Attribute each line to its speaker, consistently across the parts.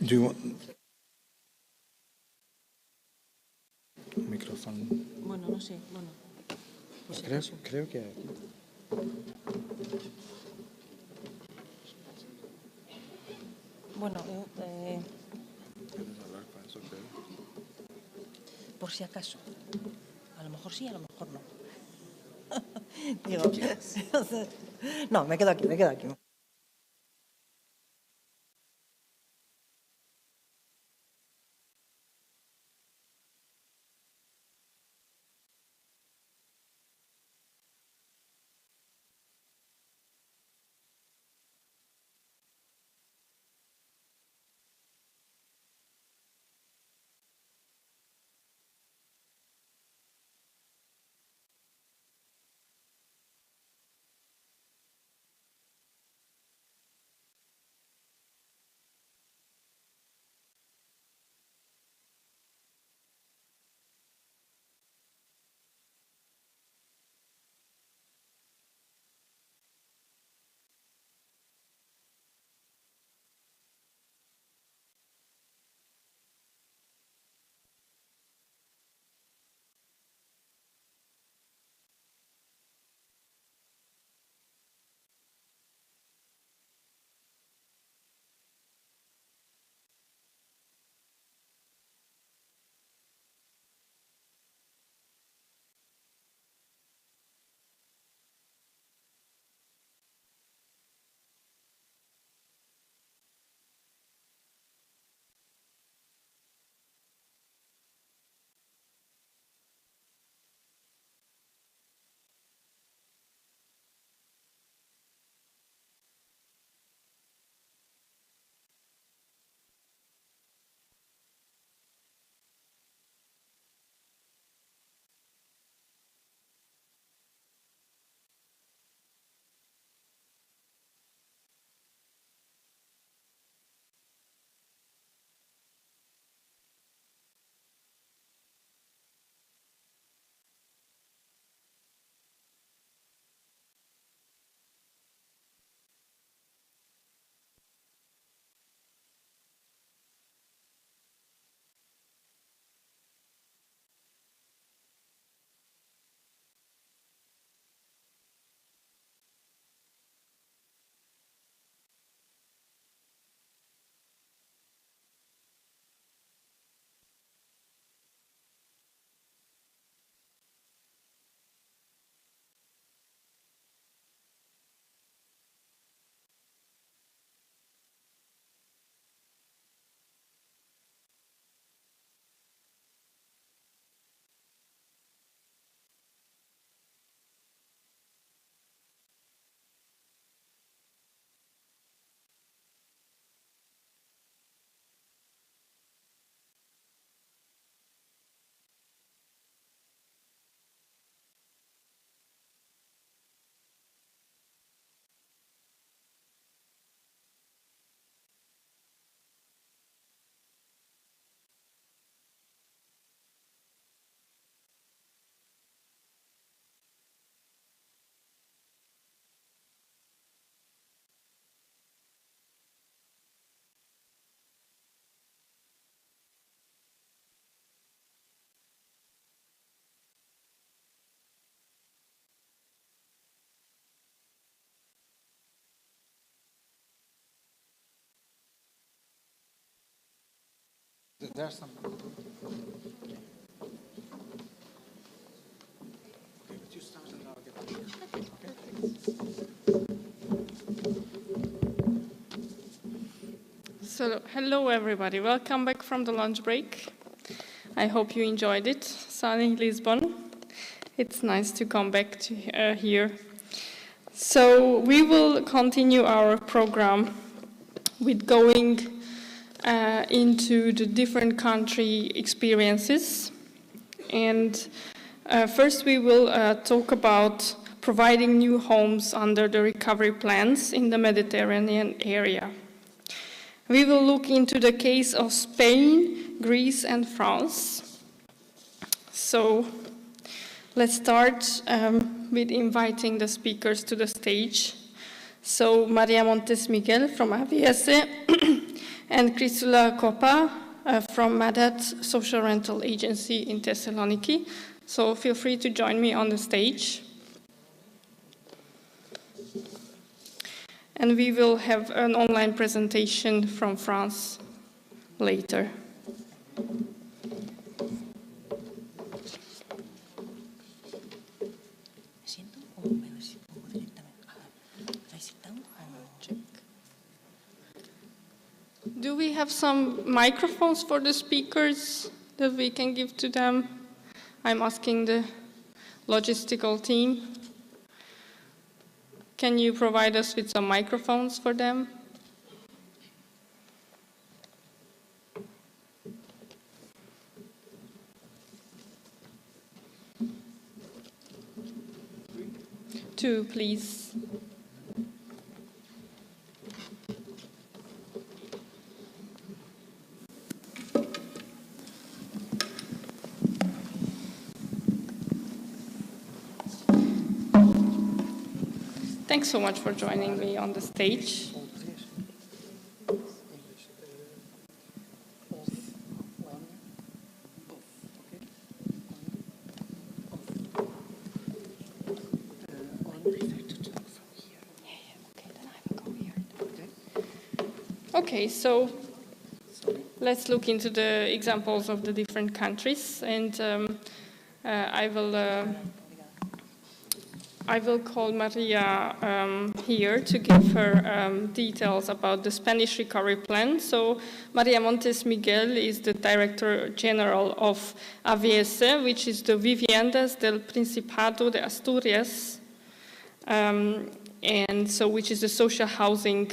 Speaker 1: Do you want... Micrófono.
Speaker 2: Bueno, no sé, bueno.
Speaker 1: Creo que hay.
Speaker 2: Bueno,
Speaker 1: ¿Puedes hablar para eso, creo?
Speaker 2: por si acaso. A lo mejor sí, a lo mejor no. Digo, no, me quedo aquí, me quedo aquí.
Speaker 1: There's some. Okay, but you start and I'll get
Speaker 3: So, hello everybody, welcome back from the lunch break. I hope you enjoyed it. Sunny Lisbon. It's nice to come back to here. So, we will continue our program with going into the different country experiences. And first we will talk about providing new homes under the recovery plans in the Mediterranean area. We will look into the case of Spain, Greece, and France. So let's start with inviting the speakers to the stage. So Maria Montes Miguel from ABS, and Chrysula Kopa from Madat Social Rental Agency in Thessaloniki. So feel free to join me on the stage. And we will have an online presentation from France later. Do we have some microphones for the speakers that we can give to them? I'm asking the logistical team. Can you provide us with some microphones for them? Two, please. Thanks so much for joining me on the stage. Okay, so let's look into the examples of the different countries, and I will call Maria here to give her details about the Spanish recovery plan. So Maria Montes Miguel is the Director General of AVS, which is the Viviendas del Principado de Asturias, and so which is the social housing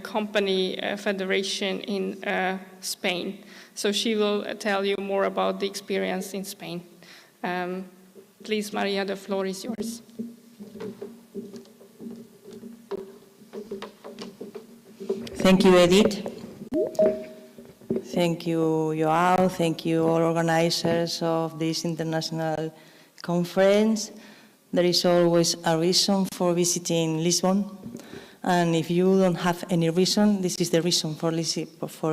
Speaker 3: company federation in Spain. So she will tell you more about the experience in Spain. Please, Maria, the floor is yours.
Speaker 2: Thank you, Edith. Thank you, Joao. Thank you, all organizers of this international conference. There is always a reason for visiting Lisbon. And if you don't have any reason, this is the reason for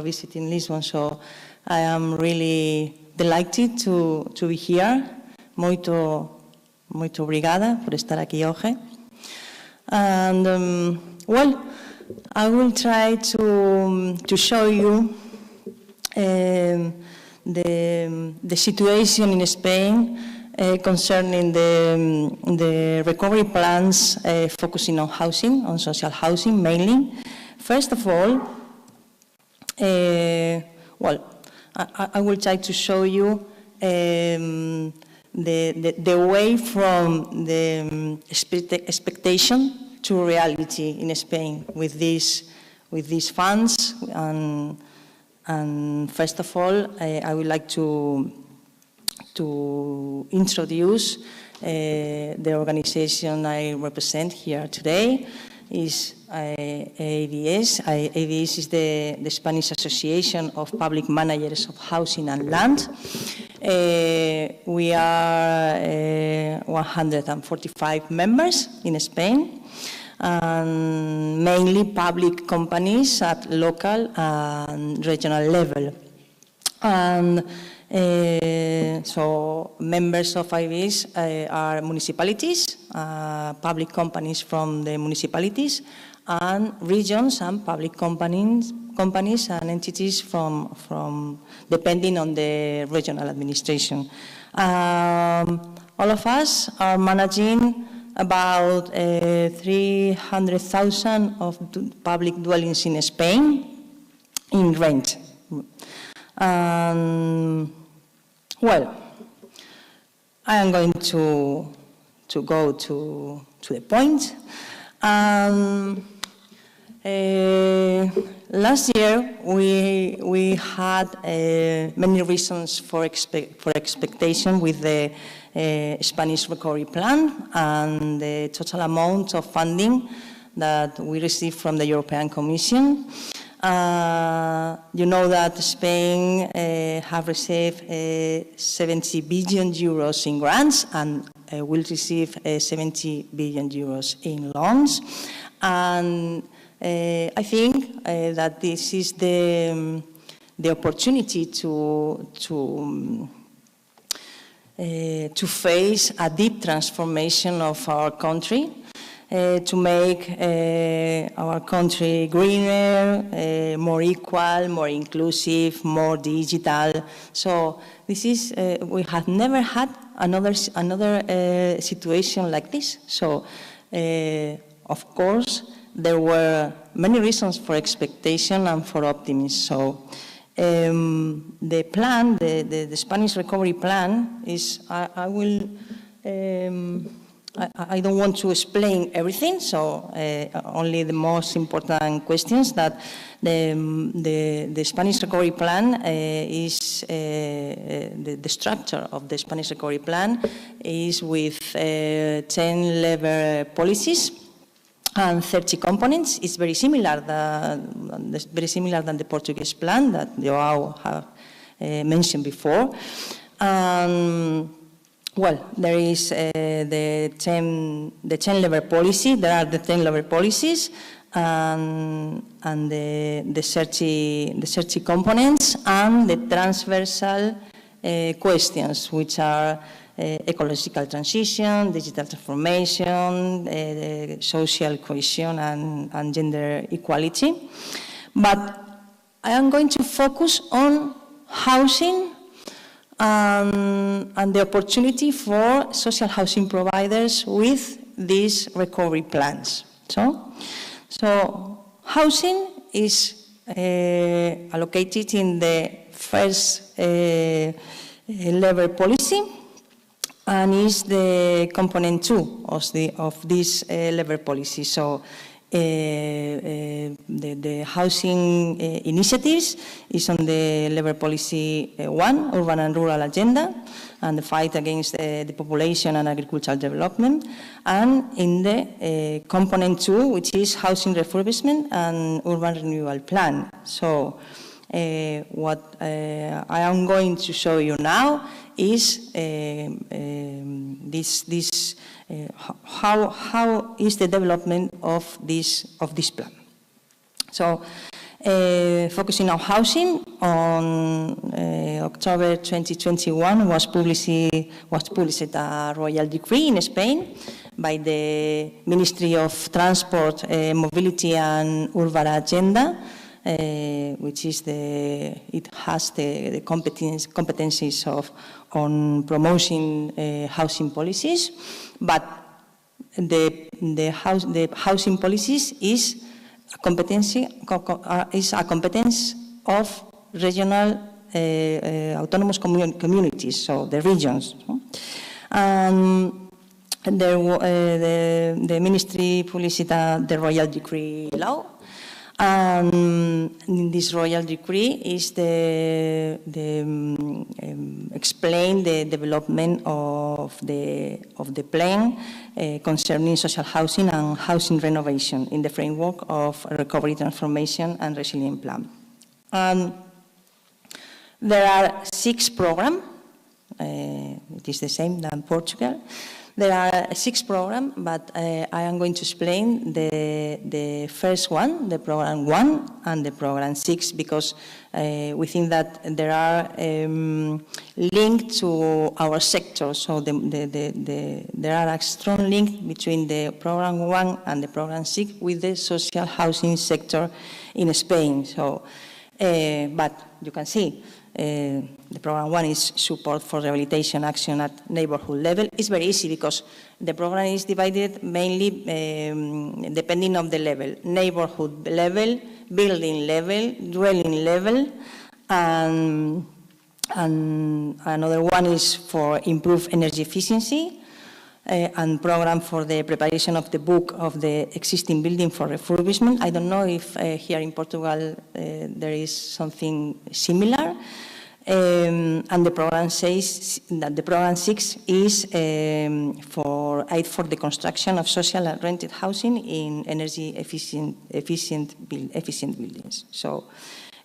Speaker 2: visiting Lisbon. So I am really delighted to be here. Muito obrigada por estar aquí hoje. And, well, I will try to show you the situation in Spain concerning the recovery plans focusing on housing, on social housing mainly. First of all, well, I will try to show you the way from the expectation to reality in Spain with these funds. And first of all, I would like to introduce the organization I represent here today. Is ADS. ADS is the Spanish Association of Public Managers of Housing and Land. We are 145 members in Spain, and mainly public companies at local and regional level. And so members of IBs are municipalities, public companies from the municipalities, and regions and public companies and entities from depending on the regional administration. All of us are managing about 300,000 of public dwellings in Spain in rent. Well, I am going to go to the point. Last year we had many reasons for expectation with the Spanish recovery plan and the total amount of funding that we received from the European Commission. You know that Spain have received 70 billion euros in grants and will receive 70 billion euros in loans. And I think that this is the opportunity to face a deep transformation of our country, to make our country greener, more equal, more inclusive, more digital. So this is, we have never had another situation like this. So of course, there were many reasons for expectation and for optimism. So the plan, the Spanish recovery plan is, I don't want to explain everything, so only the most important questions. That the Spanish recovery plan is, the structure of the Spanish recovery plan is with 10 lever policies and 30 components. It's very similar than the Portuguese plan that João have mentioned before. Well, there is the 10 lever policy. There are the 10 lever policies and the 30 components and the transversal questions, which are ecological transition, digital transformation, social cohesion, and gender equality. But I am going to focus on housing and the opportunity for social housing providers with these recovery plans. So housing is allocated in the first lever policy, and is the component 2 of this lever policy. So the housing initiatives is on the lever policy 1, urban and rural agenda, and the fight against the population and agricultural development, and in the component 2, which is housing refurbishment and urban renewal plan. So what I am going to show you now is how is the development of this plan. So focusing on housing, on October 2021 was published a royal decree in Spain by the Ministry of Transport, Mobility and Urban Agenda, which is it has the competencies on promoting housing policies, but the housing policies is a competence of regional autonomous communities, so the regions. The ministry published the royal decree law. In this royal decree is explain the development of the plan concerning social housing and housing renovation in the framework of a recovery, transformation and resilient plan. There are 6 programs. It is the same than Portugal. There are 6 programs, but I am going to explain the first one, the program 1, and the program 6, because we think that there are linked to our sector. So there are a strong link between the program 1 and the program 6 with the social housing sector in Spain. So, but you can see. The program 1 is support for rehabilitation action at neighborhood level. It's very easy because the program is divided mainly depending on the level: neighborhood level, building level, dwelling level, and another one is for improved energy efficiency, and program for the preparation of the book of the existing building for refurbishment. I don't know if here in Portugal there is something similar. And the program says that the program 6 is for aid for the construction of social and rented housing in energy efficient buildings. So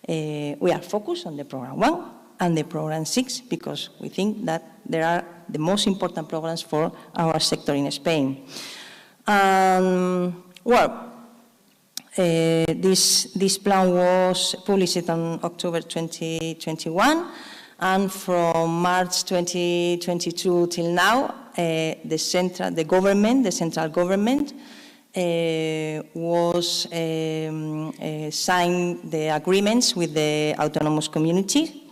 Speaker 2: we are focused on the program 1 and the program 6 because we think that they are the most important programs for our sector in Spain. Well, This plan was published on October 2021, and from March 2022 till now, the central government was signed the agreements with the autonomous community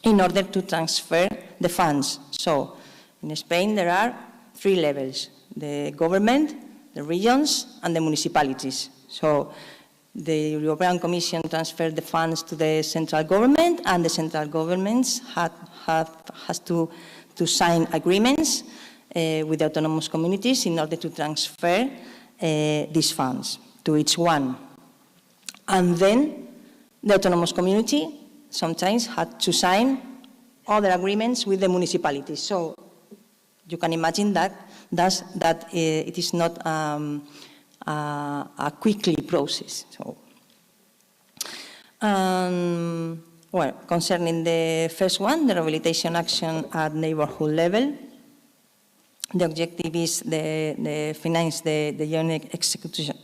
Speaker 2: in order to transfer the funds. So in Spain there are 3 levels: the government, the regions, and the municipalities. So the European Commission transferred the funds to the central government, and the central governments has to sign agreements with the autonomous communities in order to transfer these funds to each one. And then the autonomous community sometimes had to sign other agreements with the municipalities. So you can imagine that it is not a quickly process. So, well, concerning the first one, the rehabilitation action at neighborhood level, the objective is the finance the joint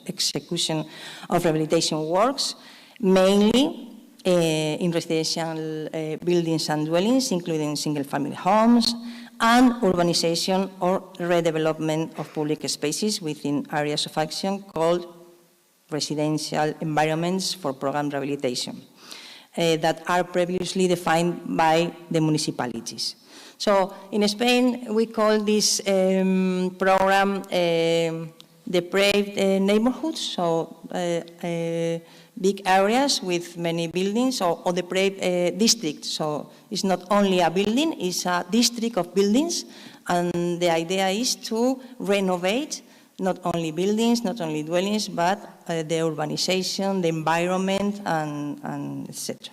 Speaker 2: execution of rehabilitation works, mainly in residential buildings and dwellings, including single-family homes, and urbanization or redevelopment of public spaces within areas of action called residential environments for program rehabilitation that are previously defined by the municipalities. So in Spain, we call this program depraved neighborhoods, so big areas with many buildings, or depraved districts. So it's not only a building, it's a district of buildings, and the idea is to renovate not only buildings, not only dwellings, but the urbanization, the environment, and etc.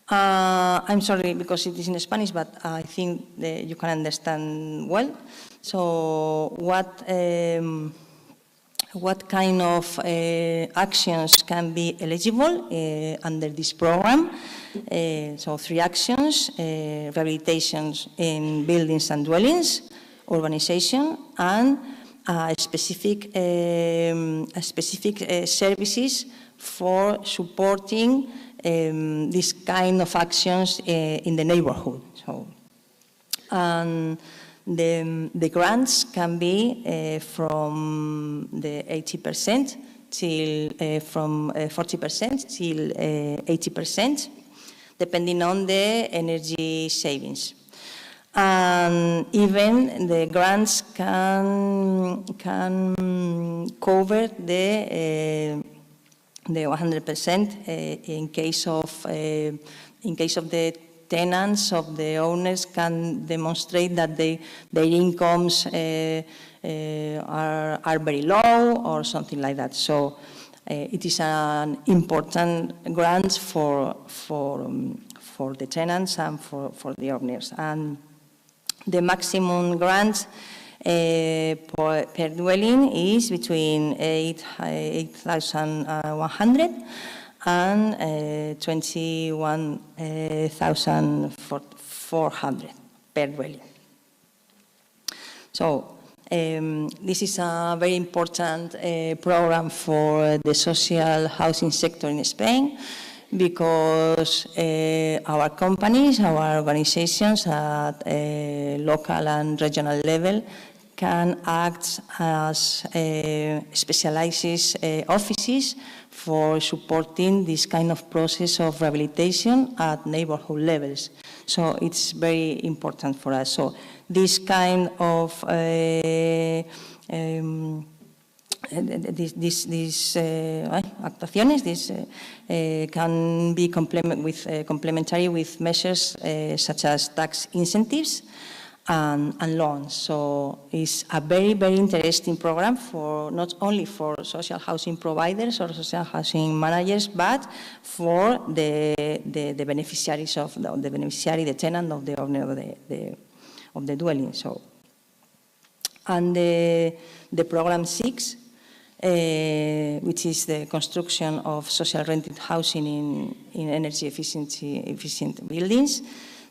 Speaker 2: I'm sorry because it is in Spanish, but I think you can understand well. So what kind of actions can be eligible under this program? So 3 actions: rehabilitations in buildings and dwellings, urbanization, and specific services for supporting this kind of actions in the neighborhood. So, and the grants can be from the 80% till from 40% till 80%, depending on the energy savings. And even the grants can cover the 100% in case of the tenants, of the owners can demonstrate that their incomes are very low or something like that. So it is an important grant for the tenants and for the owners. And the maximum grant per dwelling is between 8,100 and 21,400 per dwelling. So this is a very important program for the social housing sector in Spain, because our companies, our organizations at local and regional level can act as specialized offices for supporting this kind of process of rehabilitation at neighborhood levels. So it's very important for us. So this kind of actuaciones, can be complementary with measures such as tax incentives and loans. So it's a very, very interesting program for not only for social housing providers or social housing managers, but for the beneficiaries of the tenant of the owner of the dwelling. So, and the program 6, which is the construction of social rented housing in energy efficient buildings.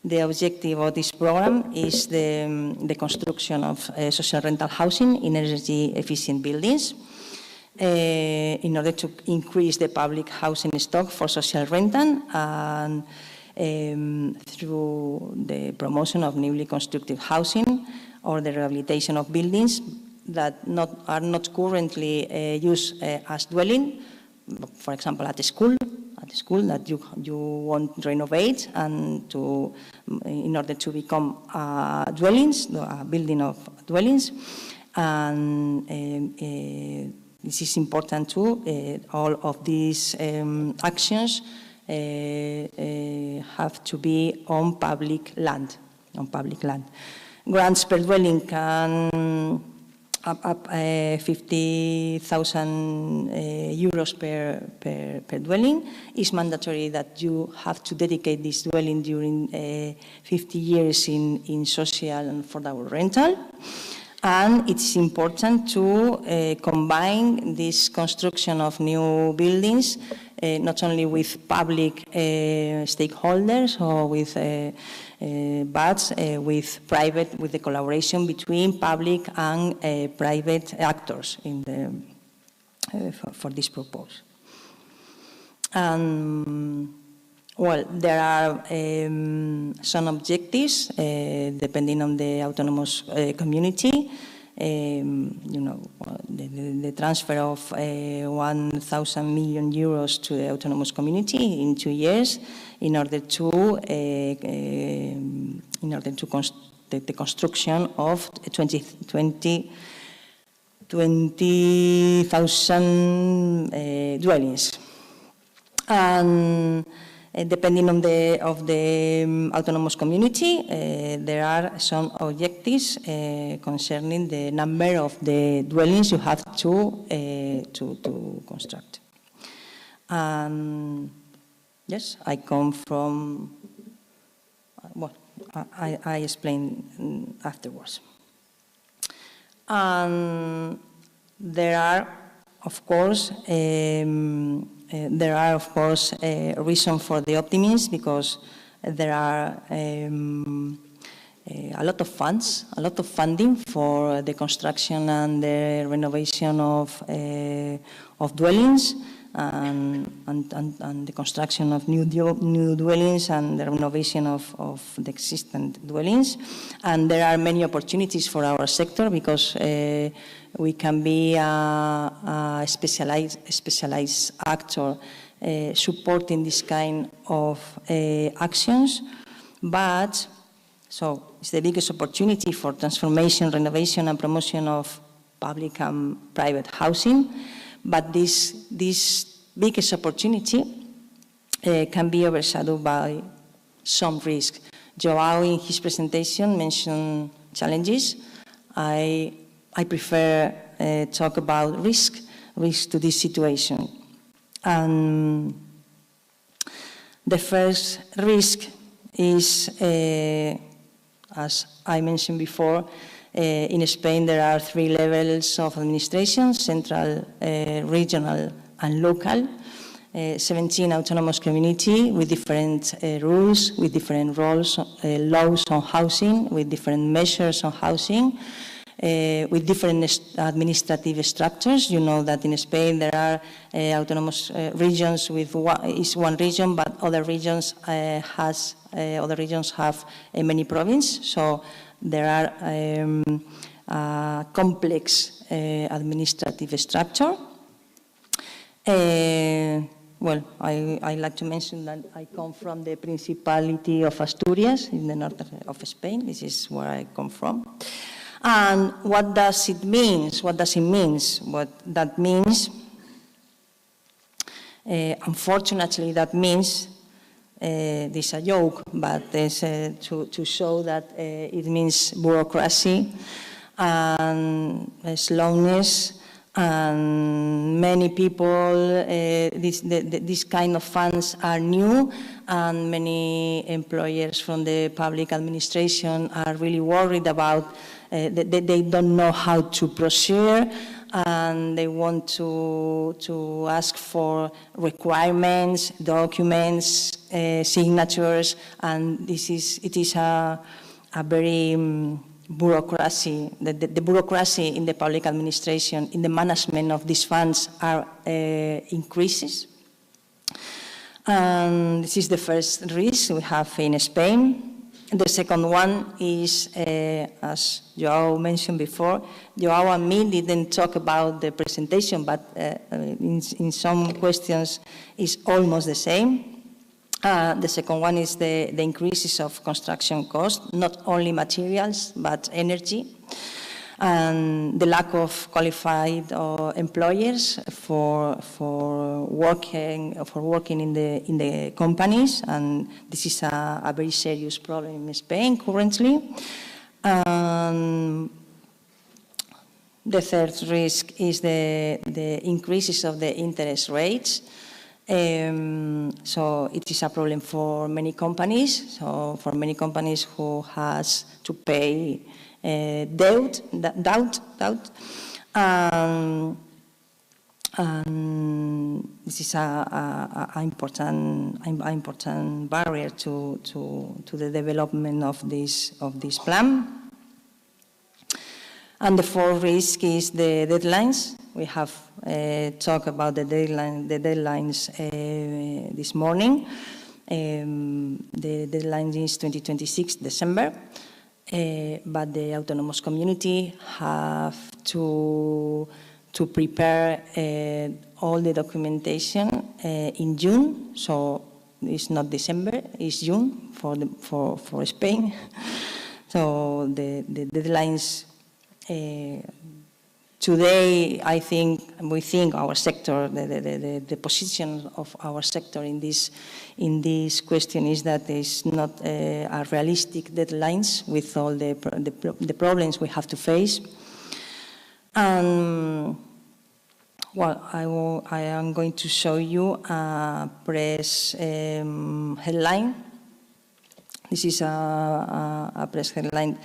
Speaker 2: The objective of this program is the construction of social rental housing in energy efficient buildings. in order to increase the public housing stock for social rental, and through the promotion of newly constructed housing or the rehabilitation of buildings that are not currently used as dwelling, for example, at a school that you want to renovate and in order to become dwellings, a building of dwellings. And this is important too. All of these actions have to be on public land. Grants per dwelling can up 50,000 euros per dwelling. It's mandatory that you have to dedicate this dwelling during 50 years in social and affordable rental. And it's important to combine this construction of new buildings not only with public stakeholders or but with the collaboration between public and private actors for this purpose. Well, there are some objectives depending on the autonomous community. The transfer of 1,000 million euros to the autonomous community in 2 years in order to the construction of 20,000 dwellings. And depending on the autonomous community, there are some objectives concerning the number of the dwellings you have to construct. Yes, I come from. Well, I explain afterwards. And there are, of course. Reasons for the optimism, because there are a lot of funding for the construction and the renovation of dwellings, and the construction of new dwellings and the renovation of the existing dwellings. And there are many opportunities for our sector, because we can be a specialized actor supporting this kind of actions. But, so it's the biggest opportunity for transformation, renovation and promotion of public and private housing. But this biggest opportunity can be overshadowed by some risk. Joao, in his presentation, mentioned challenges. I prefer talk about risk to this situation. And the first risk is, as I mentioned before, in Spain there are 3 levels of administration: central, regional and local. 17 autonomous community with different rules, with different roles, laws on housing, with different measures on housing. With different administrative structures. You know that in Spain there are autonomous regions with one region, but other regions have many provinces. So there are a complex administrative structure. Well, I like to mention that I come from the Principality of Asturias in the north of Spain. This is where I come from. And what does it mean? What that means, unfortunately, that means, this is a joke, but it's to show that it means bureaucracy and slowness, and many people, this kind of funds are new, and many employers from the public administration are really worried about they don't know how to proceed, and they want to ask for requirements, documents, signatures, and it is a very bureaucracy, the bureaucracy in the public administration, in the management of these funds are increases. And this is the first risk we have in Spain. The second one is, as Joao mentioned before, Joao and me didn't talk about the presentation, but in some questions it's almost the same. The second one is the increases of construction costs, not only materials, but energy, and the lack of qualified employers for working in the companies, and this is a very serious problem in Spain currently. The third risk is the increases of the interest rates. So it is a problem for many companies. So for many companies who has to pay debt, and this is an important barrier to the development of this plan. And the fourth risk is the deadlines. We have talked about the deadlines this morning. The deadline is 2026 December, but the autonomous community have to prepare all the documentation in June. So it's not December, it's June for Spain. So the deadlines. Today, we think our sector, the position of our sector in this question is that it's not a realistic deadlines with all the problems we have to face. And well, I am going to show you a press headline. This is a press headline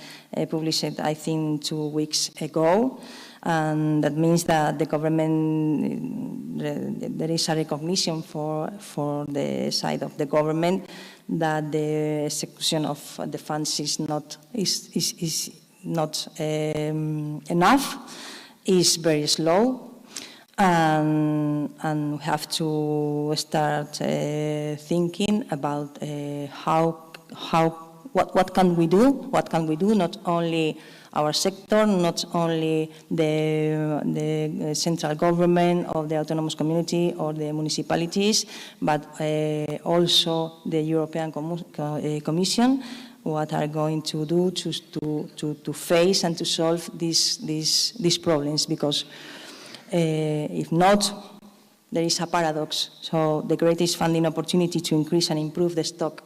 Speaker 2: published, I think, 2 weeks ago. And that means that the government, there is a recognition for the side of the government that the execution of the funds is not enough, is very slow, and we have to start thinking about what can we do? What can we do? Not only our sector, not only the central government of the autonomous community or the municipalities, but also the European Commission. What are going to do to face and to solve these problems? Because if not, there is a paradox. So the greatest funding opportunity to increase and improve the stock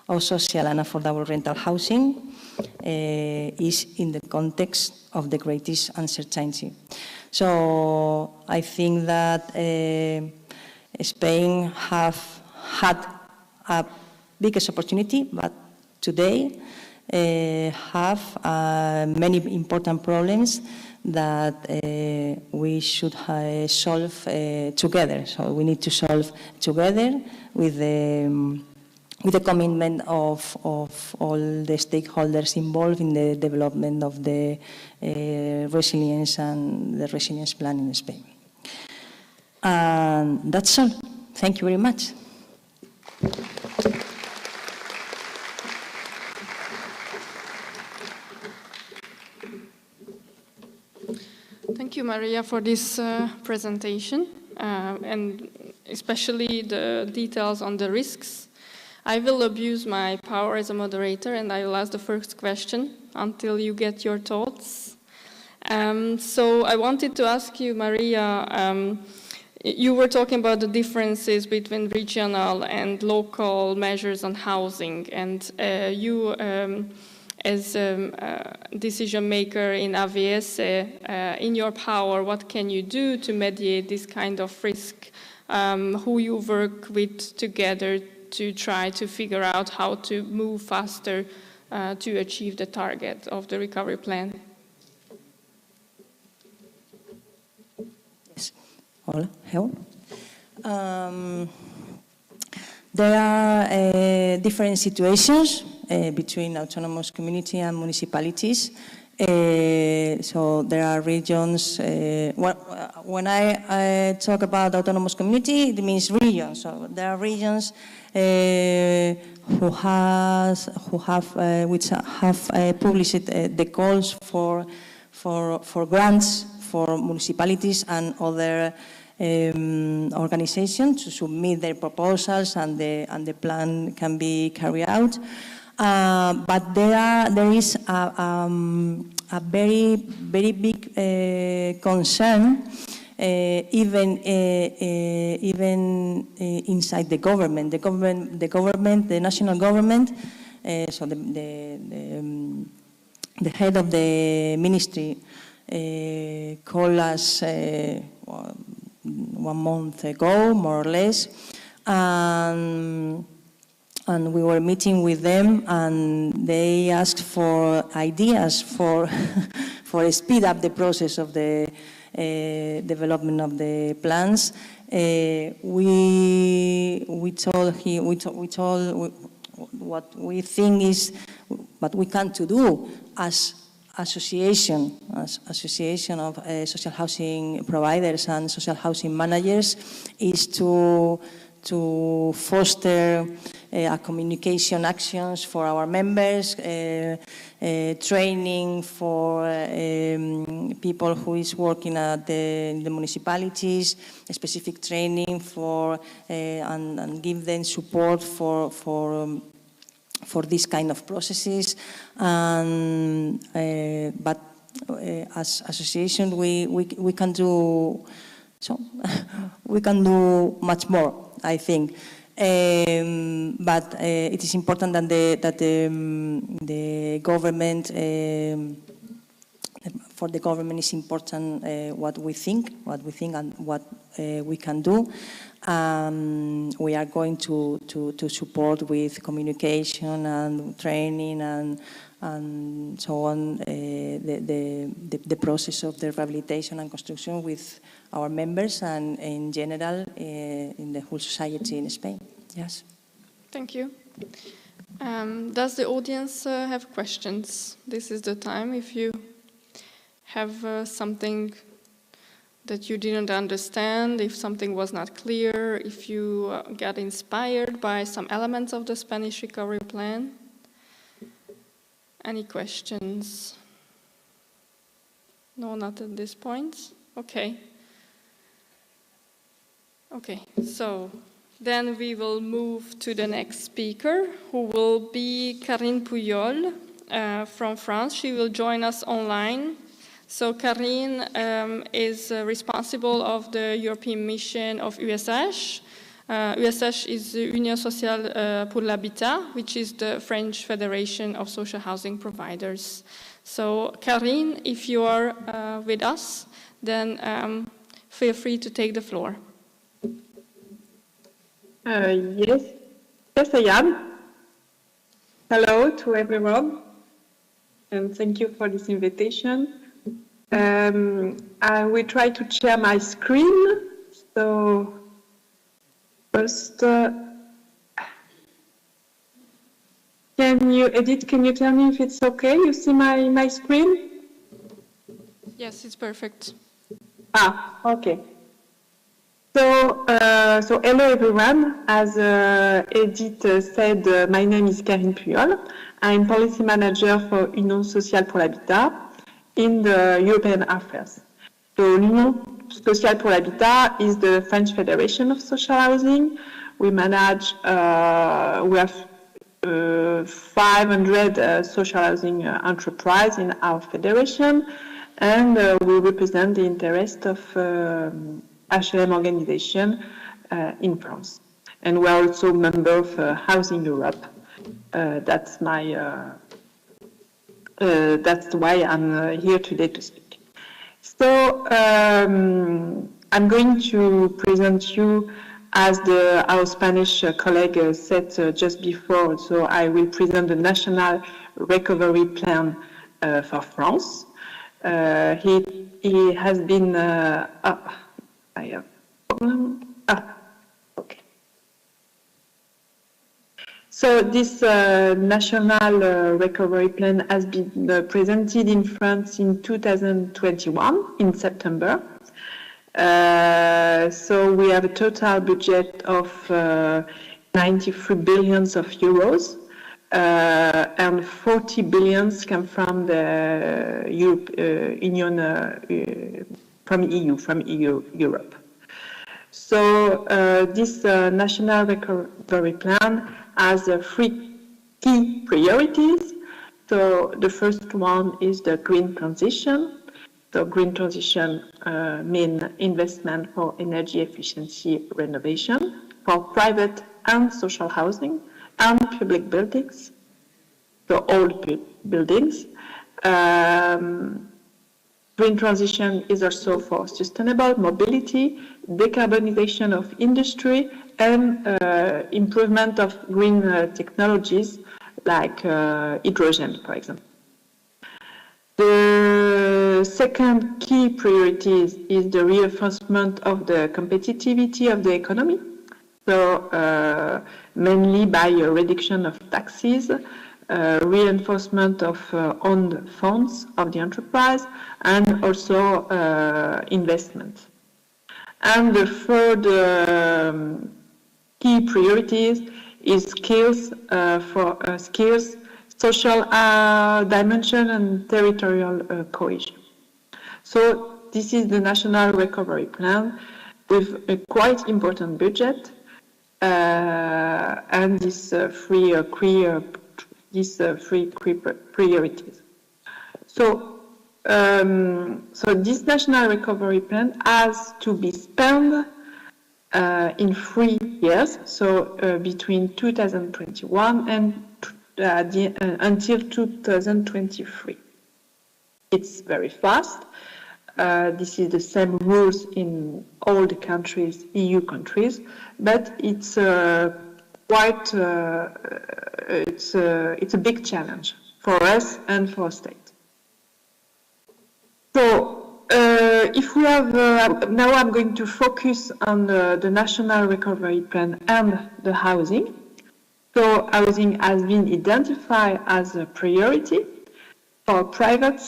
Speaker 2: of social and affordable rental housing is in the context of the greatest uncertainty. So I think that Spain have had a biggest opportunity, but today have many important problems that we should solve together. So we need to solve together with the commitment of all the stakeholders involved in the development of the resilience and the resilience plan in Spain. And that's all. Thank you very much.
Speaker 3: Thank you, Maria, for this presentation, and especially the details on the risks. I will abuse my power as a moderator, and I will ask the first question until you get your thoughts. So I wanted to ask you, Maria, you were talking about the differences between regional and local measures on housing, and you, as a decision maker in AVS, in your power, what can you do to mediate this kind of risk? Who you work with together to try to figure out how to move faster to achieve the target of the recovery plan?
Speaker 2: Yes. Hola. Hello. There are different situations between autonomous community and municipalities. So there are regions, when I talk about autonomous community, it means regions. So there are regions which have published the calls for grants for municipalities and other organizations to submit their proposals, and the plan can be carried out. But there is a very big concern, even inside the government. The national government. So the head of the ministry called us 1 month ago, more or less, and we were meeting with them, and they asked for ideas for speed up the process of the development of the plans. We told what we think is what we can to do as association of social housing providers and social housing managers is to foster communication actions for our members, training for people who is working at the municipalities, specific training for and give them support for this kind of processes. But as association, we can do so. We can do much more, I think. But it is important that the government, for the government, is important what we think, and what we can do. We are going to support with communication and training and so on the process of the rehabilitation and construction with our members and in general in the whole society in Spain. Yes.
Speaker 3: Thank you. Does the audience have questions? This is the time. If you have something that you didn't understand, if something was not clear, if you got inspired by some elements of the Spanish recovery plan. Any questions? No, not at this point. Okay. Okay, so then we will move to the next speaker, who will be Karine Puyol from France. She will join us online. So Karine is responsible of the European mission of USH. USH is the Union Sociale pour l'Habitat, which is the French Federation of Social Housing Providers. So Karine, if you are with us, then feel free to take the floor.
Speaker 4: Yes, I am. Hello to everyone, and thank you for this invitation. I will try to share my screen. So first, can you tell me if it's okay? You see my screen?
Speaker 3: Yes, it's perfect.
Speaker 4: Okay. So hello everyone. As Edith said, my name is Karine Puyol. I'm policy manager for Union Sociale pour l'Habitat in the European affairs. So Union Sociale pour l'Habitat is the French Federation of Social Housing. We manage, we have 500 social housing enterprises in our federation, and we represent the interest of HLM organization in France. And we are also a member of Housing Europe. That's why I'm here today to speak. So I'm going to present you, as our Spanish colleague said just before, so I will present the National Recovery Plan for France. He has been, I have a problem. Okay. So this national recovery plan has been presented in France in 2021 in September. So we have a total budget of 93 billions of euros, and 40 billions come from the from Europe. So this national recovery plan has three key priorities. So the first one is the green transition. So green transition means investment for energy efficiency renovation for private and social housing and public buildings, so old buildings. Green transition is also for sustainable mobility, decarbonization of industry, and improvement of green technologies like hydrogen, for example. The second key priority is the reinforcement of the competitivity of the economy, so mainly by a reduction of taxes, reinforcement of own funds of the enterprise, and also investment. And the third key priorities is skills skills, social dimension, and territorial cohesion. So this is the National Recovery Plan with a quite important budget and these three priorities. So this National Recovery Plan has to be spent in 3 years, so between 2021 and until 2023. It's very fast. This is the same rules in all the countries, EU countries, but it's quite it's a big challenge for us and for state. So if we have now, I'm going to focus on the National Recovery Plan and the housing. So housing has been identified as a priority for private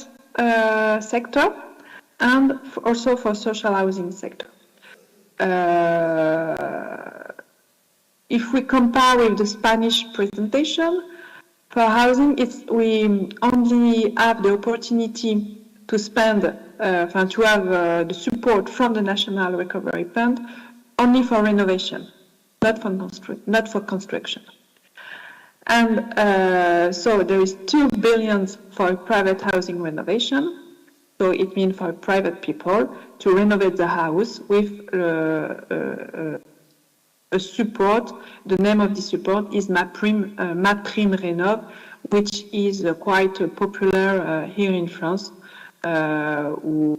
Speaker 4: sector and also for social housing sector. If we compare with the Spanish presentation, for housing, we only have the opportunity to spend, to have the support from the National Recovery Plan only for renovation, not for construction. And so there is 2 billion for private housing renovation. So it means for private people to renovate the house with a support. The name of the support is MaPrimeRénov', which is quite popular here in France, who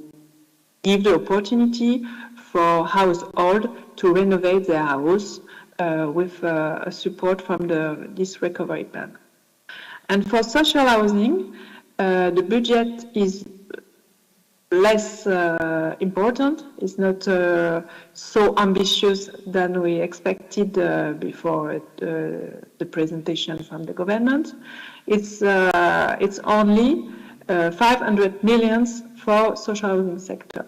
Speaker 4: give the opportunity for household to renovate their house with a support from this recovery plan. And for social housing, the budget is less important. It's not so ambitious than we expected before the presentation from the government. It's only 500 millions for social housing sector.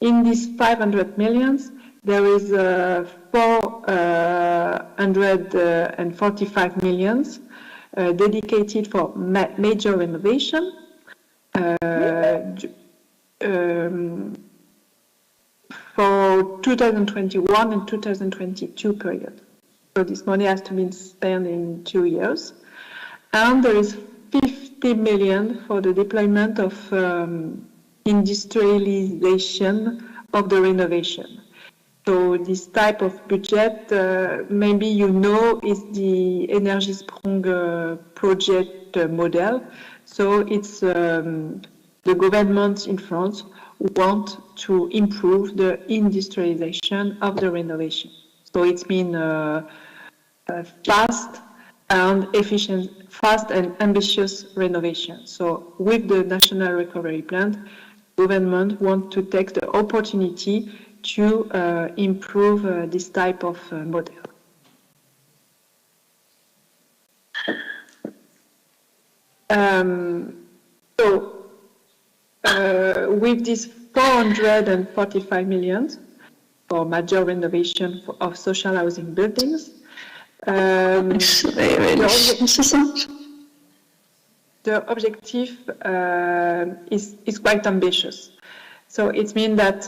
Speaker 4: In these 500 millions, there is 445 millions dedicated for major renovation. For 2021 and 2022 period. So this money has to be spent in 2 years. And there is 50 million for the deployment of industrialization of the renovation. So this type of budget, maybe you know, is the Energiesprong project model. So it's the government in France want to improve the industrialization of the renovation. So it's been fast and efficient, fast and ambitious renovation. So with the National Recovery Plan, government want to take the opportunity to improve this type of model. With this 445 million for major renovation of social housing buildings, the objective is quite ambitious. So it means that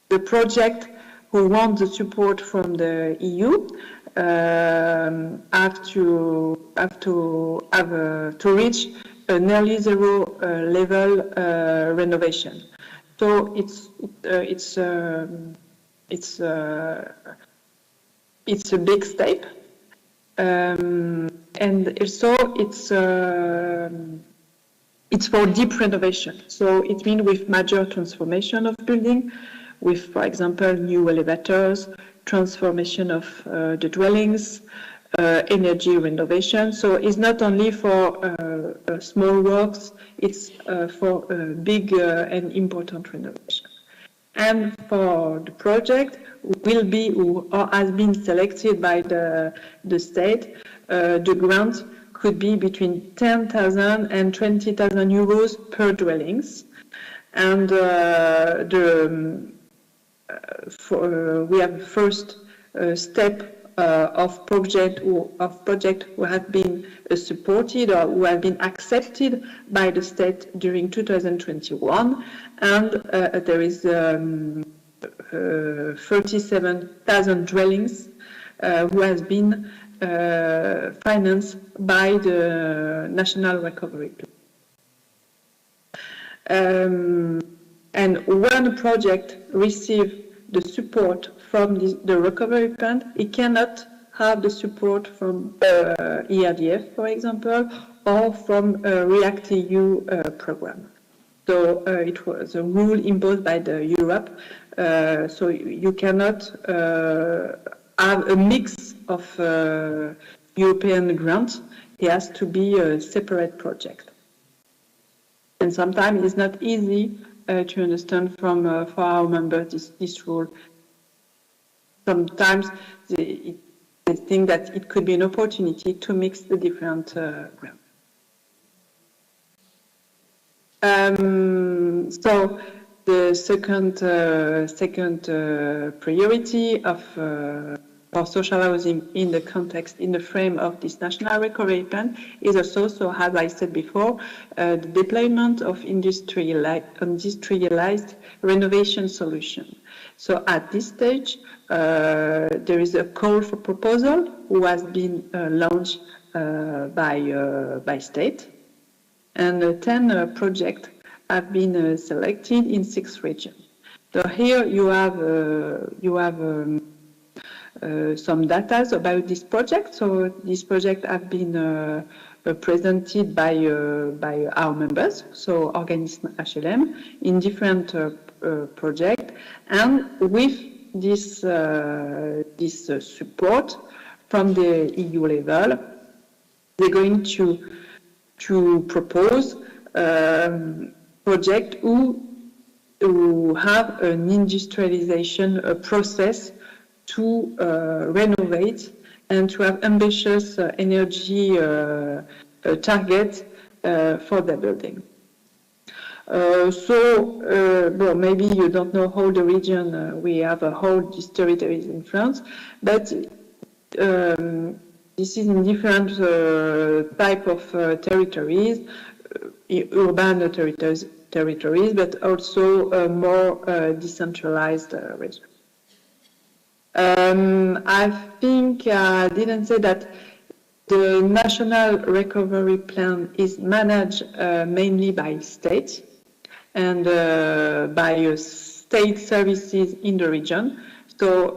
Speaker 4: the project who want the support from the EU have to reach a nearly zero level renovation. So it's a big step, and also it's for deep renovation. So it means with major transformation of building, with, for example, new elevators, transformation of the dwellings, energy renovation. So it's not only for small works, it's for big and important renovation. And for the project will be or has been selected by the state, the grant could be between 10,000 and 20,000 euros per dwellings. And we have first step of project who have been supported or who have been accepted by the state during 2021, and there is 37,000 dwellings who has been financed by the National Recovery Plan. And when a project receives the support from the recovery plan, it cannot have the support from ERDF, for example, or from REACT-EU program. So it was a rule imposed by the Europe. So you cannot have a mix of European grants. It has to be a separate project. And sometimes it's not easy to understand for our members this rule. Sometimes they think that it could be an opportunity to mix the different grants. So the second priority for social housing in the context, in the frame of this National Recovery Plan is also, so as I said before, the deployment of industrialized renovation solution. So at this stage, there is a call for proposal who has been launched by state, and 10 projects have been selected in 6 regions. So here you have some data about this project. So this project have been presented by our members, so organism HLM, in different projects, and with this support from the EU level, they're going to propose project who have an industrialization process to renovate and to have ambitious energy target for the building. Well, maybe you don't know all the region. We have a whole these territories in France, but this is in different type of territories, urban territories, but also more decentralized regions. I think I didn't say that the National Recovery Plan is managed mainly by states and by state services in the region. So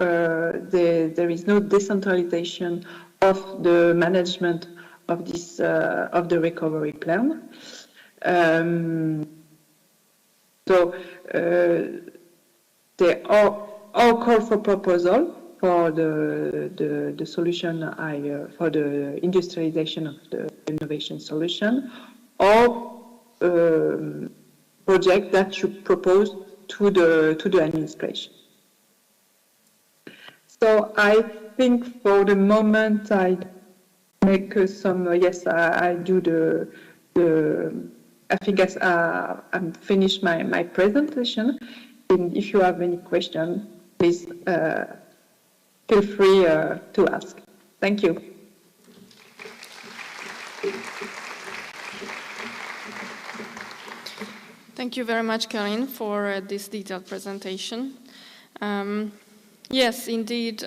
Speaker 4: there is no decentralization of the management of this of the recovery plan. There are all call for proposal for the solution for the industrialization of the innovation solution, or project that you propose to the administration. So I think for the moment I make some, yes, I do I think I'm finished my presentation. And if you have any question, please feel free to ask. Thank you.
Speaker 3: Thank you very much, Karine, for this detailed presentation. Yes, indeed,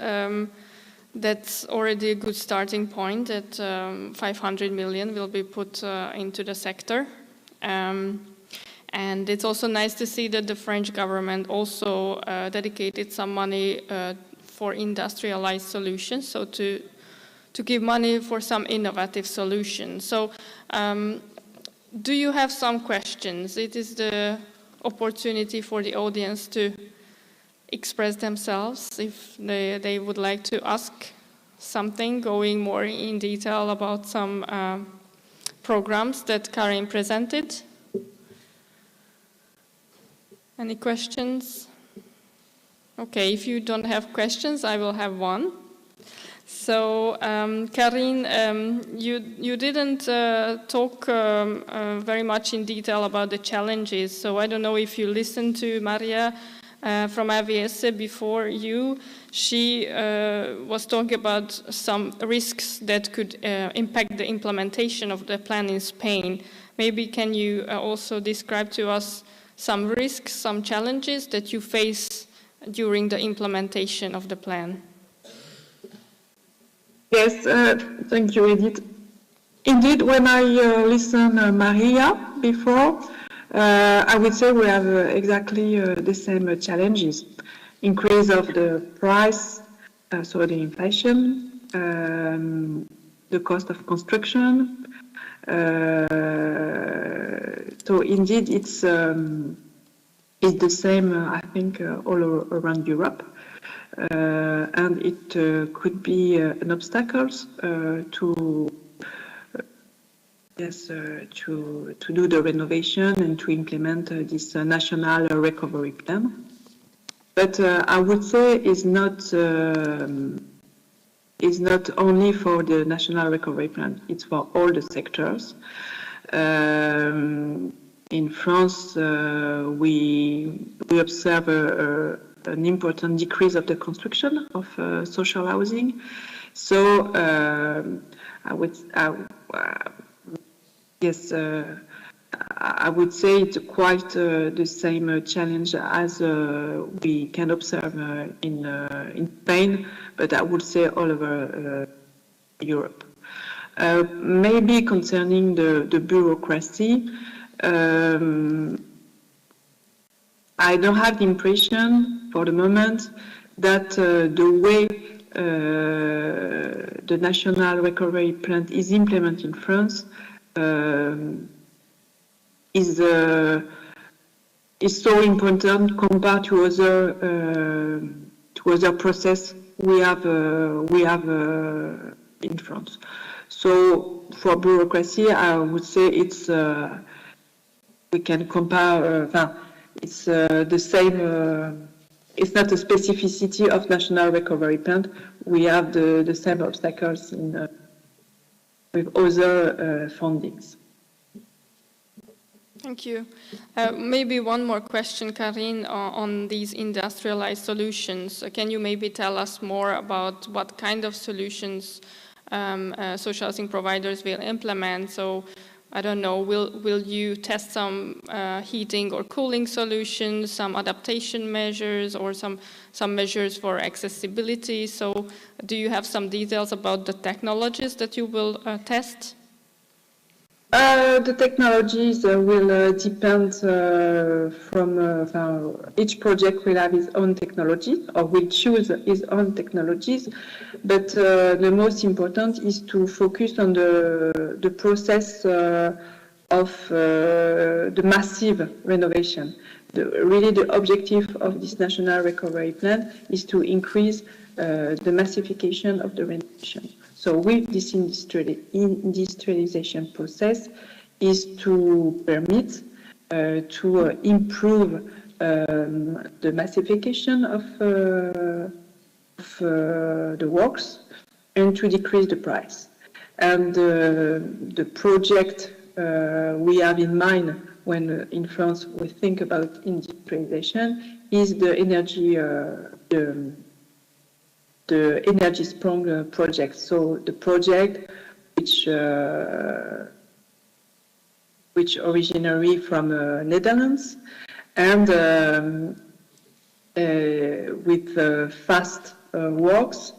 Speaker 3: that's already a good starting point that 500 million will be put into the sector. And it's also nice to see that the French government also dedicated some money for industrialized solutions, so to give money for some innovative solutions. So do you have some questions? It is the opportunity for the audience to express themselves if they would like to ask something, going more in detail about some programs that Karin presented. Any questions? Okay, if you don't have questions, I will have one. So, Karin, you didn't talk very much in detail about the challenges. So I don't know if you listened to Maria from AVS before you. She was talking about some risks that could impact the implementation of the plan in Spain. Maybe can you also describe to us some risks, some challenges that you face during the implementation of the plan?
Speaker 4: Yes, thank you, Edith. Indeed, when I listened Maria before, I would say we have exactly the same challenges. Increase of the price, so the inflation, the cost of construction. So indeed, it's the same, I think, all around Europe. And it could be an obstacle to do the renovation and to implement this national recovery plan. But I would say it's not only for the national recovery plan; it's for all the sectors. In France, we observe an important decrease of the construction of social housing. So I would say it's quite the same challenge as we can observe in Spain, but I would say all over Europe. Maybe concerning the bureaucracy, I don't have the impression for the moment that the way the national recovery plan is implemented in France is so important compared to other process we have in France. So for bureaucracy, I would say it's we can compare. It's the same. It's not a specificity of national recovery plan. We have the same obstacles with other fundings.
Speaker 3: Thank you. Maybe one more question, Karin, on these industrialized solutions. Can you maybe tell us more about what kind of solutions social housing providers will implement? So, I don't know, will you test some heating or cooling solutions, some adaptation measures, or some measures for accessibility? So, do you have some details about the technologies that you will test?
Speaker 4: The technologies will depend from each project will have its own technology or will choose its own technologies, but the most important is to focus on the process of the massive renovation. Really the objective of this national recovery plan is to increase the massification of the renovation. So with this industrialization process is to permit to improve the massification of the works and to decrease the price. And the project we have in mind when in France we think about industrialization is the energy strong project. So the project which originally from Netherlands, and with fast works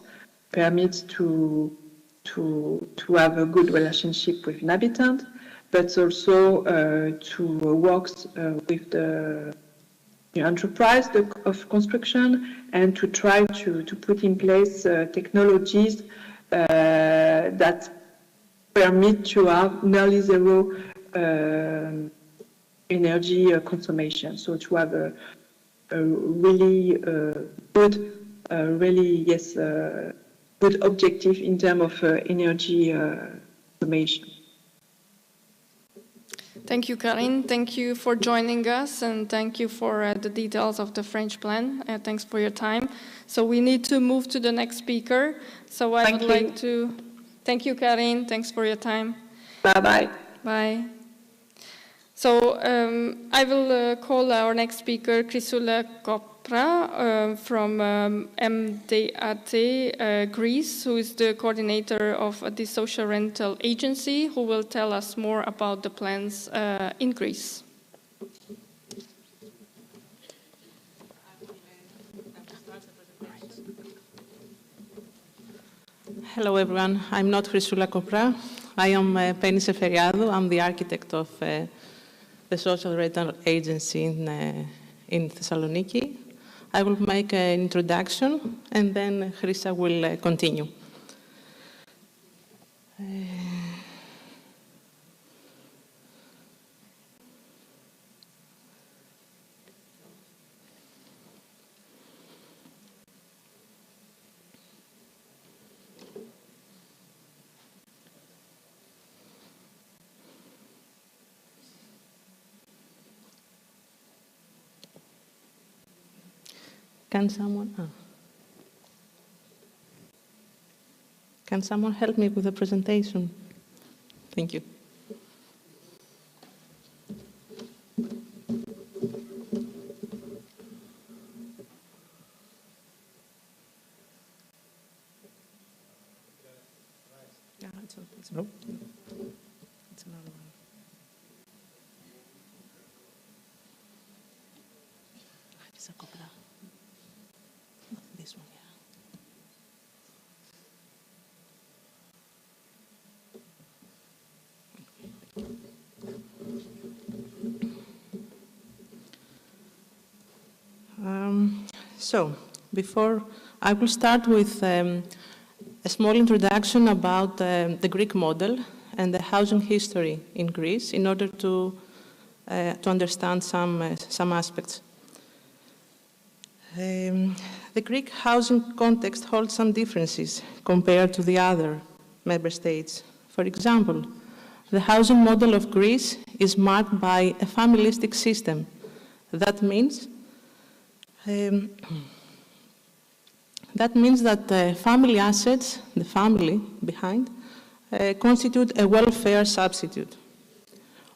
Speaker 4: permits to have a good relationship with inhabitants, but also to work with the enterprise of construction, and to try to put in place technologies that permit to have nearly zero energy consumption. So to have a really good, good objective in terms of energy consumption.
Speaker 3: Thank you, Karine. Thank you for joining us, and thank you for the details of the French plan. Thanks for your time. So we need to move to the next speaker. So I would like to thank you, Karine. Thanks for your time.
Speaker 4: Bye-bye.
Speaker 3: Bye. So I will call our next speaker, Chrysula Kopra from MDAT Greece, who is the coordinator of the social rental agency, who will tell us more about the plans in Greece.
Speaker 5: Hello everyone, I'm not Chrysula Kopra. I am Penny Seferiadou. I'm the architect of the social rental agency in Thessaloniki. I will make an introduction and then Chrysula will continue. Can someone help me with the presentation? Thank you. Nope. It's another one. This one, yeah. So, before I will start with a small introduction about the Greek model and the housing history in Greece in order to understand some aspects. The Greek housing context holds some differences compared to the other member states. For example, the housing model of Greece is marked by a familistic system. That means that family assets, the family behind, constitute a welfare substitute.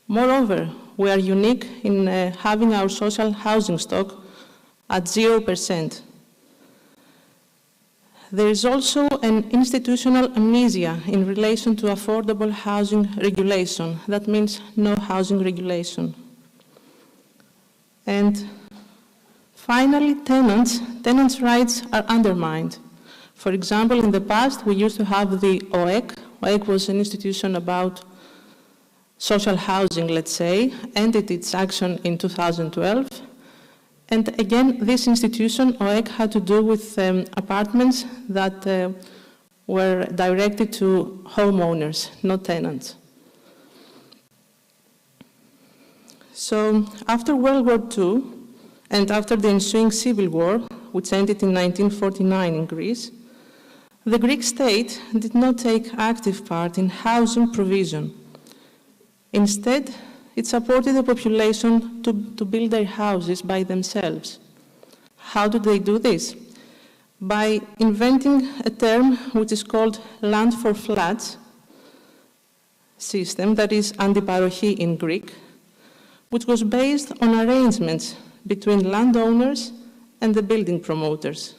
Speaker 5: Moreover, we are unique in having our social housing stock at 0%. There is also an institutional amnesia in relation to affordable housing regulation. That means no housing regulation. And finally, tenants' rights are undermined. For example, in the past, we used to have the OEC. OEC was an institution about social housing, let's say, ended its action in 2012. And again, this institution, OEC, had to do with apartments that were directed to homeowners, not tenants. So after World War II, and after the ensuing civil war, which ended in 1949 in Greece, the Greek state did not take active part in housing provision. Instead, it supported the population to build their houses by themselves. How did they do this? By inventing a term which is called land for flats, system, that is antiparochi in Greek, which was based on arrangements between landowners and the building promoters.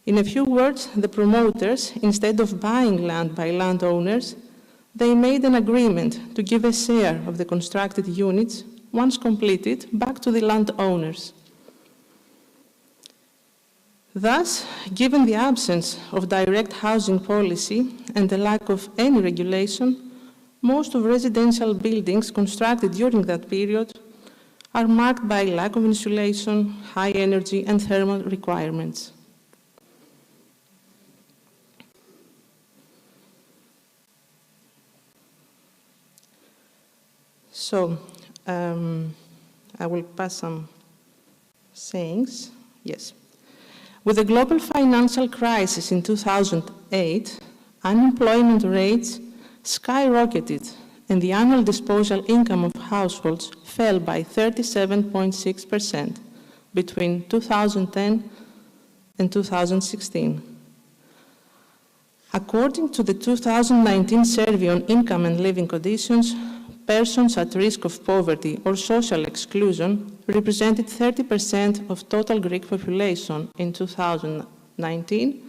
Speaker 5: In a few words, the promoters, instead of buying land by landowners, they made an agreement to give a share of the constructed units, once completed, back to the landowners. Thus, given the absence of direct housing policy and the lack of any regulation, most of residential buildings constructed during that period are marked by lack of insulation, high energy and thermal requirements. So, I will pass some sayings. Yes. With the global financial crisis in 2008, unemployment rates skyrocketed and the annual disposable income of households fell by 37.6% between 2010 and 2016. According to the 2019 survey on income and living conditions, persons at risk of poverty or social exclusion represented 30% of total Greek population in 2019,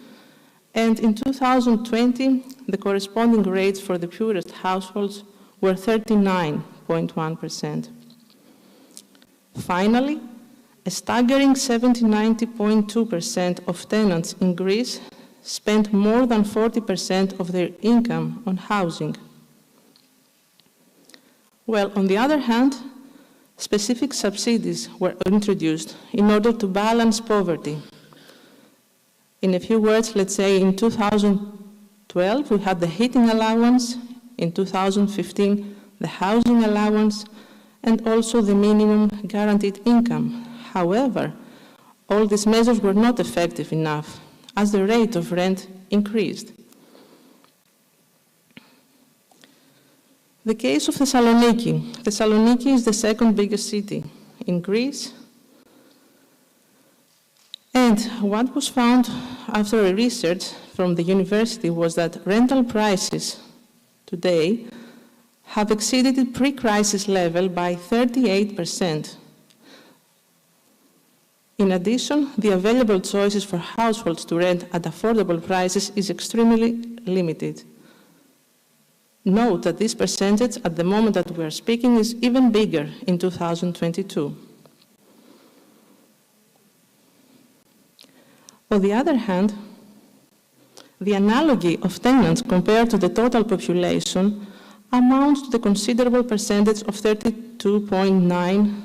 Speaker 5: and in 2020, the corresponding rates for the poorest households were 39.1%. Finally, a staggering 90.2% of tenants in Greece spent more than 40% of their income on housing. Well, on the other hand, specific subsidies were introduced in order to balance poverty. In a few words, let's say in 2012, we had the heating allowance, in 2015, the housing allowance, and also the minimum guaranteed income. However, all these measures were not effective enough, as the rate of rent increased. The case of Thessaloniki. Thessaloniki is the second biggest city in Greece. And what was found after a research from the university was that rental prices today have exceeded the pre-crisis level by 38%. In addition, the available choices for households to rent at affordable prices is extremely limited. Note that this percentage at the moment that we are speaking is even bigger in 2022. On the other hand, the analogy of tenants compared to the total population amounts to the considerable percentage of 32.9%,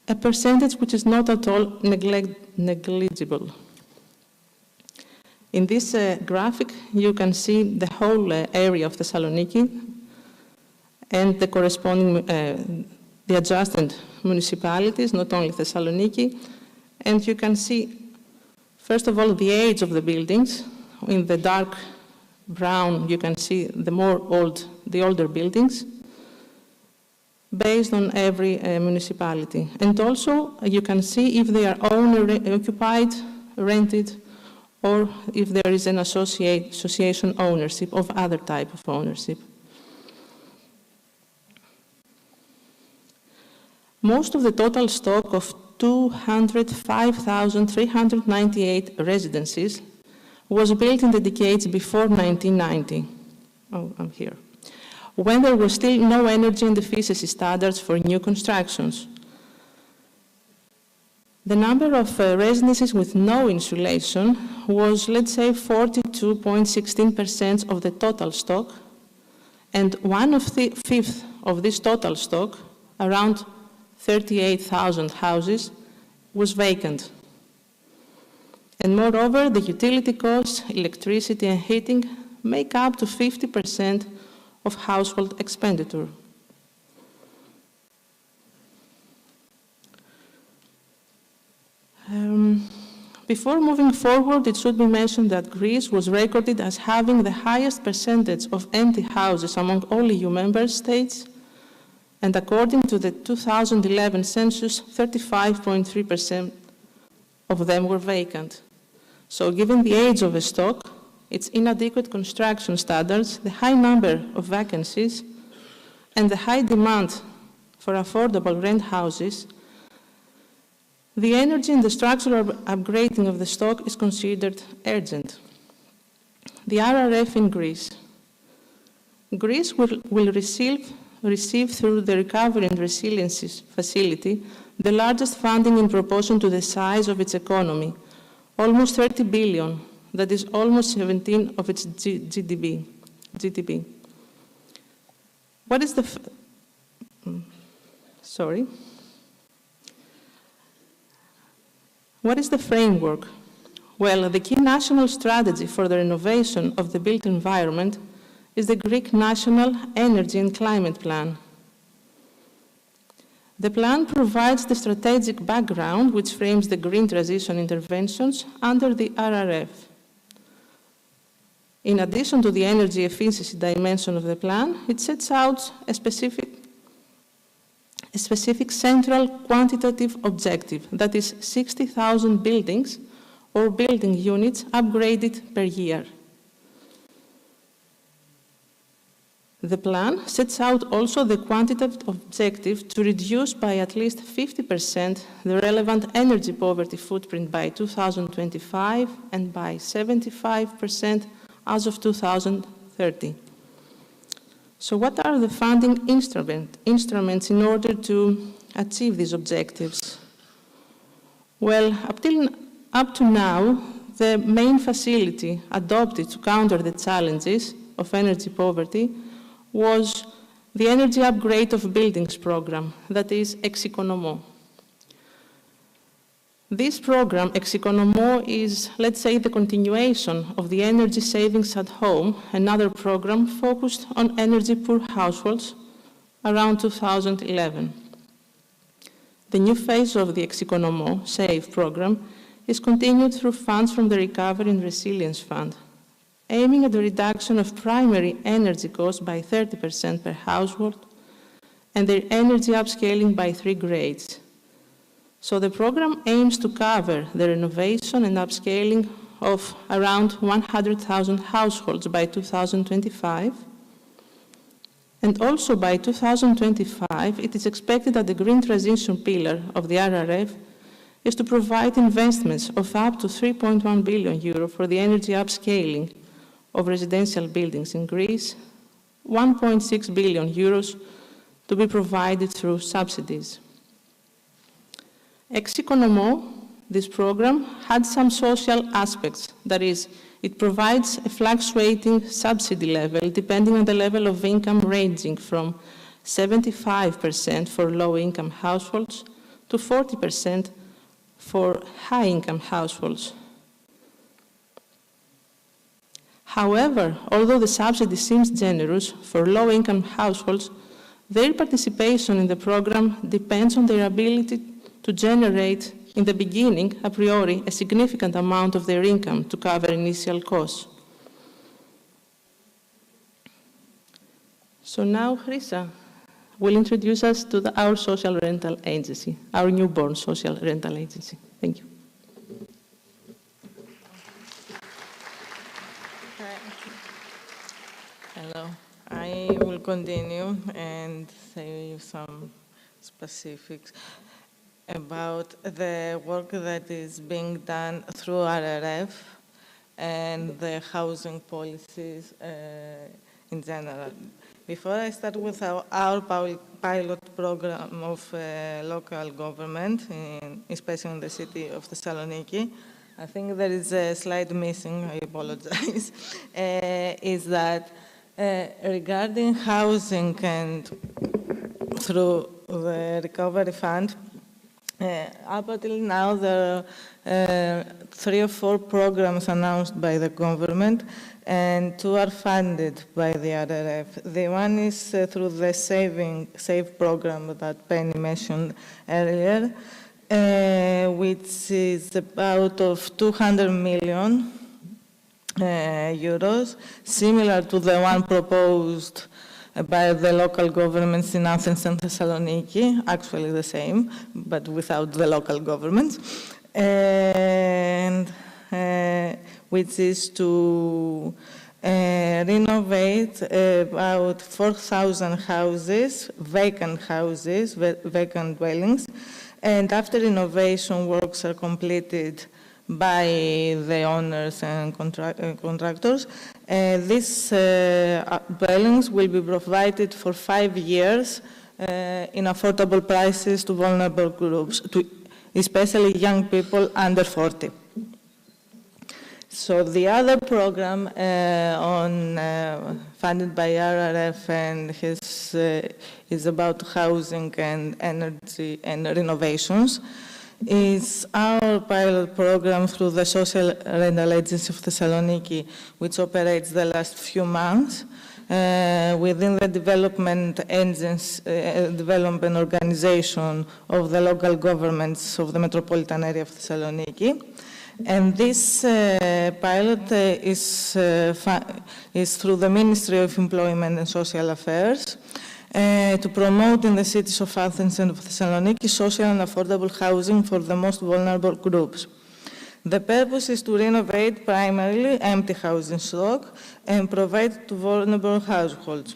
Speaker 5: a percentage which is not at all negligible. In this graphic, you can see the whole area of Thessaloniki and the corresponding, the adjacent municipalities, not only Thessaloniki. And you can see, first of all, the age of the buildings. In the dark brown, you can see the older buildings, based on every municipality. And also, you can see if they are owner-occupied, rented, or if there is an association ownership of other type of ownership. Most of the total stock of 205,398 residences was built in the decades before 1990. Oh, I'm here. When there was still no energy and efficiency standards for new constructions. The number of residences with no insulation was, let's say, 42.16% of the total stock, and 1/5 of this total stock, around 38,000 houses, was vacant. And moreover, the utility costs, electricity and heating, make up to 50% of household expenditure. Before moving forward, it should be mentioned that Greece was recorded as having the highest percentage of empty houses among all EU member states, and according to the 2011 census, 35.3% of them were vacant. So given the age of the stock, its inadequate construction standards, the high number of vacancies, and the high demand for affordable rent houses, the energy and the structural upgrading of the stock is considered urgent. The RRF in Greece. Greece will receive through the Recovery and Resilience Facility the largest funding in proportion to the size of its economy, almost 30 billion, that is almost 17 of its GDP. What is the What is the framework? Well, the key national strategy for the renovation of the built environment is the Greek National Energy and Climate Plan. The plan provides the strategic background which frames the green transition interventions under the RRF. In addition to the energy efficiency dimension of the plan, it sets out a specific central quantitative objective, that is 60,000 buildings or building units upgraded per year. The plan sets out also the quantitative objective to reduce by at least 50% the relevant energy poverty footprint by 2025 and by 75% as of 2030. So what are the funding instruments in order to achieve these objectives? Well, up to now, the main facility adopted to counter the challenges of energy poverty was the Energy Upgrade of Buildings program, that is Exikonomo. This program, Exikonomo, is, let's say, the continuation of the Energy Savings at Home, another program focused on energy-poor households around 2011. The new phase of the Exikonomo, SAVE program, is continued through funds from the Recovery and Resilience Fund, aiming at the reduction of primary energy costs by 30% per household and their energy upscaling by 3 grades. So the program aims to cover the renovation and upscaling of around 100,000 households by 2025. And also by 2025, it is expected that the green transition pillar of the RRF is to provide investments of up to 3.1 billion euro for the energy upscaling of residential buildings in Greece, 1.6 billion euros to be provided through subsidies. Exikonomo, this program, had some social aspects. That is, it provides a fluctuating subsidy level depending on the level of income ranging from 75% for low-income households to 40% for high-income households. However, although the subsidy seems generous for low-income households, their participation in the program depends on their ability to generate, in the beginning, a priori, a significant amount of their income to cover initial costs. So now, Chrisa will introduce us to our social rental agency, our newborn social rental agency. Thank you.
Speaker 6: Hello. I will continue and say some specifics about the work that is being done through RRF and the housing policies in general. Before I start with our pilot program of local government, especially in the city of Thessaloniki, I think there is a slide missing, I apologize, is that regarding housing and through the recovery fund, up until now there are 3 or 4 programs announced by the government and 2 are funded by the RRF. The one is through the SAVE program that Penny mentioned earlier, which is about of 200 million euros, similar to the one proposed by the local governments in Athens and Thessaloniki, actually the same, but without the local governments. And which is to renovate about 4,000 houses, vacant dwellings, and after renovation works are completed by the owners and contractors, these dwellings will be provided for 5 years in affordable prices to vulnerable groups, especially young people under 40. So the other program funded by RRF and is about housing and energy and renovations, is our pilot program through the Social Rental Agency of Thessaloniki, which operates the last few months within the development organization of the local governments of the metropolitan area of Thessaloniki. And this pilot is through the Ministry of Employment and Social Affairs to promote in the cities of Athens and of Thessaloniki social and affordable housing for the most vulnerable groups. The purpose is to renovate primarily empty housing stock and provide to vulnerable households.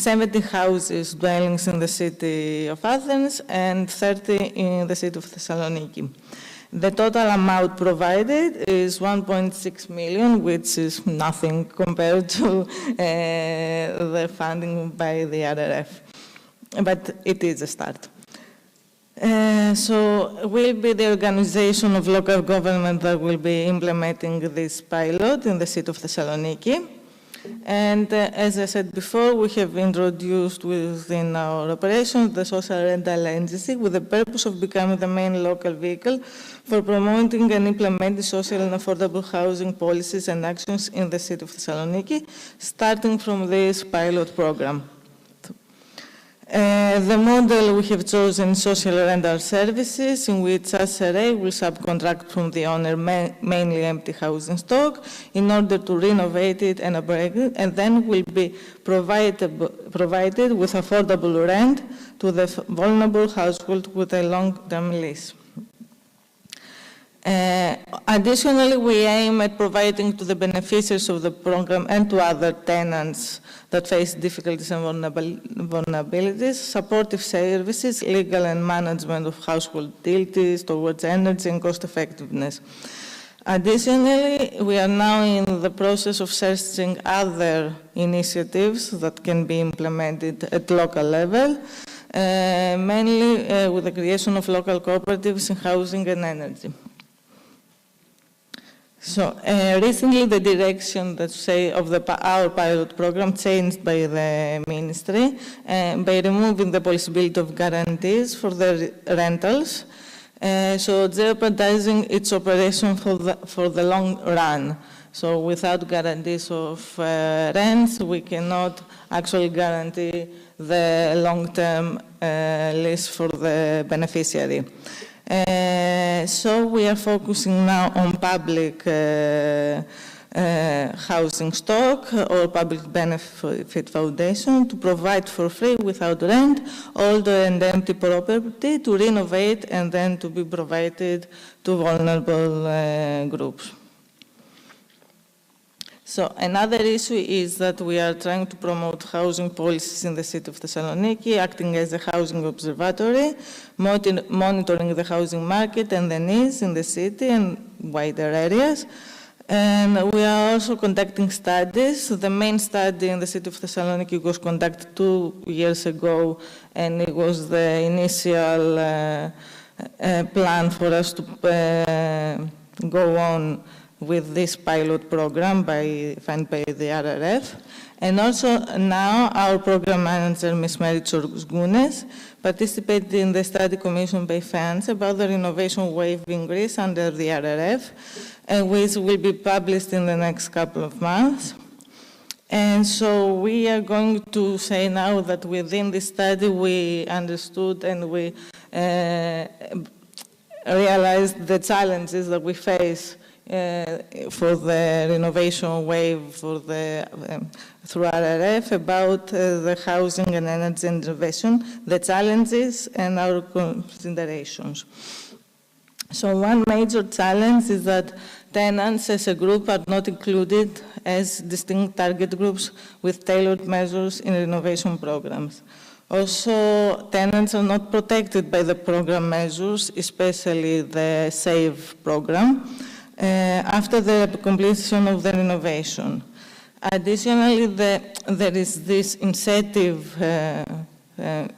Speaker 6: 70 houses, dwellings in the city of Athens and 30 in the city of Thessaloniki. The total amount provided is 1.6 million, which is nothing compared to the funding by the RRF, but it is a start. So will be the organization of local government that will be implementing this pilot in the city of Thessaloniki. And as I said before, we have introduced within our operations the Social Rental Agency with the purpose of becoming the main local vehicle for promoting and implementing social and affordable housing policies and actions in the city of Thessaloniki, starting from this pilot program. The model we have chosen social rental services, in which SRA will subcontract from the owner mainly empty housing stock in order to renovate it and upgrade it, and then will be provided with affordable rent to the vulnerable household with a long-term lease. Additionally, we aim at providing to the beneficiaries of the program and to other tenants that face difficulties and vulnerabilities, supportive services, legal and management of household utilities towards energy and cost effectiveness. Additionally, we are now in the process of searching other initiatives that can be implemented at local level, mainly with the creation of local cooperatives in housing and energy. So recently, the direction, let's say, of our pilot program changed by the ministry by removing the possibility of guarantees for the rentals, so jeopardizing its operation for the long run. So without guarantees of rents, we cannot actually guarantee the long-term lease for the beneficiary. So we are focusing now on public housing stock or public benefit foundation to provide for free without rent older and empty property to renovate and then to be provided to vulnerable groups. So another issue is that we are trying to promote housing policies in the city of Thessaloniki, acting as a housing observatory, monitoring the housing market and the needs in the city and wider areas. And we are also conducting studies. The main study in the city of Thessaloniki was conducted 2 years ago, and it was the initial plan for us to go on with this pilot program funded by the RRF. And also now our program manager, Ms. Marichos Gounes, participated in the study commissioned by FANS about the renovation wave in Greece under the RRF, which will be published in the next couple of months. And so we are going to say now that within this study we understood and we realized the challenges that we face for the renovation wave through RRF about the housing and energy intervention, the challenges and our considerations. So one major challenge is that tenants as a group are not included as distinct target groups with tailored measures in renovation programs. Also, tenants are not protected by the program measures, especially the SAVE program, after the completion of the renovation. Additionally, there is this incentive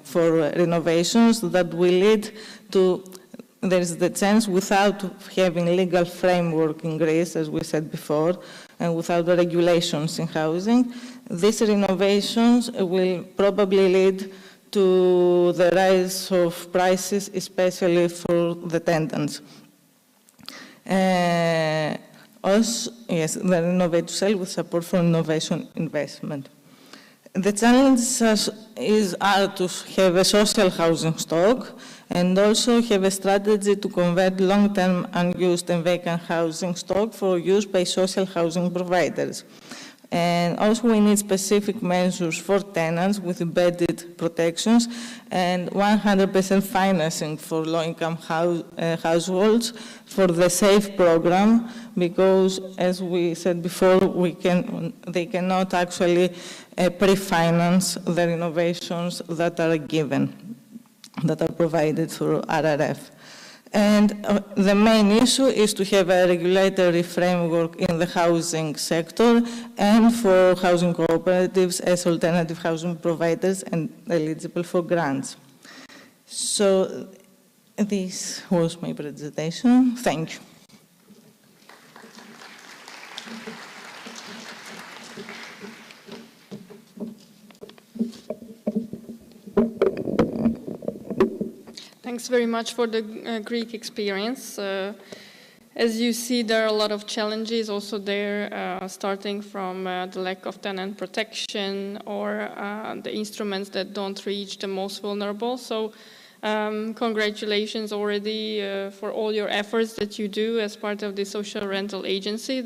Speaker 6: for renovations that will lead to, there is the chance without having legal framework in Greece, as we said before, and without the regulations in housing, these renovations will probably lead to the rise of prices, especially for the tenants. Also, yes, the renovate to sell with support for innovation investment. The challenges are to have a social housing stock and also have a strategy to convert long-term unused and vacant housing stock for use by social housing providers. And also we need specific measures for tenants with embedded protections and 100% financing for low-income households for the SAFE program, because as we said before, they cannot actually pre-finance the renovations that are given, that are provided through RRF. And the main issue is to have a regulatory framework in the housing sector and for housing cooperatives as alternative housing providers and eligible for grants. So this was my presentation. Thank you.
Speaker 3: Thanks very much for the Greek experience. As you see, there are a lot of challenges also there, starting from the lack of tenant protection or the instruments that don't reach the most vulnerable. So congratulations already for all your efforts that you do as part of the social rental agency,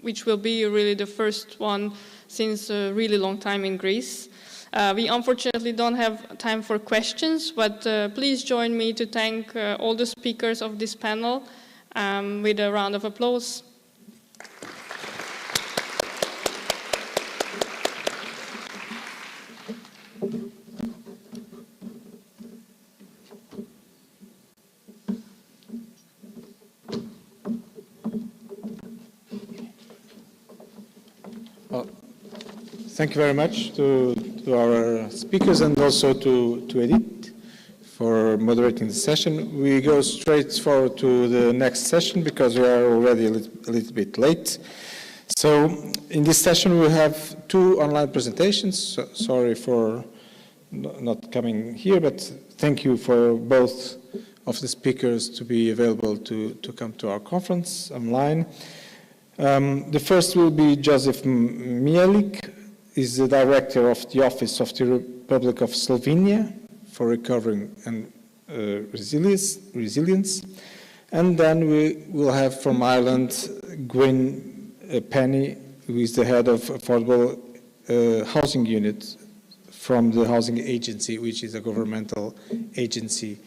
Speaker 3: which will be really the first one since a really long time in Greece. We unfortunately don't have time for questions, but please join me to thank all the speakers of this panel with a round of applause.
Speaker 1: Well, thank you very much to our speakers and also to Edith for moderating the session. We go straight forward to the next session because we are already a little bit late. So in this session we have two online presentations. So, sorry for not coming here, but thank you for both of the speakers to be available to come to our conference online. The first will be Joseph Mijalik, is the director of the Office of the Republic of Slovenia for Recovering and Resilience. And then we will have from Ireland Gwyn Penny, who is the head of Affordable Housing Unit from the Housing Agency, which is a governmental agency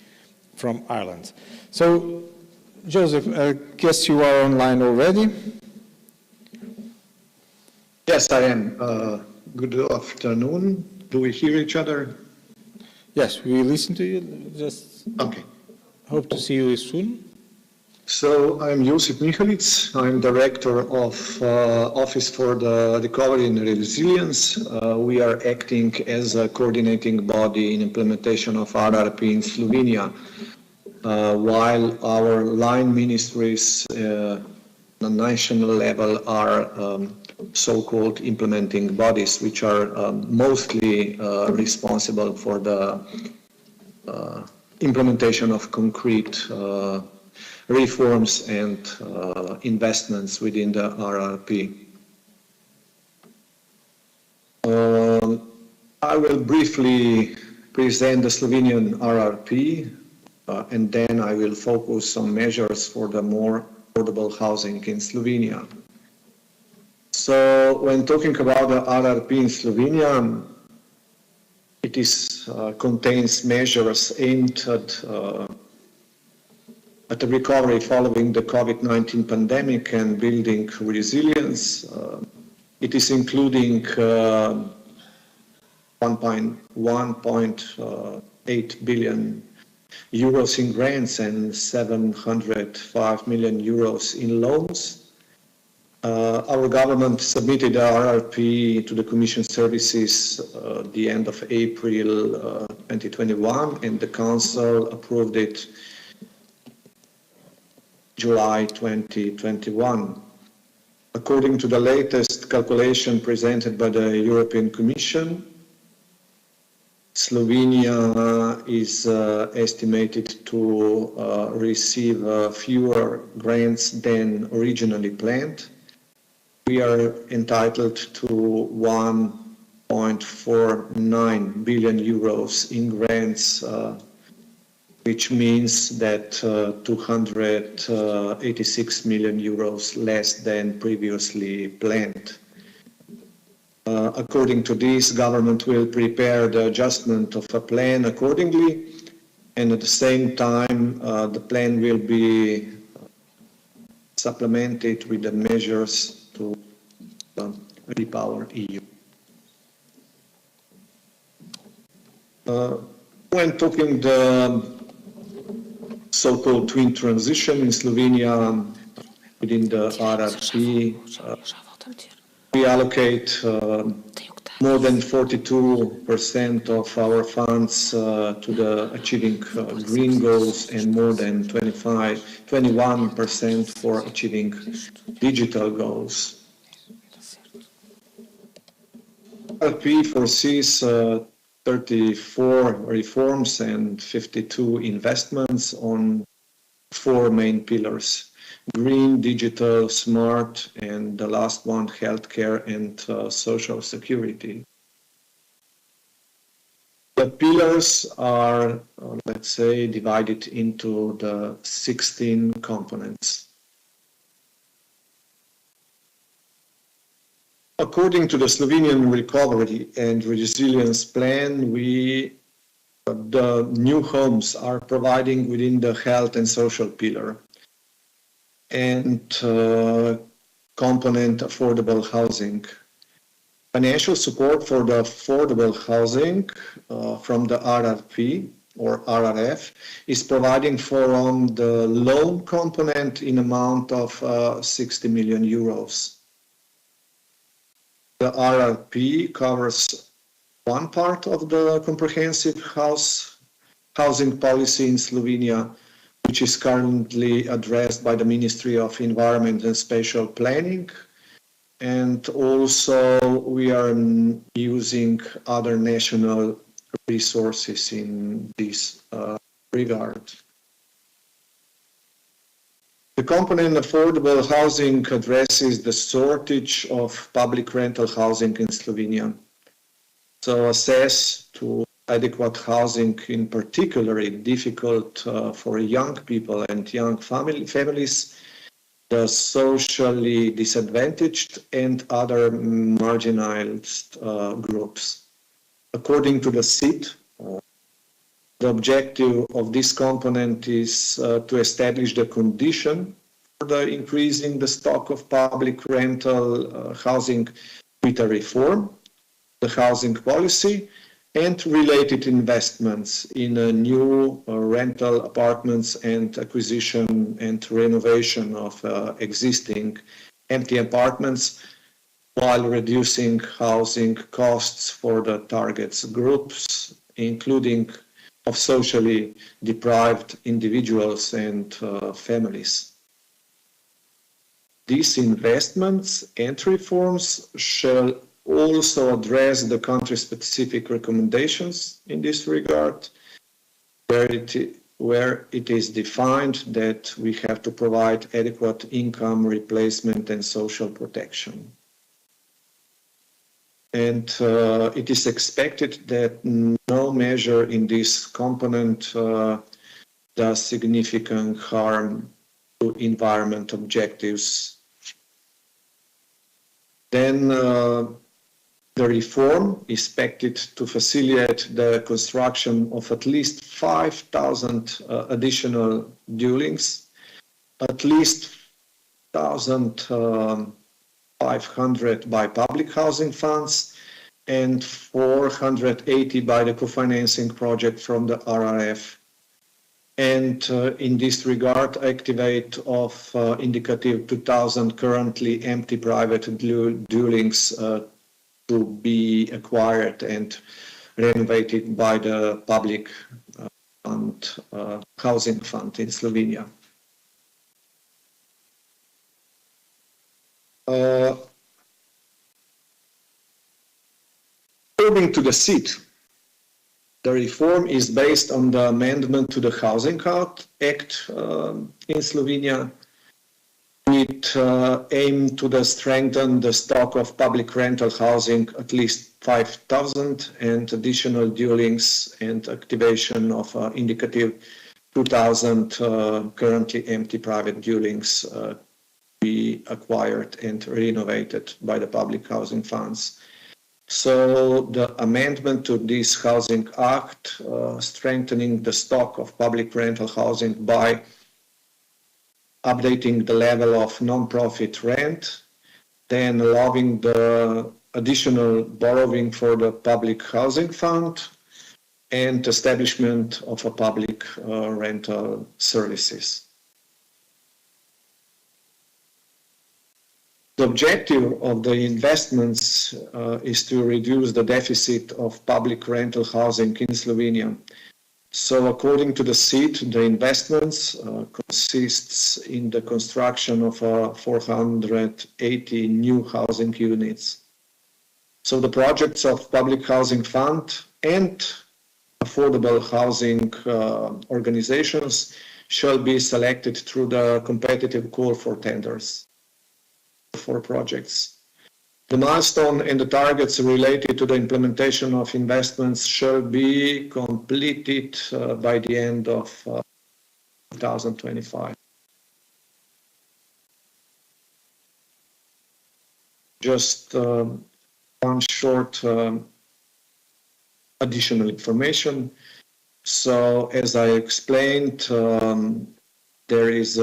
Speaker 1: from Ireland. So, Joseph, I guess you are online already.
Speaker 7: Yes, I am. Good afternoon. Do we hear each other?
Speaker 1: Yes, we listen to you. Just
Speaker 7: Okay.
Speaker 1: hope to see you soon.
Speaker 7: So I'm Josip Mihalic. I'm director of Office for the Recovery and Resilience. We are acting as a coordinating body in implementation of RRP in Slovenia, while our line ministries on the national level are so-called implementing bodies, which are mostly responsible for the implementation of concrete reforms and investments within the RRP. I will briefly present the Slovenian RRP, and then I will focus on measures for the more affordable housing in Slovenia. So when talking about the RRP in Slovenia, it contains measures aimed at at the recovery following the COVID-19 pandemic and building resilience. It is including 1.8 billion euros in grants and 705 million euros in loans. Our government submitted our RRP to the Commission services the end of April 2021, and the Council approved it July 2021. According to the latest calculation presented by the European Commission, Slovenia is estimated to receive fewer grants than originally planned. We are entitled to 1.49 billion euros in grants, which means that 286 million euros less than previously planned. According to this, government will prepare the adjustment of a plan accordingly, and at the same time, the plan will be supplemented with the measures to repower EU. When talking the so-called twin transition in Slovenia within the RRP, we allocate more than 42% of our funds to the achieving green goals and more than 21% for achieving digital goals. RRP foresees 34 reforms and 52 investments on 4 main pillars: green, digital, smart, and the last one, healthcare and social security. The pillars are, let's say, divided into the 16 components. According to the Slovenian Recovery and Resilience Plan, the new homes are providing within the health and social pillar and component affordable housing. Financial support for the affordable housing from the RRP or RRF is providing from the loan component in amount of 60 million euros. The RRP covers one part of the comprehensive housing policy in Slovenia, which is currently addressed by the Ministry of Environment and Spatial Planning. And also we are using other national resources in this regard. The component affordable housing addresses the shortage of public rental housing in Slovenia. So access to adequate housing in particularly difficult for young people and young families, the socially disadvantaged and other marginalized groups. According to the SIT, the objective of this component is to establish the condition for the increasing the stock of public rental housing with a reform, the housing policy, and related investments in new rental apartments and acquisition and renovation of existing empty apartments, while reducing housing costs for the target groups, including of socially deprived individuals and families. These investments and reforms shall also address the country-specific recommendations in this regard, where it is defined that we have to provide adequate income replacement and social protection. And it is expected that no measure in this component does significant harm to environment objectives. Then The reform is expected to facilitate the construction of at least 5,000 additional dwellings, at least 1,500 by public housing funds, and 480 by the co-financing project from the RRF. And in this regard, activate of indicative 2,000 currently empty private dwellings to be acquired and renovated by the public and housing fund in Slovenia. According to the SIT, the reform is based on the amendment to the Housing Act in Slovenia, with aim to strengthen the stock of public rental housing at least 5,000 and additional dwellings and activation of indicative 2,000 currently empty private dwellings be acquired and renovated by the public housing funds. So the amendment to this Housing Act, strengthening the stock of public rental housing by updating the level of non-profit rent, then allowing the additional borrowing for the public housing fund, and establishment of a public rental services. The objective of the investments is to reduce the deficit of public rental housing in Slovenia. So according to the SIT, the investments consists in the construction of 480 new housing units. So the projects of public housing fund and affordable housing organizations shall be selected through the competitive call for tenders for projects. The milestone and the targets related to the implementation of investments shall be completed by the end of 2025. Just one short additional information. So, as I explained, there is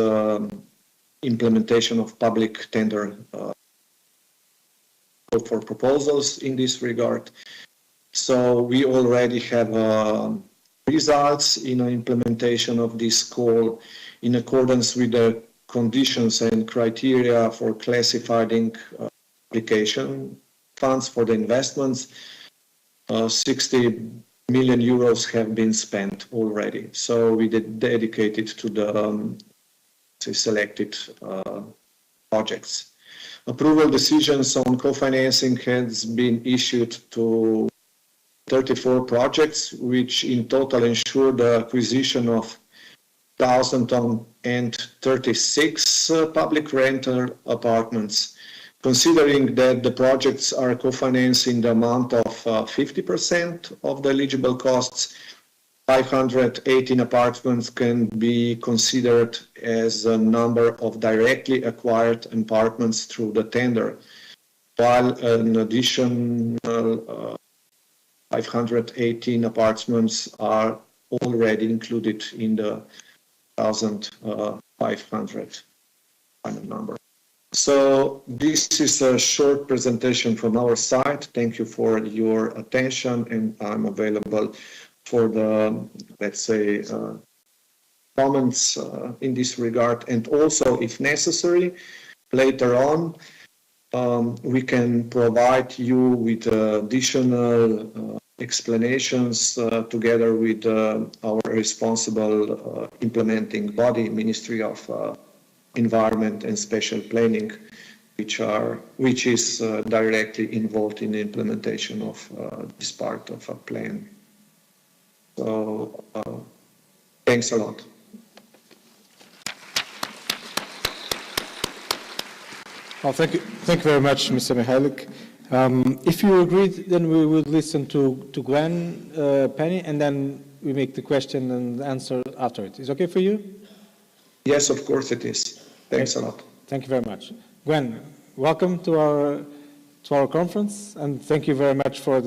Speaker 7: implementation of public tender for proposals in this regard. So we already have results in implementation of this call in accordance with the conditions and criteria for classifying application funds for the investments. 60 million euros have been spent already. So we dedicated to the selected projects. Approval decisions on co-financing has been issued to 34 projects, which in total ensure the acquisition of 1,036 public rental apartments. Considering that the projects are co-financing the amount of 50% of the eligible costs, 518 apartments can be considered as a number of directly acquired apartments through the tender, while an additional 518 apartments are already included in the 1,500 final number. So this is a short presentation from our side. Thank you for your attention, and I'm available for the, let's say, comments in this regard. And also, if necessary, later on, we can provide you with additional explanations together with our responsible implementing body, Ministry of Environment and Special Planning, which is directly involved in the implementation of this part of a plan. So, thanks a lot.
Speaker 1: Well, thank you very much, Mr. Mihalik. If you agree, then we would listen to Gwen, Penny, and then we make the question and answer after it. Is it okay for you?
Speaker 7: Yes, of course it is. Thanks a lot.
Speaker 1: Thank you very much. Gwen, welcome to our to our conference, and thank you very much for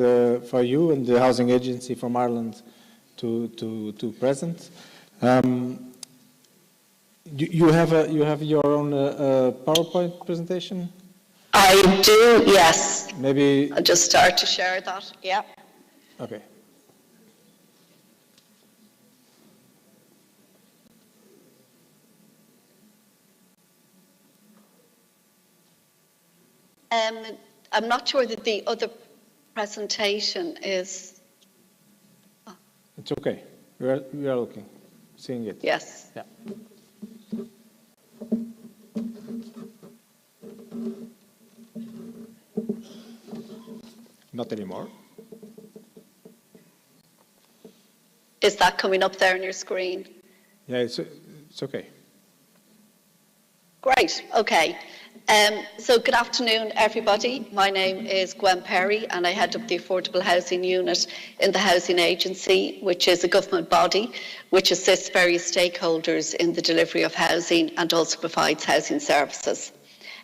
Speaker 1: you and the Housing Agency from Ireland to present. You have your own PowerPoint presentation?
Speaker 8: I do, yes.
Speaker 1: Maybe
Speaker 8: I'll just start to share that, yeah.
Speaker 1: okay.
Speaker 8: I'm not sure that the other presentation is...
Speaker 1: It's okay. We are looking, seeing it.
Speaker 8: Yes.
Speaker 1: Yeah. Not anymore.
Speaker 8: Is that coming up there on your screen?
Speaker 1: Yeah, it's okay.
Speaker 8: Great, okay. So good afternoon, everybody. My name is Gwen Perry, and I head up the Affordable Housing Unit in the Housing Agency, which is a government body which assists various stakeholders in the delivery of housing and also provides housing services.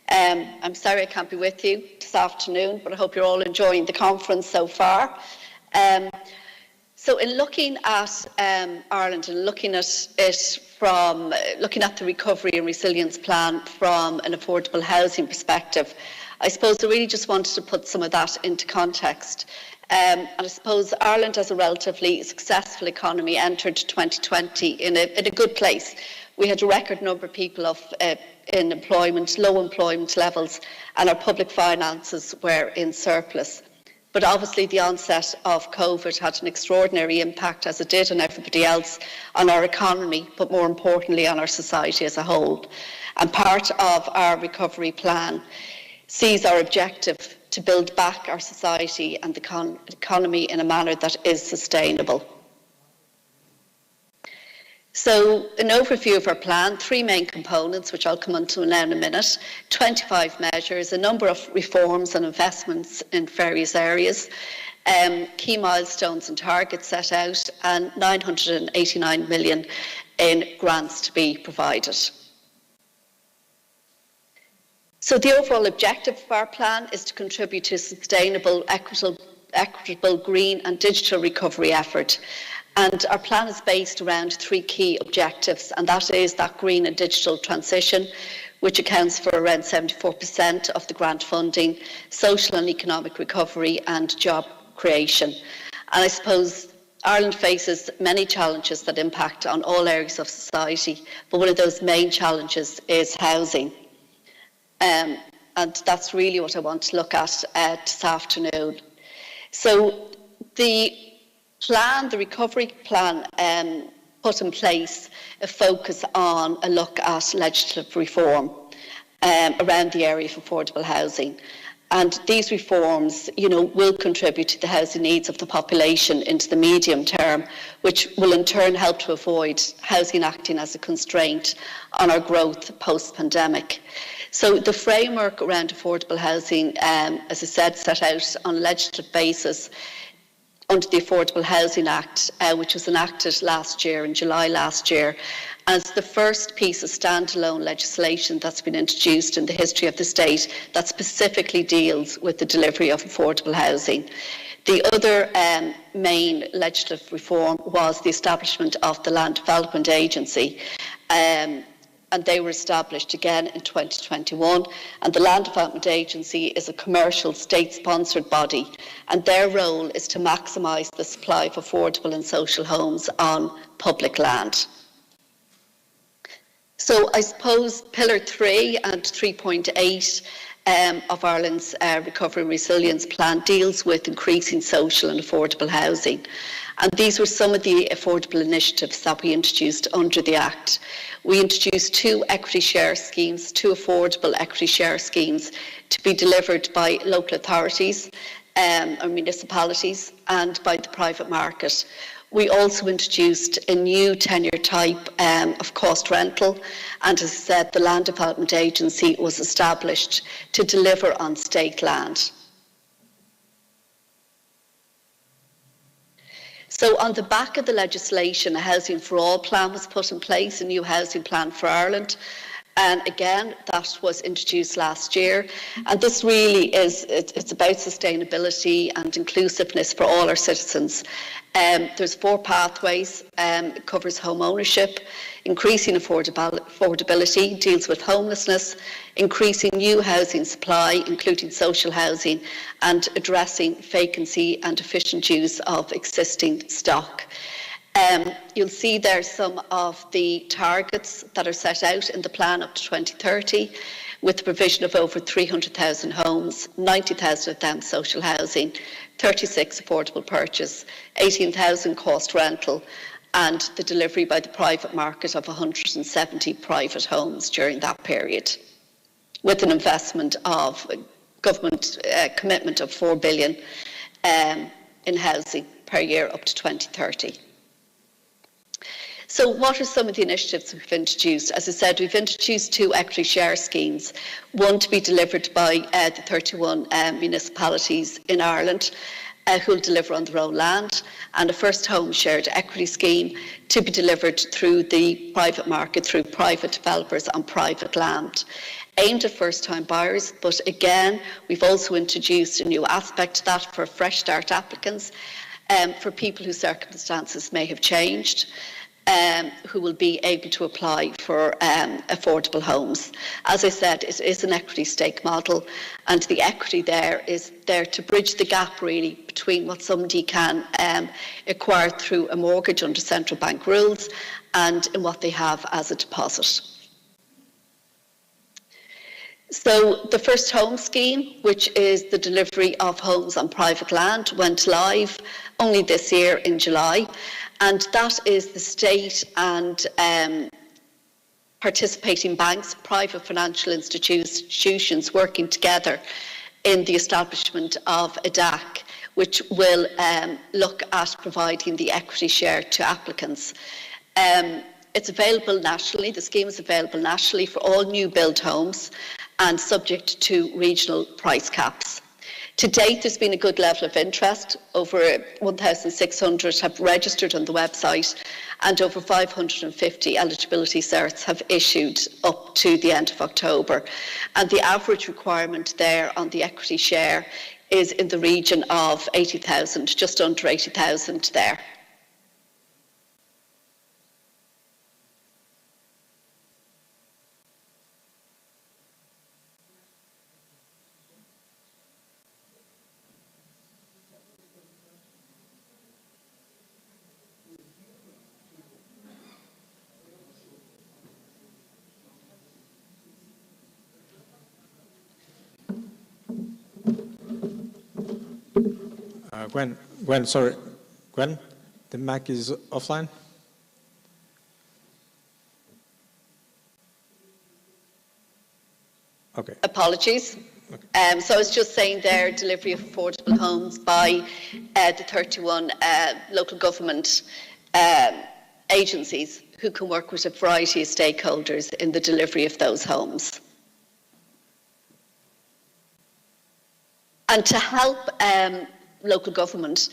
Speaker 8: I'm sorry I can't be with you this afternoon, but I hope you're all enjoying the conference so far. So in looking at Ireland and looking at it from, looking at the recovery and resilience plan from an affordable housing perspective, I suppose I really just wanted to put some of that into context. And I suppose Ireland, as a relatively successful economy, entered 2020 in a good place. We had a record number of people in employment, low employment levels, and our public finances were in surplus. But obviously the onset of COVID had an extraordinary impact, as it did on everybody else, on our economy, but more importantly on our society as a whole. And part of our recovery plan sees our objective to build back our society and the economy in a manner that is sustainable. So an overview of our plan, 3 main components, which I'll come on to now in a minute, 25 measures, a number of reforms and investments in various areas, key milestones and targets set out, and 989 million in grants to be provided. So the overall objective of our plan is to contribute to a sustainable, equitable, green and digital recovery effort. And our plan is based around 3 key objectives, and that is that green and digital transition, which accounts for around 74% of the grant funding, social and economic recovery, and job creation. And I suppose Ireland faces many challenges that impact on all areas of society, but one of those main challenges is housing. And that's really what I want to look at this afternoon. So the recovery plan put in place a focus on a look at legislative reform around the area of affordable housing. And these reforms, will contribute to the housing needs of the population into the medium term, which will in turn help to avoid housing acting as a constraint on our growth post-pandemic. So the framework around affordable housing, as I said, set out on a legislative basis under the Affordable Housing Act, which was enacted last year, in July last year, as the first piece of standalone legislation that's been introduced in the history of the state that specifically deals with the delivery of affordable housing. The other main legislative reform was the establishment of the Land Development Agency. And they were established again in 2021. And the Land Development Agency is a commercial state-sponsored body, and their role is to maximise the supply of affordable and social homes on public land. So I suppose Pillar 3 and 3.8 of Ireland's Recovery and Resilience Plan deals with increasing social and affordable housing. And these were some of the affordable initiatives that we introduced under the Act. We introduced 2 equity share schemes, 2 affordable equity share schemes to be delivered by local authorities or municipalities and by the private market. We also introduced a new tenure type of cost rental, and as I said, the Land Development Agency was established to deliver on state land. So on the back of the legislation, a Housing for All plan was put in place, a new housing plan for Ireland. And again, that was introduced last year. And this really is, it's about sustainability and inclusiveness for all our citizens. There's 4 pathways. It covers home ownership, increasing affordability, deals with homelessness, increasing new housing supply, including social housing, and addressing vacancy and efficient use of existing stock. You'll see there some of the targets that are set out in the plan up to 2030, with the provision of over 300,000 homes, 90,000 of them social housing, 36 affordable purchase, 18,000 cost rental, and the delivery by the private market of 170 private homes during that period, with an investment of government commitment of 4 billion in housing per year up to 2030. So what are some of the initiatives we've introduced? As I said, we've introduced 2 equity share schemes, one to be delivered by the 31 municipalities in Ireland who will deliver on their own land, and a first home shared equity scheme to be delivered through the private market, through private developers on private land, aimed at first-time buyers. But again, we've also introduced a new aspect to that for fresh start applicants, for people whose circumstances may have changed, who will be able to apply for affordable homes. As I said, it is an equity stake model, and the equity there is there to bridge the gap really between what somebody can acquire through a mortgage under central bank rules and in what they have as a deposit. So the first home scheme, which is the delivery of homes on private land, went live only this year in July. And that is the state and participating banks, private financial institutions working together in the establishment of a DAC, which will look at providing the equity share to applicants. It's available nationally. The scheme is available nationally for all new build homes and subject to regional price caps. To date, there's been a good level of interest. Over 1,600 have registered on the website, and over 550 eligibility certs have issued up to the end of October. And the average requirement there on the equity share is in the region of 80,000, just under 80,000 there.
Speaker 1: Gwen, the mic is offline. Okay.
Speaker 8: Apologies. Okay. So I was just saying there, delivery of affordable homes by the 31 local government agencies who can work with a variety of stakeholders in the delivery of those homes. And to help local government,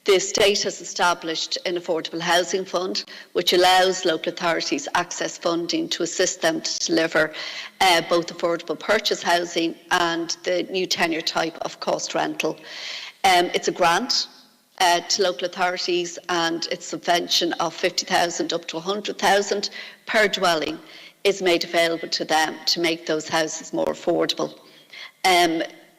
Speaker 8: the state has established an affordable housing fund which allows local authorities access funding to assist them to deliver both affordable purchase housing and the new tenure type of cost rental. It's a grant to local authorities, and its subvention of 50,000 up to 100,000 per dwelling is made available to them to make those houses more affordable.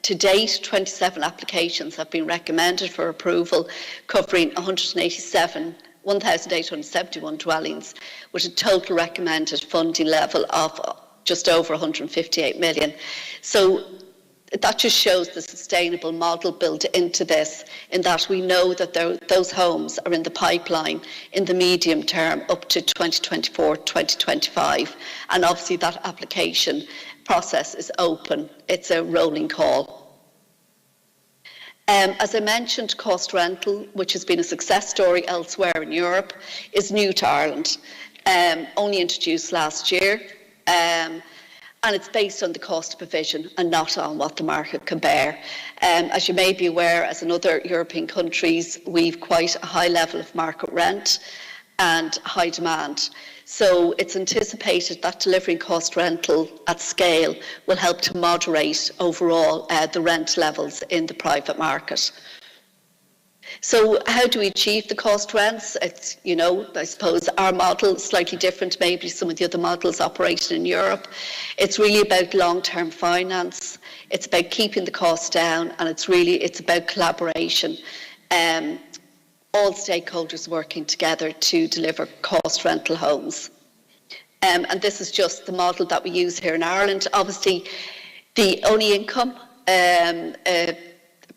Speaker 8: To date, 27 applications have been recommended for approval, covering 1,871 dwellings, with a total recommended funding level of just over 158 million. So that just shows the sustainable model built into this, in that we know that those homes are in the pipeline in the medium term up to 2024, 2025. And obviously that application process is open. It's a rolling call. As I mentioned, cost rental, which has been a success story elsewhere in Europe, is new to Ireland, only introduced last year, and it's based on the cost of provision and not on what the market can bear. As you may be aware, as in other European countries, we've quite a high level of market rent, and high demand. So it's anticipated that delivering cost rental at scale will help to moderate overall the rent levels in the private market. So how do we achieve the cost rents? It's, you know, I suppose our model is slightly different maybe some of the other models operating in Europe. It's really about long-term finance. It's about keeping the costs down, and it's about collaboration. All stakeholders working together to deliver cost rental homes. And this is just the model that we use here in Ireland. Obviously, the only income a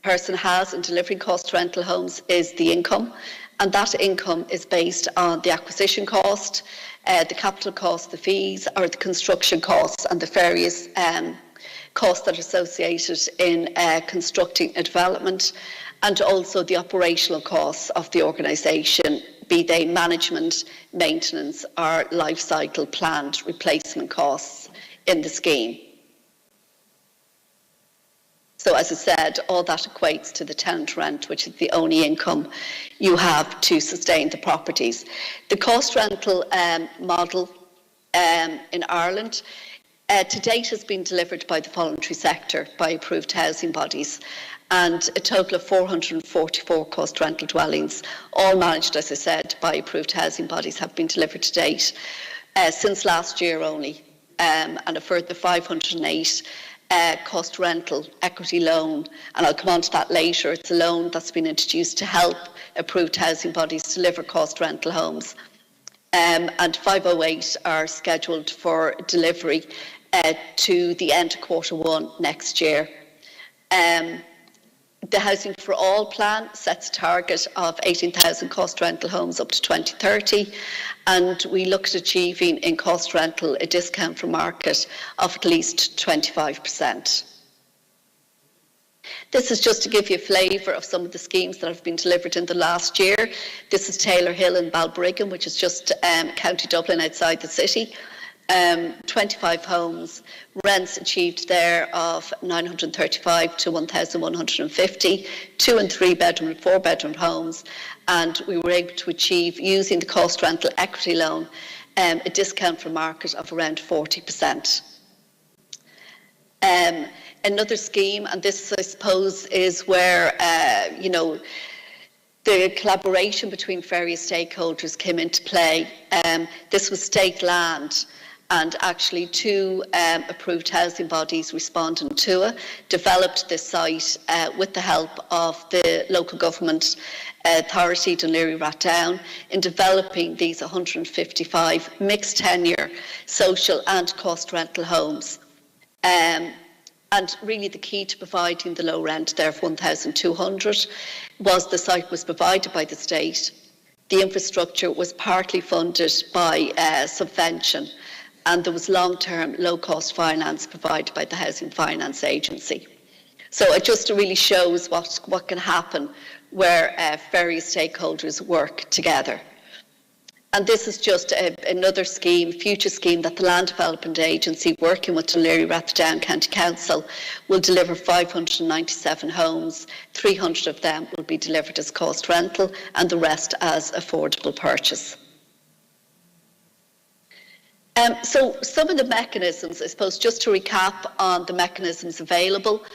Speaker 8: person has in delivering cost rental homes is the income, and that income is based on the acquisition cost, the capital cost, the fees, or the construction costs, and the various costs that are associated in constructing a development, and also the operational costs of the organisation, be they management, maintenance, or life cycle planned replacement costs in the scheme. So as I said, all that equates to the tenant rent, which is the only income you have to sustain the properties. The cost rental model in Ireland to date has been delivered by the voluntary sector, by approved housing bodies, and a total of 444 cost rental dwellings, all managed, as I said, by approved housing bodies, have been delivered to date since last year only, and a further 508 cost rental equity loan, and I'll come on to that later. It's a loan that's been introduced to help approved housing bodies deliver cost rental homes, and 508 are scheduled for delivery to the end of Q1 next year. The Housing for All plan sets a target of 18,000 cost rental homes up to 2030, and we look at achieving in cost rental a discount from market of at least 25%. This is just to give you a flavour of some of the schemes that have been delivered in the last year. This is Taylor Hill in Balbriggan, which is just County Dublin outside the city. 25 homes, rents achieved there of 935 to 1,150, 2 and 3 bedroom and 4 bedroom homes, and we were able to achieve, using the cost rental equity loan, a discount from market of around 40%. Another scheme, and this I suppose is where you know, the collaboration between various stakeholders came into play. This was state land, and actually 2 approved housing bodies responding to it developed this site with the help of the local government authority, Dún Laoghaire Rathdown, in developing these 155 mixed tenure social and cost rental homes. And really the key to providing the low rent there of 1,200 was the site was provided by the state. The infrastructure was partly funded by subvention, and there was long-term low-cost finance provided by the Housing Finance Agency. So it just really shows what can happen where various stakeholders work together. And this is just another scheme, future scheme, that the Land Development Agency, working with Dún Laoghaire Rathdown County Council, will deliver 597 homes. 300 of them will be delivered as cost rental, and the rest as affordable purchase. So some of the mechanisms, I suppose, just to recap on the mechanisms available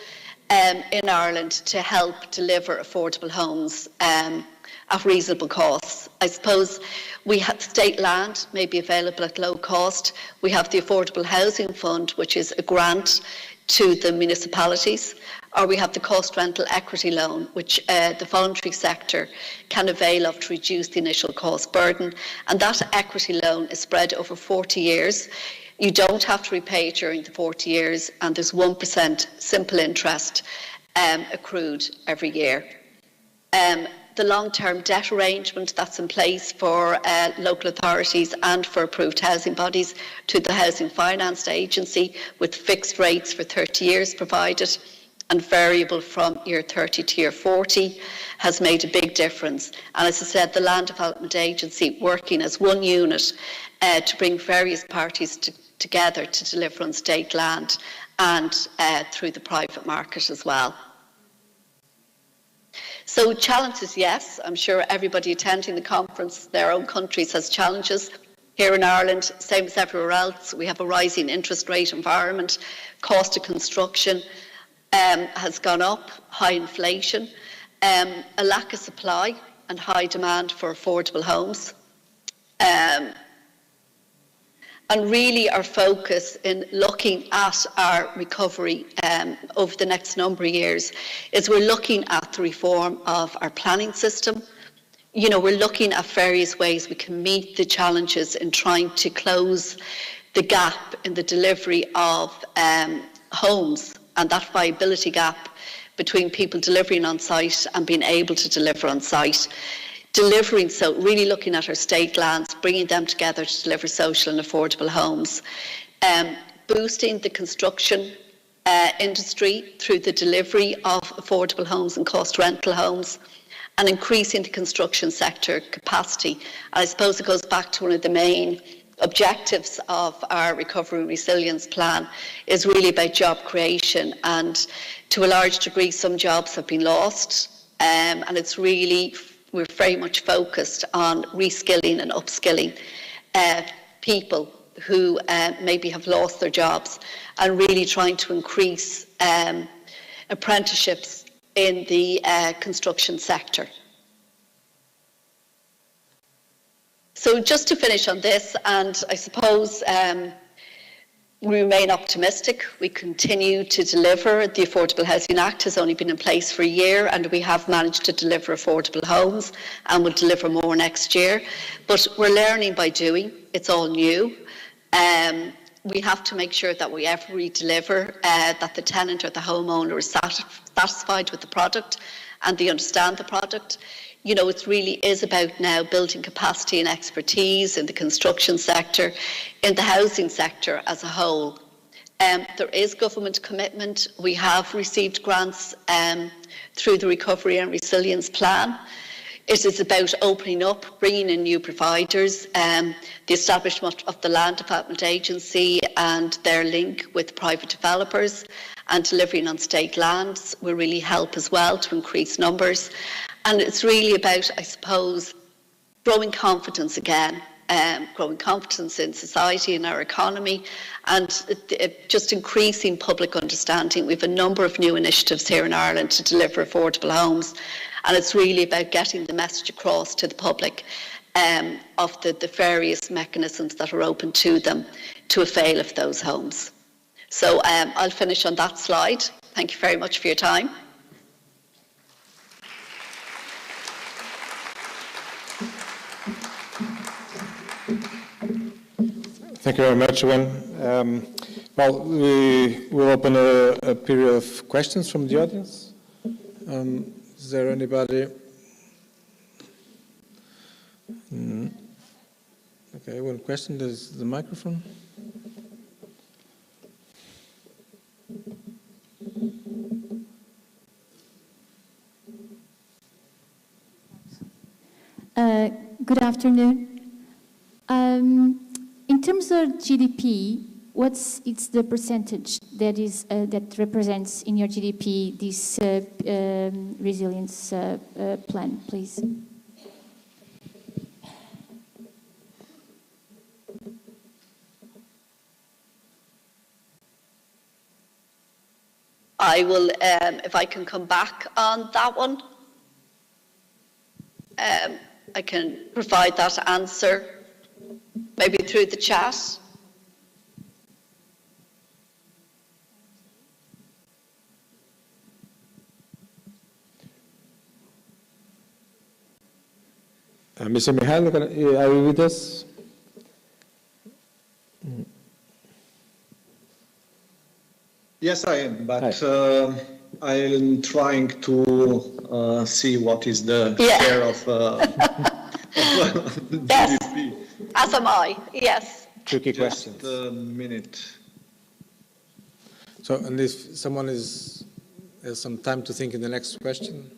Speaker 8: in Ireland to help deliver affordable homes at reasonable costs. I suppose we have state land may be available at low cost. We have the Affordable Housing Fund, which is a grant to the municipalities, or we have the cost rental equity loan, which the voluntary sector can avail of to reduce the initial cost burden. And that equity loan is spread over 40 years. You don't have to repay it during the 40 years, and there's 1% simple interest accrued every year. The long-term debt arrangement that's in place for local authorities and for approved housing bodies to the Housing Finance Agency, with fixed rates for 30 years provided and variable from year 30 to year 40, has made a big difference. And as I said, the Land Development Agency working as one unit to bring various parties together to deliver on state land and through the private market as well. So challenges, yes. I'm sure everybody attending the conference, their own countries has challenges. Here in Ireland, same as everywhere else, we have a rising interest rate environment. Cost of construction has gone up, high inflation, a lack of supply and high demand for affordable homes. And really our focus in looking at our recovery over the next number of years is we're looking at the reform of our planning system. You know, we're looking at various ways we can meet the challenges in trying to close the gap in the delivery of homes and that viability gap between people delivering on site and being able to deliver on site. Delivering, so really looking at our state lands, bringing them together to deliver social and affordable homes, boosting the construction industry through the delivery of affordable homes and cost rental homes, and increasing the construction sector capacity. And I suppose it goes back to one of the main objectives of our Recovery and Resilience Plan is really about job creation, and to a large degree some jobs have been lost, and it's really, we're very much focused on reskilling and upskilling people who maybe have lost their jobs, and really trying to increase apprenticeships in the construction sector. So just to finish on this, and I suppose we remain optimistic. We continue to deliver. The Affordable Housing Act has only been in place for a year, and we have managed to deliver affordable homes and will deliver more next year. But we're learning by doing. It's all new. We have to make sure that wherever we deliver, that the tenant or the homeowner is satisfied with the product and they understand the product. You know, it really is about now building capacity and expertise in the construction sector, in the housing sector as a whole. There is government commitment. We have received grants through the Recovery and Resilience Plan. It is about opening up, bringing in new providers, the establishment of the Land Development Agency and their link with private developers, and delivering on state lands will really help as well to increase numbers. And it's really about, I suppose, growing confidence again, growing confidence in society and our economy, and just increasing public understanding. We have a number of new initiatives here in Ireland to deliver affordable homes, and it's really about getting the message across to the public of the various mechanisms that are open to them to avail of those homes. So I'll finish on that slide. Thank you very much for your time.
Speaker 1: Thank you very much, Gwen. Well, we will open a period of questions from the audience. Is there anybody? Okay, one question. There's the microphone.
Speaker 9: Good afternoon. In terms of GDP, it's the percentage that is that represents in your GDP this resilience plan, please?
Speaker 8: I will, if I can come back on that one, I can provide that answer maybe through the chat.
Speaker 1: Mr. Mihail, are you with us?
Speaker 7: Yes, I am, but I'm trying to see what is the share of
Speaker 8: Yes,
Speaker 7: GDP.
Speaker 8: as am I, yes.
Speaker 1: Tricky question.
Speaker 7: Just a minute.
Speaker 1: So, and if someone has some time to think in the next question.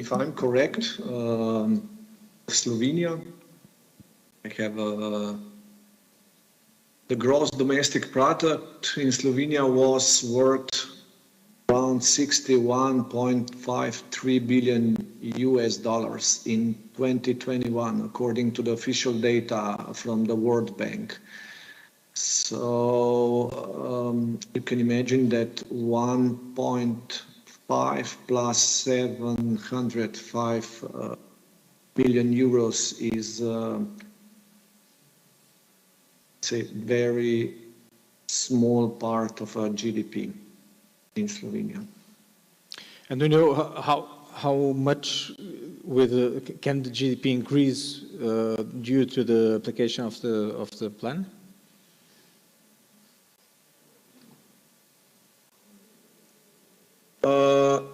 Speaker 7: if I'm correct, Slovenia. I have the gross domestic product in Slovenia was worth around 61.53 billion US dollars in 2021, according to the official data from the World Bank. So you can imagine that 1.5 plus 705 billion euros is it's a very small part of our GDP in Slovenia.
Speaker 1: And do you know how much can the GDP increase due to the application of the plan?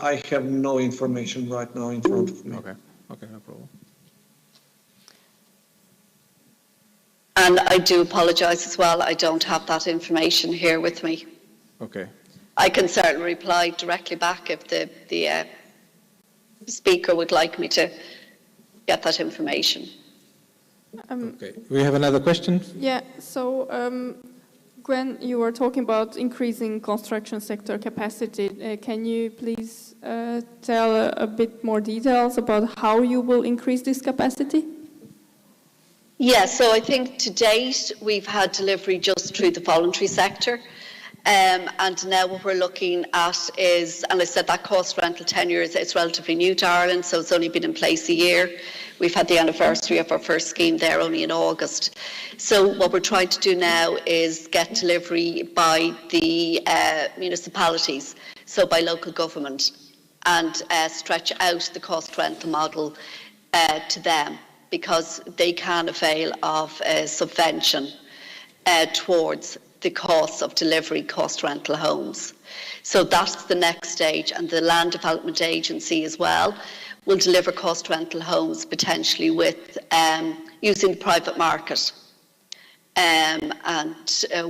Speaker 7: I have no information right now in front of me.
Speaker 1: Okay, no problem.
Speaker 8: And I do apologise as well, I don't have that information here with me.
Speaker 1: Okay.
Speaker 8: I can certainly reply directly back if the speaker would like me to get that information.
Speaker 1: Okay, we have another question?
Speaker 3: Yeah, so Gwen, you were talking about increasing construction sector capacity. Can you please tell a bit more details about how you will increase this capacity?
Speaker 8: Yeah, so I think to date we've had delivery just through the voluntary sector. And now what we're looking at is, and I said that cost rental tenure it's relatively new to Ireland, so it's only been in place a year. We've had the anniversary of our first scheme there only in August. So what we're trying to do now is get delivery by the municipalities, so by local government, and stretch out the cost rental model to them, because they can avail of a subvention towards the costs of delivering cost rental homes. So that's the next stage, and the Land Development Agency as well will deliver cost rental homes potentially with using the private market and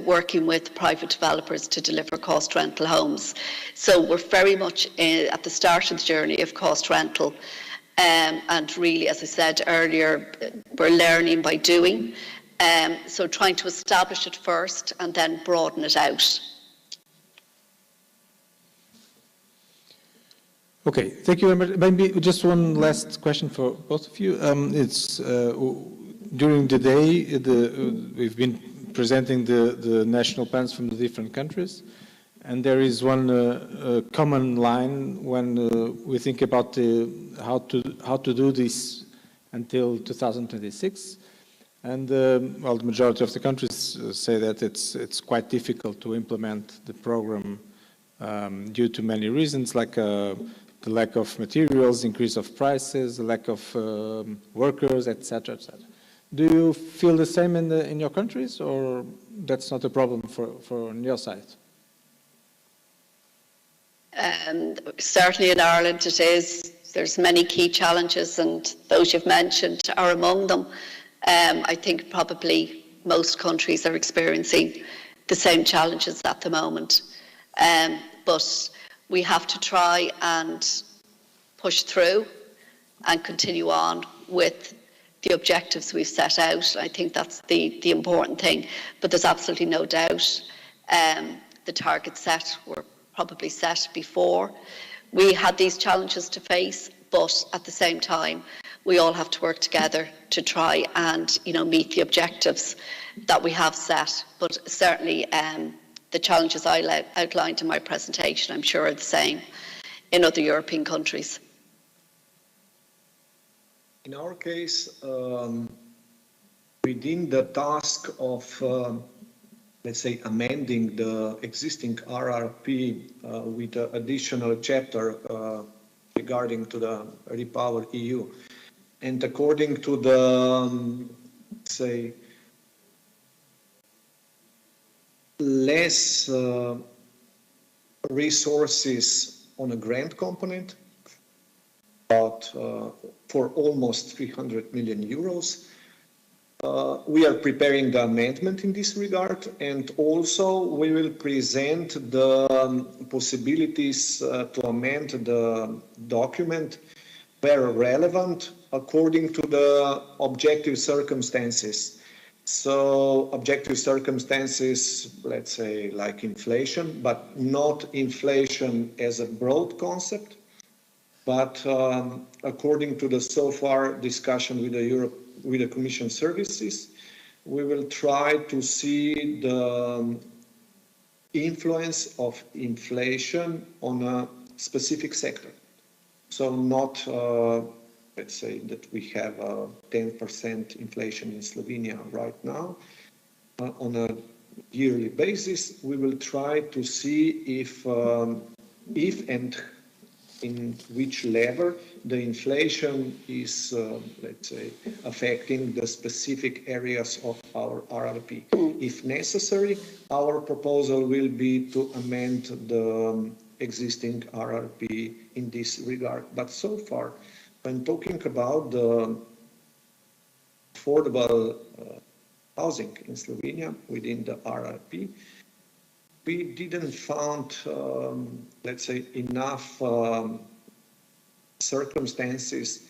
Speaker 8: working with private developers to deliver cost rental homes. So we're very much at the start of the journey of cost rental, and really, as I said earlier, we're learning by doing. So trying to establish it first and then broaden it out.
Speaker 1: Okay, thank you very much. Maybe just one last question for both of you. It's during the day, we've been presenting the national plans from the different countries, and there is one common line when we think about how to do this until 2026. And well, the majority of the countries say that it's quite difficult to implement the program due to many reasons, like the lack of materials, increase of prices, the lack of workers, etc., etc. Do you feel the same in your countries, or that's not a problem for on your side?
Speaker 8: Certainly in Ireland it is. There's many key challenges, and those you've mentioned are among them. I think probably most countries are experiencing the same challenges at the moment. But we have to try and push through and continue on with the objectives we've set out. I think that's the important thing. But there's absolutely no doubt the targets set were probably set before we had these challenges to face, but at the same time, we all have to work together to try and meet the objectives that we have set. But certainly the challenges I outlined in my presentation, I'm sure are the same in other European countries.
Speaker 7: In our case, within the task of, let's say, amending the existing RRP with an additional chapter regarding to the Repower EU, and according to the, say, less resources on a grant component, but for almost 300 million euros. We are preparing the amendment in this regard, and also we will present the possibilities to amend the document where relevant, according to the objective circumstances. So objective circumstances, let's say like inflation, but not inflation as a broad concept, but according to the so far discussion with the Commission services, we will try to see the influence of inflation on a specific sector. So not, let's say that we have a 10% inflation in Slovenia right now. On a yearly basis, we will try to see if and in which level the inflation is, let's say, affecting the specific areas of our RRP. If necessary, our proposal will be to amend the existing RRP in this regard. But so far, when talking about the affordable housing in Slovenia within the RRP, we didn't found, let's say, enough circumstances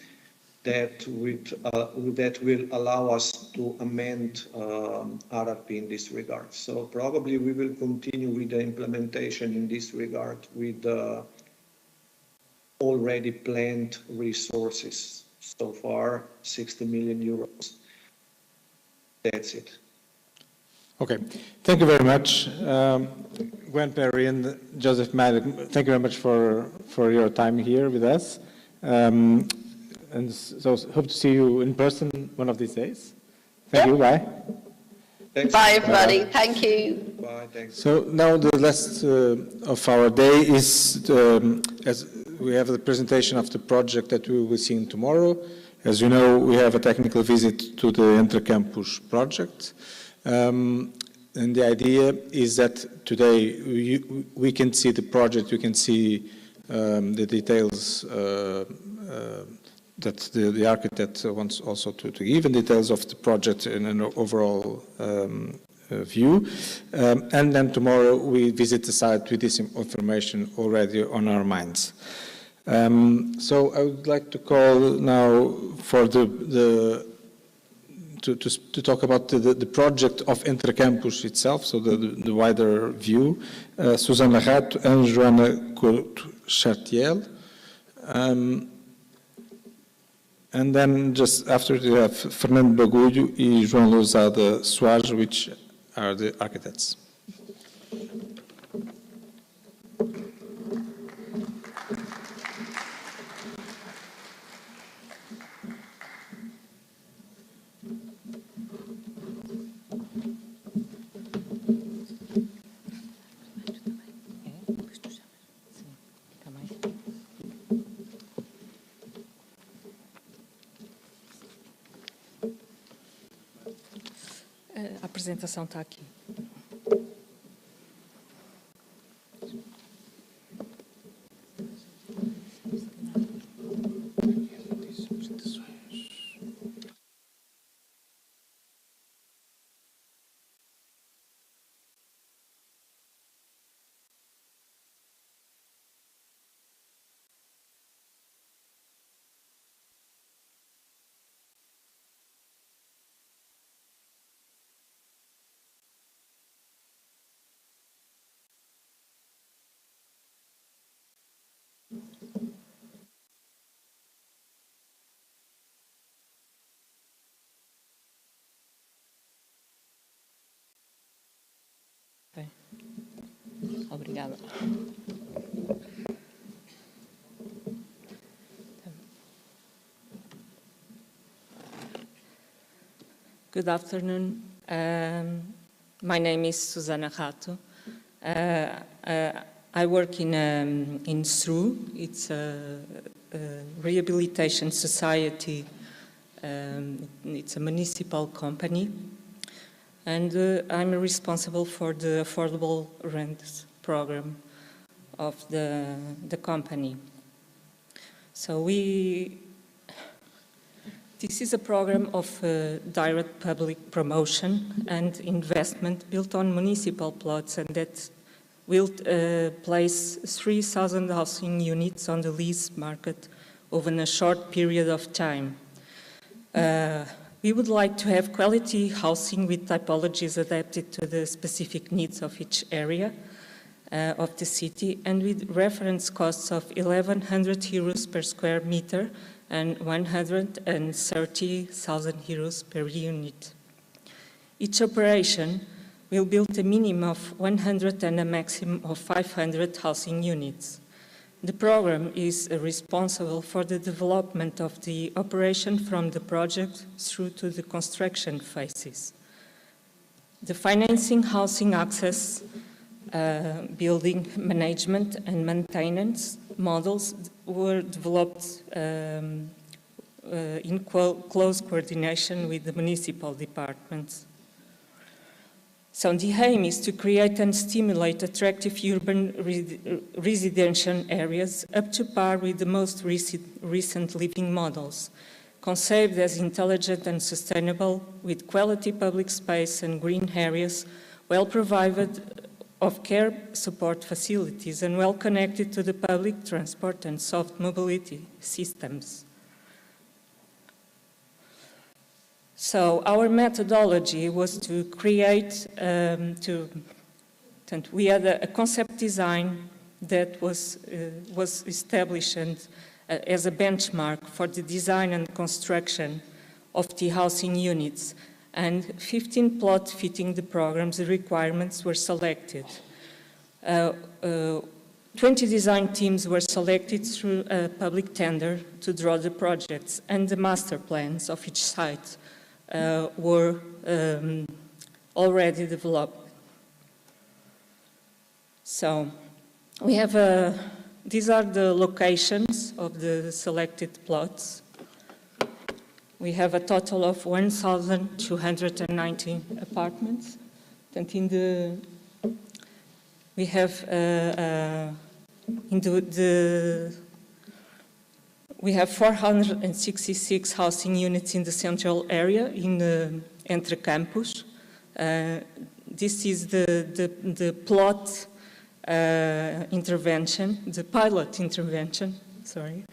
Speaker 7: that will allow us to amend RRP in this regard. So probably we will continue with the implementation in this regard with the already planned resources. So far, 60 million euros. That's it.
Speaker 1: Okay, thank you very much. Gwen Perry and Joseph Maddock, thank you very much for your time here with us. And so hope to see you in person one of these days. Thank you, bye.
Speaker 7: Thanks.
Speaker 8: Bye, everybody. Thank you.
Speaker 7: Bye, thanks.
Speaker 1: So now the last of our day is, as we have the presentation of the project that we will be seeing tomorrow. As you know, we have a technical visit to the Intercampus project. And the idea is that today we can see the project, we can see the details that the architect wants also to give, and details of the project in an overall view. And then tomorrow we visit the site with this information already on our minds. So I would like to call now for to talk about the project of Intercampus itself, so the wider view, Susana Rato and Joana Couto-Chartiel. And then just after we have Fernando Bagulho and João Lousada Soares, which are the architects.
Speaker 10: A apresentação está aqui. Obrigada. Good afternoon. My name is Susana Rato. I work in SRU. It's a rehabilitation society. It's a municipal company. And I'm responsible for the affordable rent program of the company. So this is a program of direct public promotion and investment built on municipal plots, and that will place 3,000 housing units on the lease market over a short period of time. We would like to have quality housing with typologies adapted to the specific needs of each area of the city, and with reference costs of 1,100 euros per square meter and 130,000 euros per unit. Each operation will build a minimum of 100 and a maximum of 500 housing units. The program is responsible for the development of the operation from the project through to the construction phases. The financing, housing access, building management and maintenance models were developed in close coordination with the municipal departments. So the aim is to create and stimulate attractive urban residential areas up to par with the most recent living models, conceived as intelligent and sustainable, with quality public space and green areas, well provided of care support facilities and well connected to the public transport and soft mobility systems. So our methodology was to create, we had a concept design that was established as a benchmark for the design and construction of the housing units, and 15 plots fitting the program's requirements were selected. 20 design teams were selected through a public tender to draw the projects, and the master plans of each site were already developed. So we have, these are the locations of the selected plots. We have a total of 1,219 apartments. And in the, we have we have 466 housing units in the central area in Entre Campos. This is the plot intervention, the pilot intervention, sorry.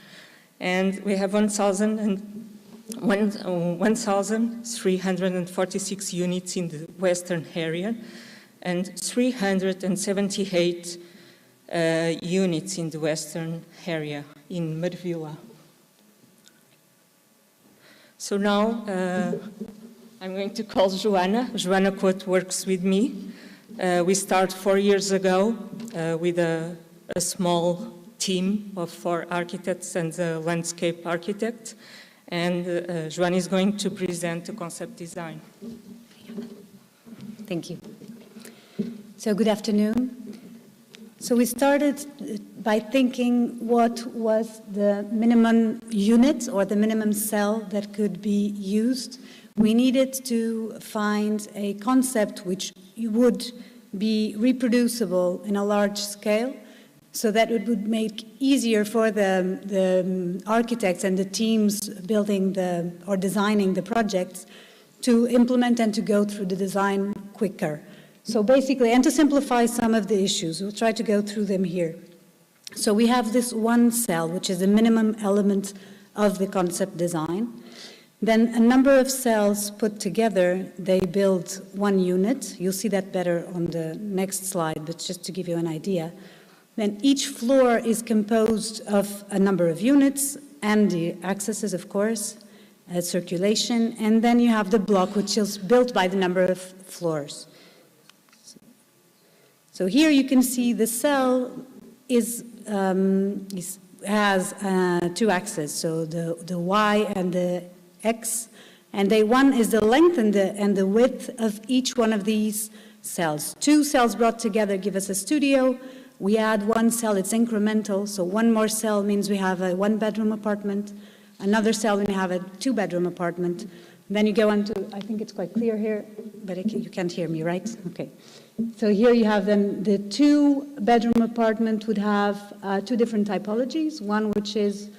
Speaker 10: And we have 1,346 units in the western area and 378 units in the western area in Marvila. So now I'm going to call Joana. Joana Couto works with me. We started 4 years ago with a small team of 4 architects and a landscape architect. And Joana is going to present the concept design.
Speaker 11: Thank you. So good afternoon. So we started by thinking what was the minimum unit or the minimum cell that could be used. We needed to find a concept which would be reproducible in a large scale so that it would make easier for the architects and the teams building or designing the projects to implement and to go through the design quicker. So basically, and to simplify some of the issues, we'll try to go through them here. So we have this one cell, which is the minimum element of the concept design. Then a number of cells put together, they build one unit. You'll see that better on the next slide, but just to give you an idea. Then each floor is composed of a number of units and the accesses, of course, circulation, and then you have the block, which is built by the number of floors. So here you can see the cell has 2 axes, so the Y and the X, and one is the length and the width of each one of these cells. 2 cells brought together give us a studio. We add 1 cell, it's incremental, so 1 more cell means we have a 1-bedroom apartment. Another cell, we have a 2-bedroom apartment. Then you go on to, I think it's quite clear here, but you can't hear me, right? Okay. So here you have then the 2-bedroom apartment would have 2 different typologies. One which has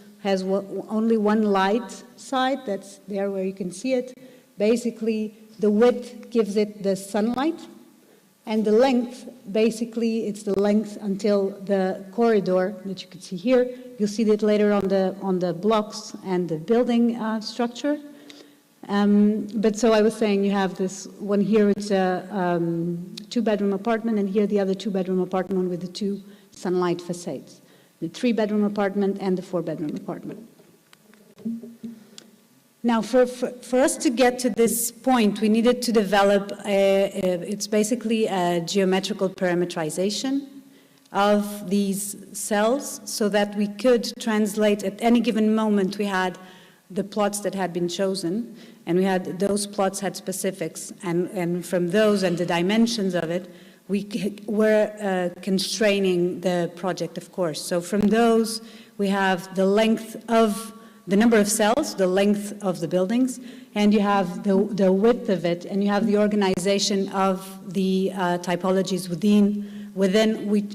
Speaker 11: only 1 light side, that's there where you can see it. Basically, the width gives it the sunlight, And the length, basically, it's the length until the corridor that you can see here. You'll see that later on the blocks and the building structure. But so I was saying you have this one here, it's a 2-bedroom apartment, and here the other 2-bedroom apartment with the 2 sunlight facades. The 3-bedroom apartment and the 4-bedroom apartment. Now, for us to get to this point, we needed to develop, it's basically a geometrical parametrization of these cells so that we could translate at any given moment. We had the plots that had been chosen, and we had those plots had specifics, and from those and the dimensions of it, we were constraining the project, of course. So from those, we have the length of the number of cells, the length of the buildings, and you have the width of it, and you have the organization of the typologies within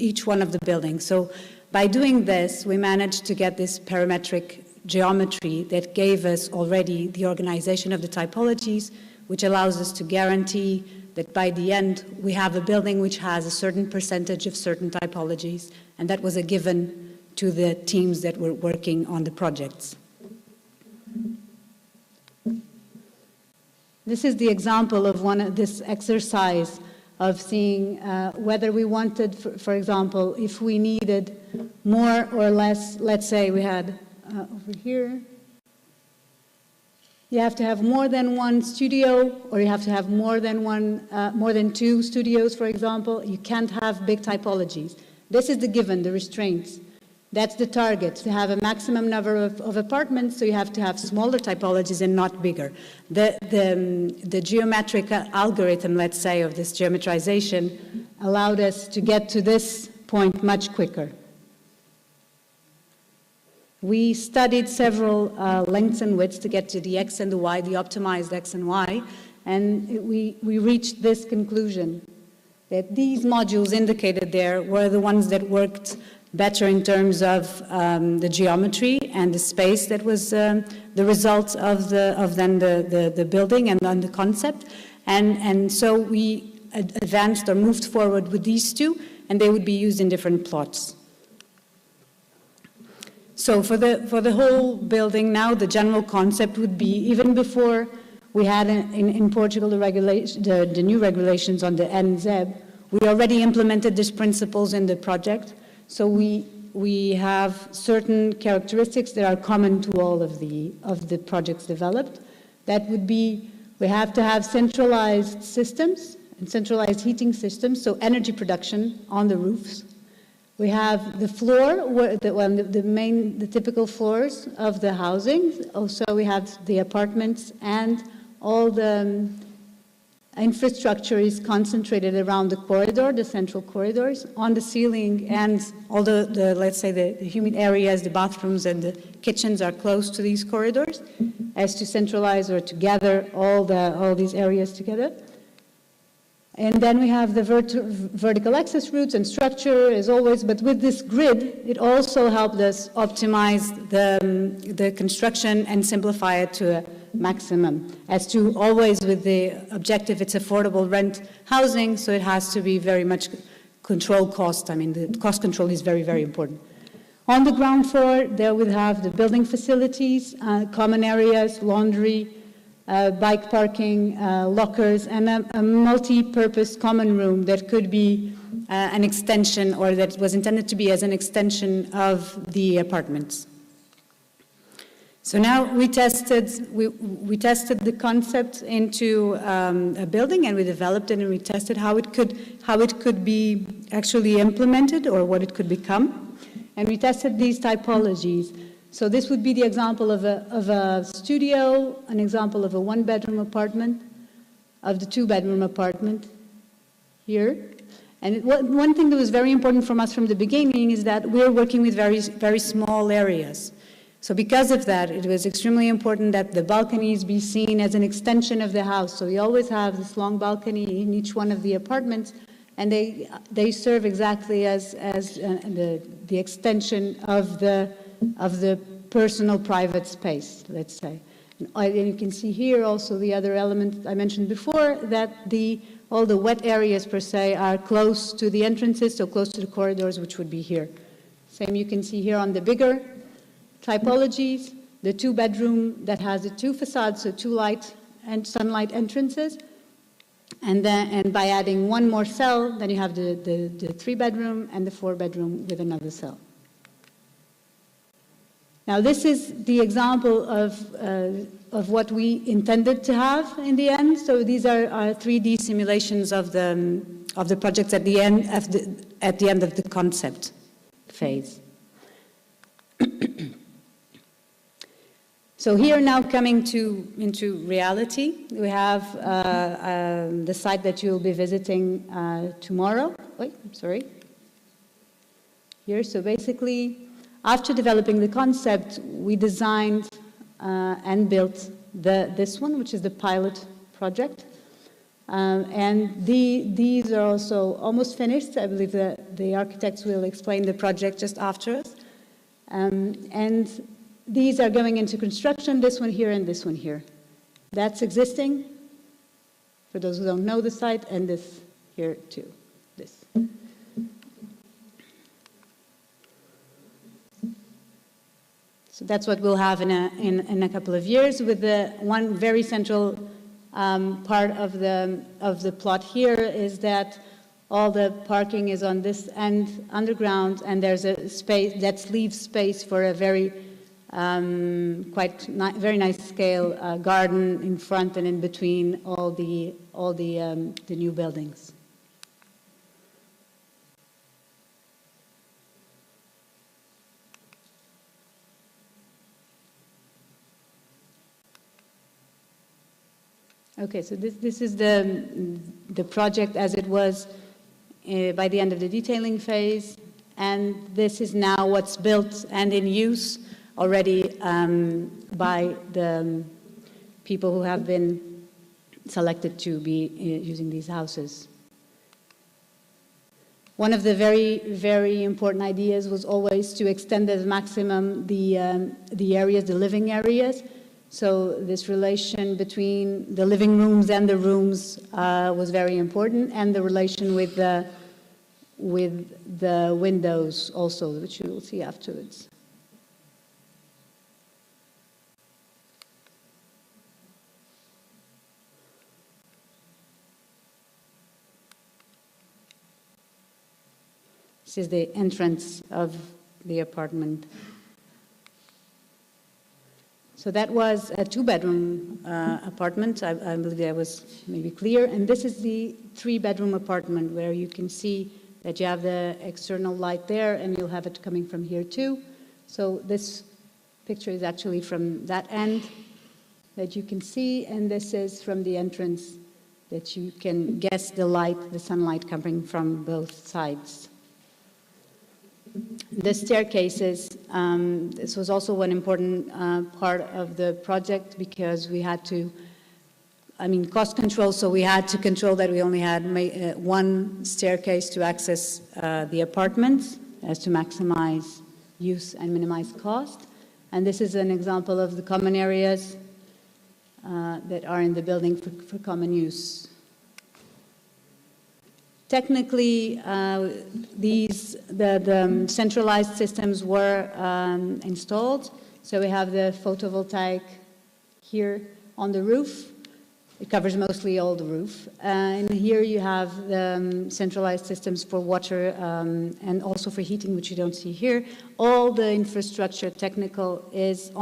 Speaker 11: each one of the buildings. So by doing this, we managed to get this parametric geometry that gave us already the organization of the typologies, which allows us to guarantee that by the end, we have a building which has a certain percentage of certain typologies, and that was a given to the teams that were working on the projects. This is the example of this exercise of seeing whether we wanted, for example, if we needed more or less, let's say we had over here, you have to have more than one studio, or you have to have more than 2 studios, for example. You can't have big typologies. This is the given, the restraints. That's the target, to have a maximum number of apartments, so you have to have smaller typologies and not bigger. The geometric algorithm, let's say, of this geometrization allowed us to get to this point much quicker. We studied several lengths and widths to get to the X and the Y, the optimized X and Y, and we reached this conclusion, that these modules indicated there were the ones that worked better in terms of the geometry and the space that was the result of the building and then the concept. And so we advanced or moved forward with these 2, and they would be used in different plots. So for the whole building now, the general concept would be, even before we had in Portugal the new regulations on the NZEB, we already implemented these principles in the project. So we have certain characteristics that are common to all of the projects developed. That would be, we have to have centralized systems and centralized heating systems, so energy production on the roofs. We have the floor, the typical floors of the housing. Also, we have the apartments, and all the infrastructure is concentrated around the corridor, the central corridors, on the ceiling, and all the let's say, the humid areas, the bathrooms and the kitchens are close to these corridors, as to centralize or to gather all these areas together. And then we have the vertical access routes and structure, as always, but with this grid, it also helped us optimize the construction and simplify it to a maximum. As to always with the objective, it's affordable rent housing, so it has to be very much control cost. I mean, the cost control is very, very important. On the ground floor, there we have the building facilities, common areas, laundry, bike parking, lockers, and a multi-purpose common room that could be an extension, or that was intended to be as an extension of the apartments. So now we tested the concept into a building, and we developed it, and we tested how it could be actually implemented, or what it could become, and we tested these typologies. So this would be the example of a studio, an example of a 1-bedroom apartment, of the 2-bedroom apartment here. And one thing that was very important from us from the beginning is that we're working with very, very small areas. So because of that, it was extremely important that the balconies be seen as an extension of the house. So we always have this long balcony in each one of the apartments, and they serve exactly as the extension of the personal private space, let's say. And you can see here also the other element I mentioned before, that all the wet areas per se are close to the entrances, so close to the corridors, which would be here. Same you can see here on the bigger typologies, the two-bedroom that has the two facades, so two light and sunlight entrances. And by adding one more cell, then you have the three-bedroom and the four-bedroom with another cell. Now, this is the example of what we intended to have in the end. So these are 3D simulations of the projects at the end of the concept phase. So here now coming into reality, we have the site that you'll be visiting tomorrow. Wait, sorry. Here, so basically, after developing the concept, we designed and built this one, which is the pilot project. And these are also almost finished. I believe that the architects will explain the project just after us. And these are going into construction, this one here and this one here. That's existing, for those who don't know the site, and this here too, this. So that's what we'll have in a couple of years, with the one very central part of the plot here is that all the parking is on this end underground, and there's a space that leaves space for a very very nice scale garden in front and in between all the new buildings. Okay, so this is the project as it was by the end of the detailing phase, and this is now what's built and in use already by the people who have been selected to be using these houses. One of the very, very important ideas was always to extend as maximum the areas, the living areas. So this relation between the living rooms and the rooms was very important, and the relation with the windows also, which you will see afterwards. This is the entrance of the apartment. So that was a two-bedroom apartment. I believe that was maybe clear. And this is the three-bedroom apartment, where you can see that you have the external light there, and you'll have it coming from here too. So this picture is actually from that end that you can see, and this is from the entrance that you can guess the light, the sunlight coming from both sides. The staircases, this was also one important part of the project, because we had to, cost control, so we had to control that we only had one staircase to access the apartments, as to maximize use and minimize cost. And this is an example of the common areas that are in the building for common use. Technically, the centralized systems were installed. So we have the photovoltaic here on the roof. It covers mostly all the roof. And here you have the centralized systems for water and also for heating, which you don't see here. All the infrastructure technical is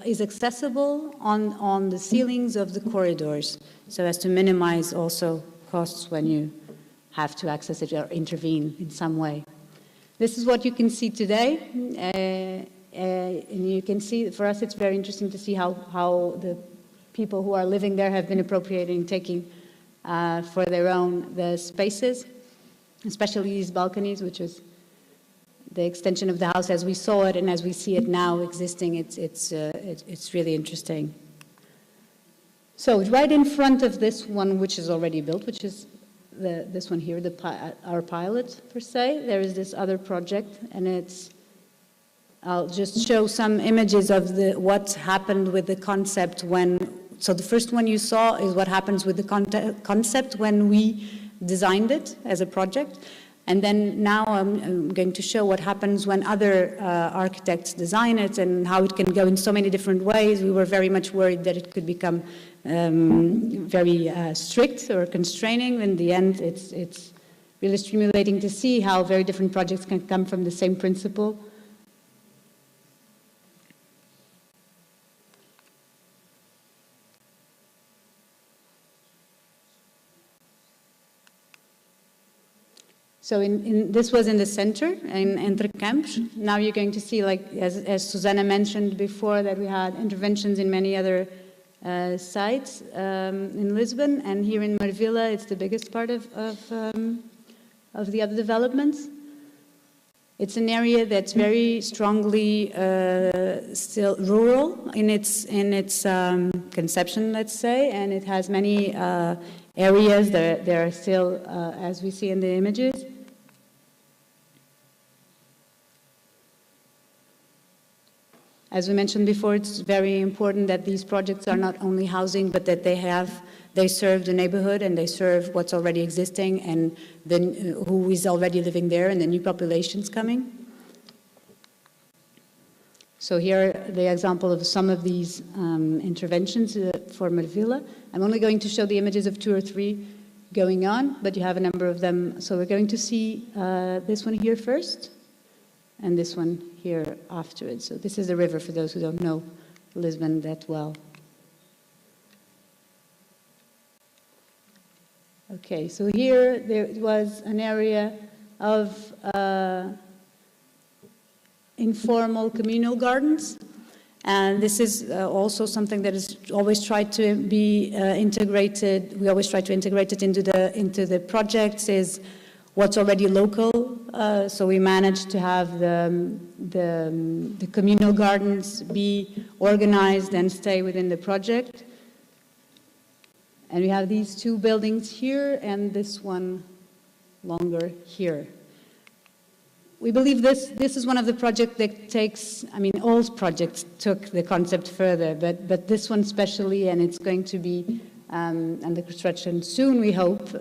Speaker 11: is accessible on the ceilings of the corridors, so as to minimize also costs when you have to access it or intervene in some way. This is what you can see today. And you can see, for us, it's very interesting to see how the people who are living there have been appropriating, taking for their own the spaces, especially these balconies, which is the extension of the house as we saw it and as we see it now existing. It's really interesting. So right in front of this one, which is already built, which is this one here, our pilot per se, there is this other project, and I'll just show some images of what happened with the concept when So the first one you saw is what happens with the concept when we designed it as a project. And then now I'm going to show what happens when other architects design it and how it can go in so many different ways. We were very much worried that it could become very strict or constraining. In the end, it's really stimulating to see how very different projects can come from the same principle. So this was in the center, in Entre Campos. Now you're going to see, like as Susanna mentioned before, that we had interventions in many other sites in Lisbon, and here in Marvila, it's the biggest part of the other developments. It's an area that's very strongly still rural in its conception, let's say, and it has many areas that are still, as we see in the images. As we mentioned before, it's very important that these projects are not only housing, but that they serve the neighborhood and they serve what's already existing and who is already living there and the new populations coming. So here are the example of some of these interventions for Marvila. I'm only going to show the images of 2 or 3 going on, but you have a number of them. So we're going to see this one here first, and this one here afterwards. So this is the river for those who don't know Lisbon that well. Okay, so here there was an area of informal communal gardens, and this is also something that is always tried to be integrated. We always try to integrate it into the projects. Is what's already local. So we managed to have the communal gardens be organized and stay within the project. And we have these 2 buildings here and this one longer here. We believe this is one of the projects that takes, I mean, all projects took the concept further, but this one especially, and it's going to be under construction soon, we hope,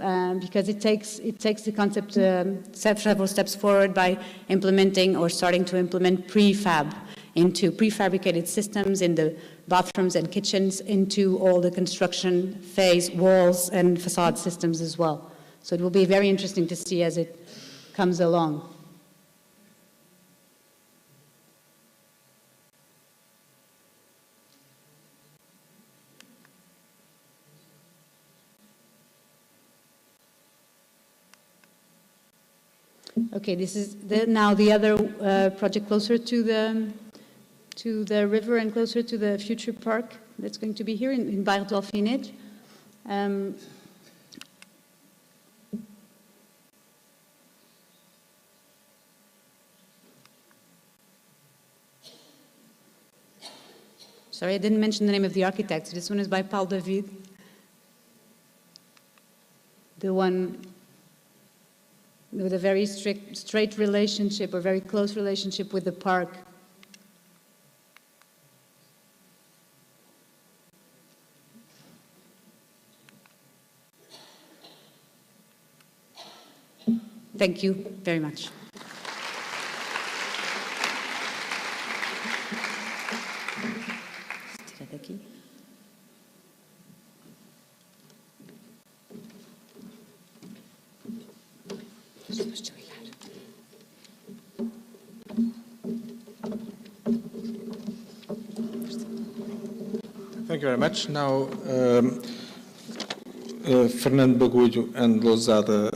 Speaker 11: because it takes the concept several steps forward by implementing or starting to implement prefab into prefabricated systems in the bathrooms and kitchens, into all the construction phase, walls and facade systems as well. So it will be very interesting to see as it comes along. Okay, this is now the other project closer to the river and closer to the future park that's going to be here in Bairro do Alfinete. Sorry, I didn't mention the name of the architect. This one is by Paulo David. The one with a very straight relationship or very close relationship with the park. Thank you very much.
Speaker 1: Thank you very much. Now, Fernando Bagulho and Lousada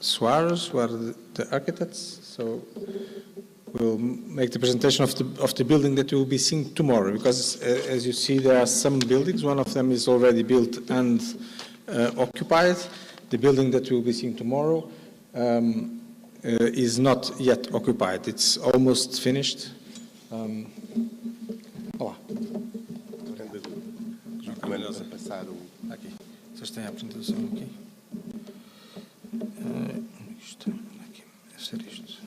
Speaker 1: Soares, who are the architects, so we'll make the presentation of the building that you will be seeing tomorrow, because as you see, there are some buildings. One of them is already built and occupied. The building that you will be seeing tomorrow is not yet occupied. It's almost finished. Olá.
Speaker 12: Melhor passar
Speaker 1: aqui. Vocês têm a apresentação aqui? Isto, aqui, deve ser isto.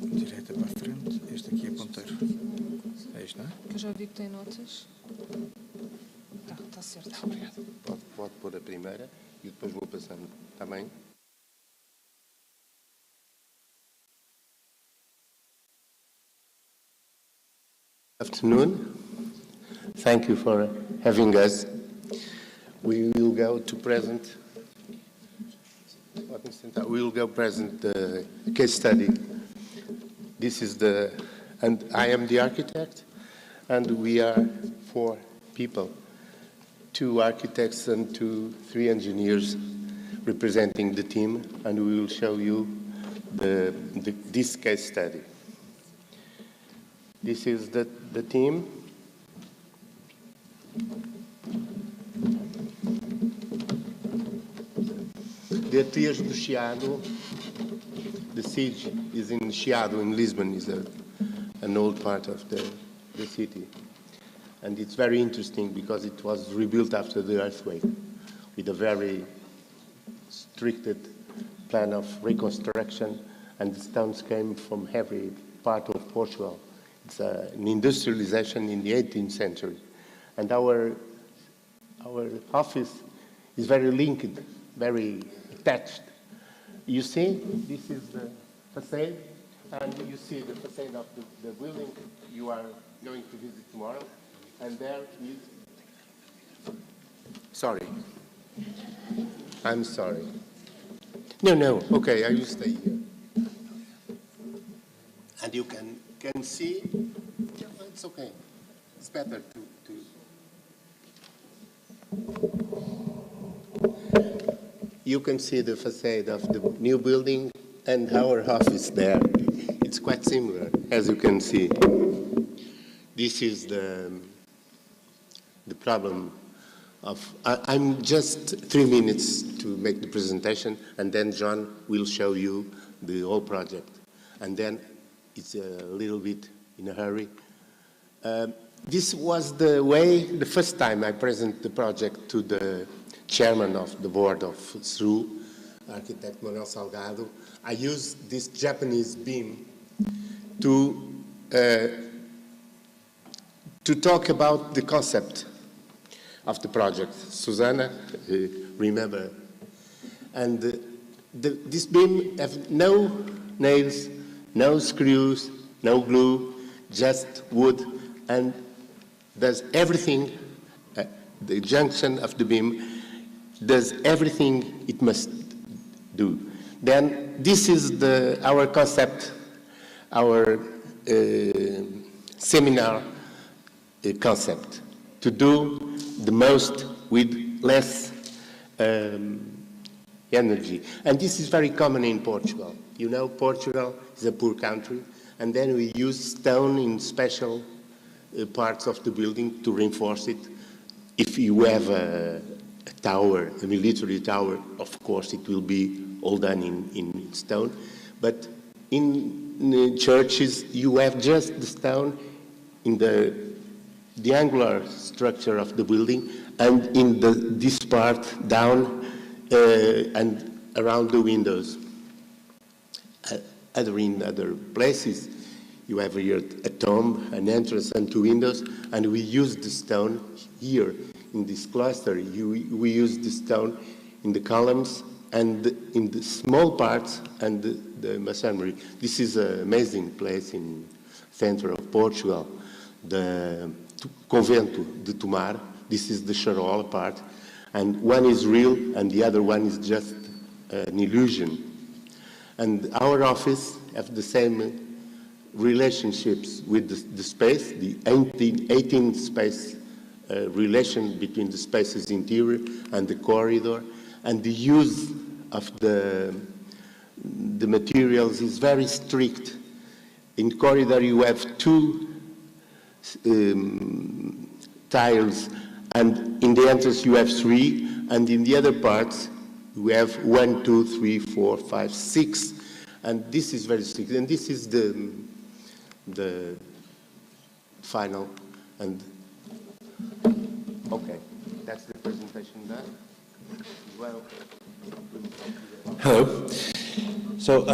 Speaker 1: Direita para a frente, este aqui é ponteiro. É isto. isto, não é?
Speaker 5: Que eu já vi que tem notas. Está certo.
Speaker 1: Obrigado.
Speaker 12: Pode pôr a primeira e depois vou passando. Está bem? Afternoon. Thank you for having us. We will go to present. We will go present the case study. This is and I am the architect, and we are 4 people, 2 architects and 3 engineers representing the team, and we will show you this case study. This is the team. The Tears do Chiado, the siege is in Chiado in Lisbon, is an old part of the city. And it's very interesting because it was rebuilt after the earthquake with a very stricted plan of reconstruction, and the stones came from every part of Portugal. It's an industrialization in the 18th century. And our office is very linked, very attached. You see, this is the facade, and you see the facade of the building you are going to visit tomorrow. And there is... Sorry. I'm sorry. No, okay, I will stay here. And you can see, it's okay. It's better to... You can see the facade of the new building and our office there. It's quite similar, as you can see. This is the problem of... I'm just 3 minutes to make the presentation, and then John will show you the whole project. And then it's a little bit in a hurry. This was the first time I presented the project to the chairman of the board of SRU, architect Manuel Salgado. I used this Japanese beam to talk about the concept of the project. Susanna, remember. And this beam has no nails, no screws, no glue, just wood, and does everything, the junction of the beam does everything it must do. Then this is our concept, our seminar concept, to do the most with less energy. And this is very common in Portugal. You know, Portugal is a poor country, and then we use stone in special parts of the building to reinforce it. If you have a tower, a military tower, of course it will be all done in stone. But in churches, you have just the stone in the angular structure of the building, and in this part down and around the windows. In other places, you have here a tomb, an entrance and 2 windows, and we use the stone here in this cluster. We use the stone in the columns and in the small parts and the masonry. This is an amazing place in the center of Portugal, the Convento de Tomar. This is the charola part, and one is real and the other one is just an illusion. And our office have the same relationships with the space, the 18 space relation between the spaces interior and the corridor, and the use of the materials is very strict. In corridor you have 2 tiles, and in the entrance you have 3, and in the other parts you have 1, 2, 3, 4, 5, 6, and this is very strict. And this is the final. And okay, that's the presentation done. Well,
Speaker 13: hello. So,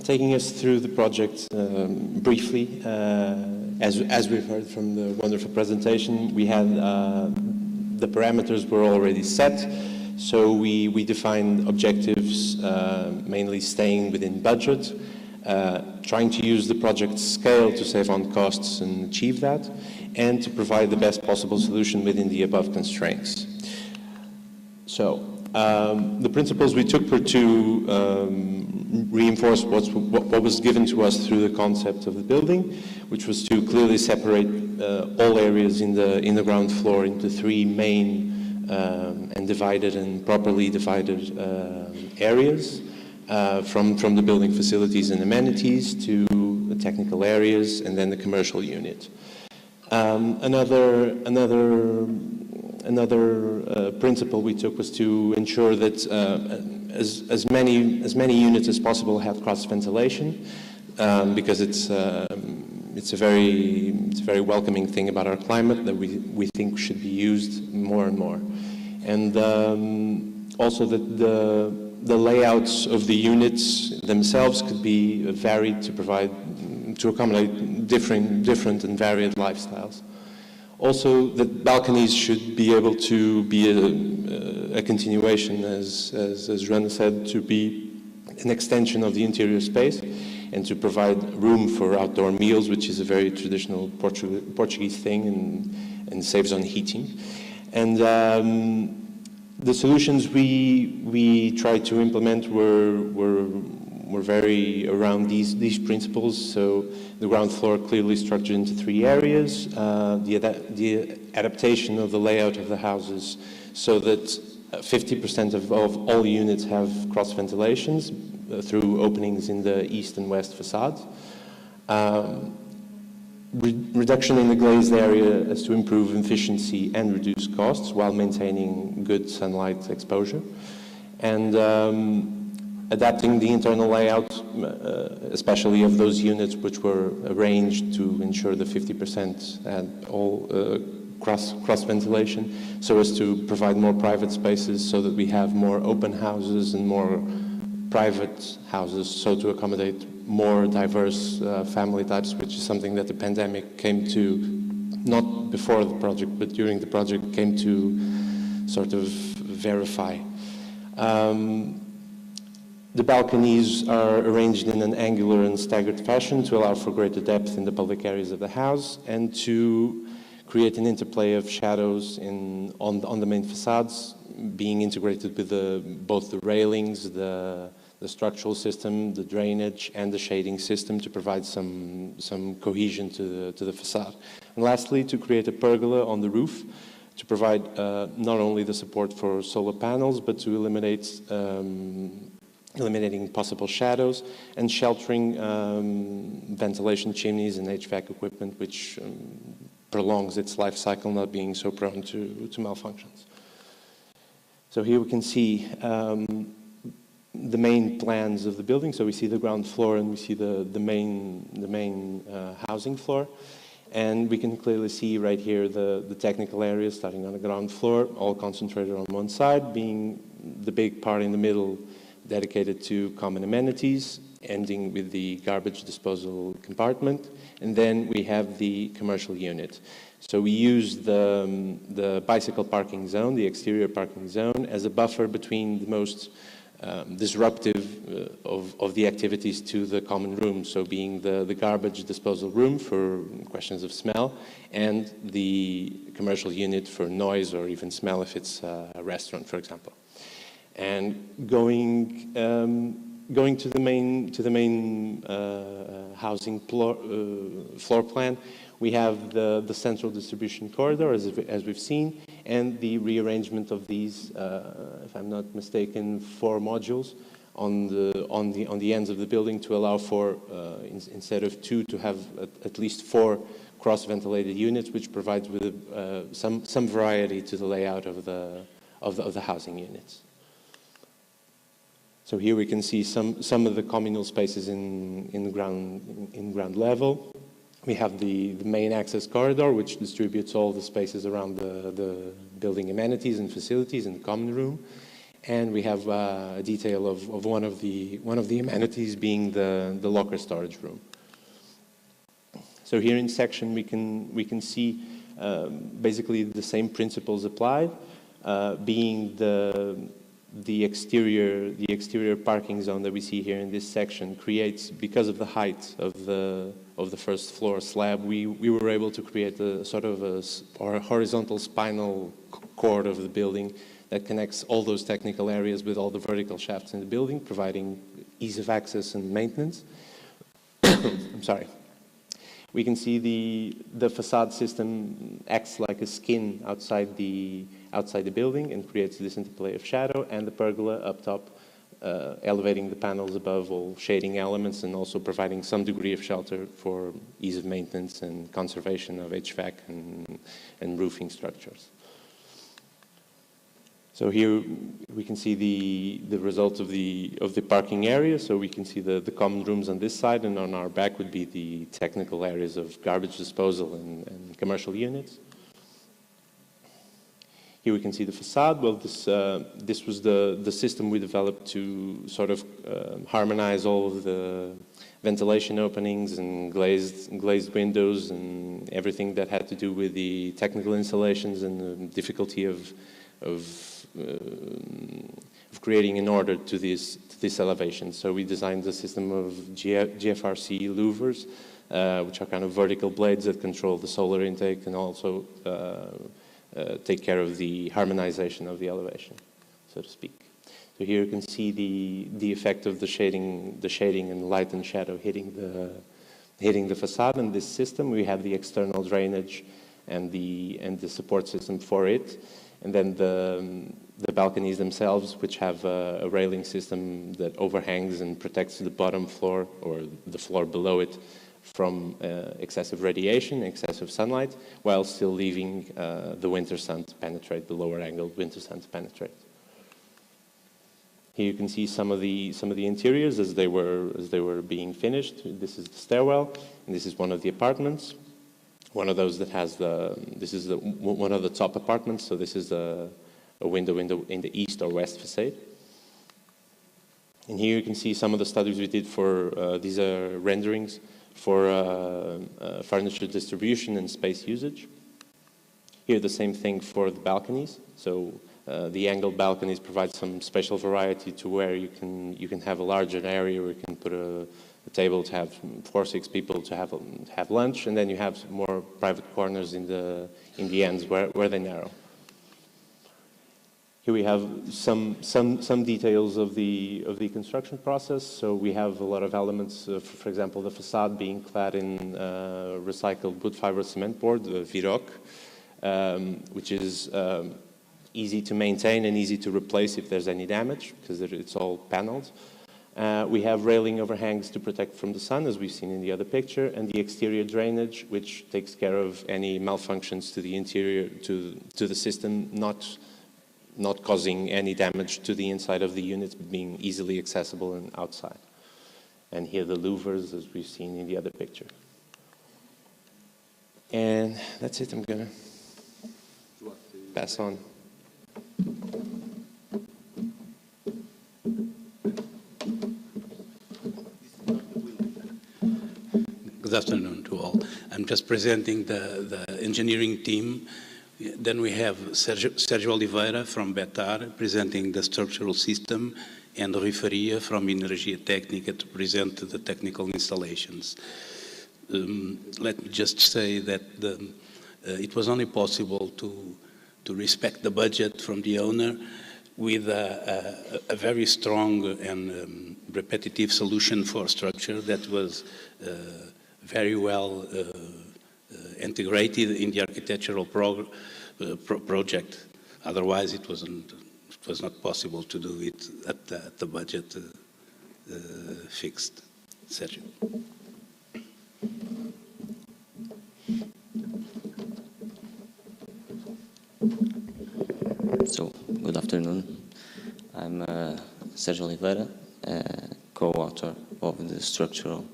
Speaker 13: taking us through the project briefly, as we've heard from the wonderful presentation, we had the parameters were already set. So we defined objectives, mainly staying within budget, trying to use the project scale to save on costs and achieve that, and to provide the best possible solution within the above constraints. So the principles we took were to reinforce what was given to us through the concept of the building, which was to clearly separate all areas in the ground floor into three main and properly divided areas, from the building facilities and amenities to the technical areas and then the commercial unit. Another principle we took was to ensure that as many units as possible had cross ventilation, because it's a very welcoming thing about our climate that we think should be used more and more, and also that the layouts of the units themselves could be varied to accommodate different and varied lifestyles. Also, that balconies should be able to be a continuation, as Joana said, to be an extension of the interior space and to provide room for outdoor meals, which is a very traditional Portuguese thing and saves on heating. And the solutions we tried to implement were very around these principles. So the ground floor clearly structured into three areas, the adaptation of the layout of the houses so that 50% of all units have cross ventilations through openings in the east and west facades. Reduction in the glazed area as to improve efficiency and reduce costs while maintaining good sunlight exposure. And adapting the internal layout, especially of those units which were arranged to ensure the 50% and all cross ventilation, so as to provide more private spaces so that we have more open houses and more private houses, so to accommodate more diverse family types, which is something that the pandemic came to, not before the project, but during the project, came to sort of verify. The balconies are arranged in an angular and staggered fashion to allow for greater depth in the public areas of the house and to create an interplay of shadows on the main facades, being integrated with both the railings, the structural system, the drainage, and the shading system to provide some cohesion to the facade. And lastly, to create a pergola on the roof to provide not only the support for solar panels, but to eliminating possible shadows and sheltering ventilation chimneys and HVAC equipment, which prolongs its life cycle, not being so prone to malfunctions. So here we can see the main plans of the building. So we see the ground floor and we see the main housing floor. And we can clearly see right here the technical areas starting on the ground floor, all concentrated on one side, being the big part in the middle dedicated to common amenities, ending with the garbage disposal compartment. And then we have the commercial unit. So we use the bicycle parking zone, the exterior parking zone, as a buffer between the most disruptive of the activities to the common room, so being the garbage disposal room for questions of smell, and the commercial unit for noise or even smell if it's a restaurant, for example. And going to the main housing floor plan, we have the central distribution corridor, as we've seen, and the rearrangement of these, if I'm not mistaken, 4 modules on the ends of the building to allow for, instead of 2, to have at least 4 cross-ventilated units, which provides with some variety to the layout of the housing units. So here we can see some of the communal spaces in ground level. We have the main access corridor, which distributes all the spaces around the building amenities and facilities in the common room. And we have a detail of one of the amenities being the locker storage room. So here in section we can see basically the same principles applied, being the exterior parking zone that we see here in this section creates, because of the height of the first floor slab, we were able to create a sort of a horizontal spinal cord of the building that connects all those technical areas with all the vertical shafts in the building, providing ease of access and maintenance. I'm sorry. We can see the facade system acts like a skin outside the building and creates this interplay of shadow, and the pergola up top elevating the panels above all shading elements and also providing some degree of shelter for ease of maintenance and conservation of HVAC and roofing structures. So here we can see the results of the parking area. So we can see the common rooms on this side, and on our back would be the technical areas of garbage disposal and commercial units. Here we can see the facade. Well, this was the system we developed to sort of harmonize all of the ventilation openings and glazed windows and everything that had to do with the technical installations and the difficulty of creating an order to this elevation. So we designed a system of GFRC louvers, which are kind of vertical blades that control the solar intake and also take care of the harmonization of the elevation, so to speak. So here you can see the effect of the shading and light and shadow hitting the facade in this system. We have the external drainage and the support system for it. And then the balconies themselves, which have a railing system that overhangs and protects the bottom floor or the floor below it from excessive radiation, excessive sunlight, while still leaving the winter sun to penetrate, the lower angled winter sun to penetrate. Here you can see some of the interiors as they were being finished. This is the stairwell, and this is one of the apartments. One of those that has one of the top apartments, so this is a window in the east or west facade. And here you can see some of the studies we did for, these are renderings for furniture distribution and space usage. Here the same thing for the balconies. So the angled balconies provide some spatial variety to where you can have a larger area where you can put a table to have 4 or 6 people to have lunch, and then you have some more private corners in the ends where they narrow. Here we have some details of the construction process. So we have a lot of elements, for example, the facade being clad in recycled wood fiber cement board, the Viroc, which is easy to maintain and easy to replace if there's any damage because it's all paneled. We have railing overhangs to protect from the sun, as we've seen in the other picture, and the exterior drainage, which takes care of any malfunctions to the interior, to the system, not causing any damage to the inside of the units, but being easily accessible and outside. And here the louvers, as we've seen in the other picture. And that's it. I'm going to pass on.
Speaker 14: Good afternoon to all. I'm just presenting the engineering team. Then we have Sergio Oliveira from Betar presenting the structural system, and Rui Faria from Energia Técnica to present the technical installations. Let me just say that it was only possible to respect the budget from the owner with a very strong and repetitive solution for structure that was very well integrated in the architectural project. Otherwise, it was not possible to do it at the budget fixed. Sergio.
Speaker 15: So, good afternoon. I'm Sergio Oliveira, co-author of the structural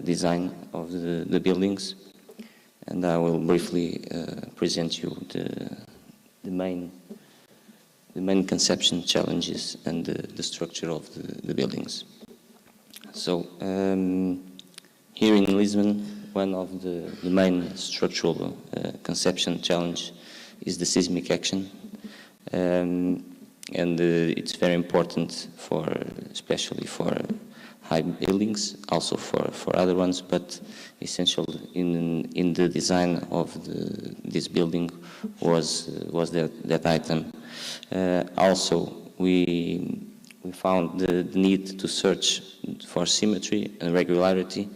Speaker 15: design of the buildings, and I will briefly present you the main conception challenges and the structure of the buildings. So here in Lisbon, one of the main structural conception challenge is the seismic action. And it's very important especially for high buildings, also for other ones, but essential in the design of this building was that item. Also, we found the need to search for symmetry and regularity.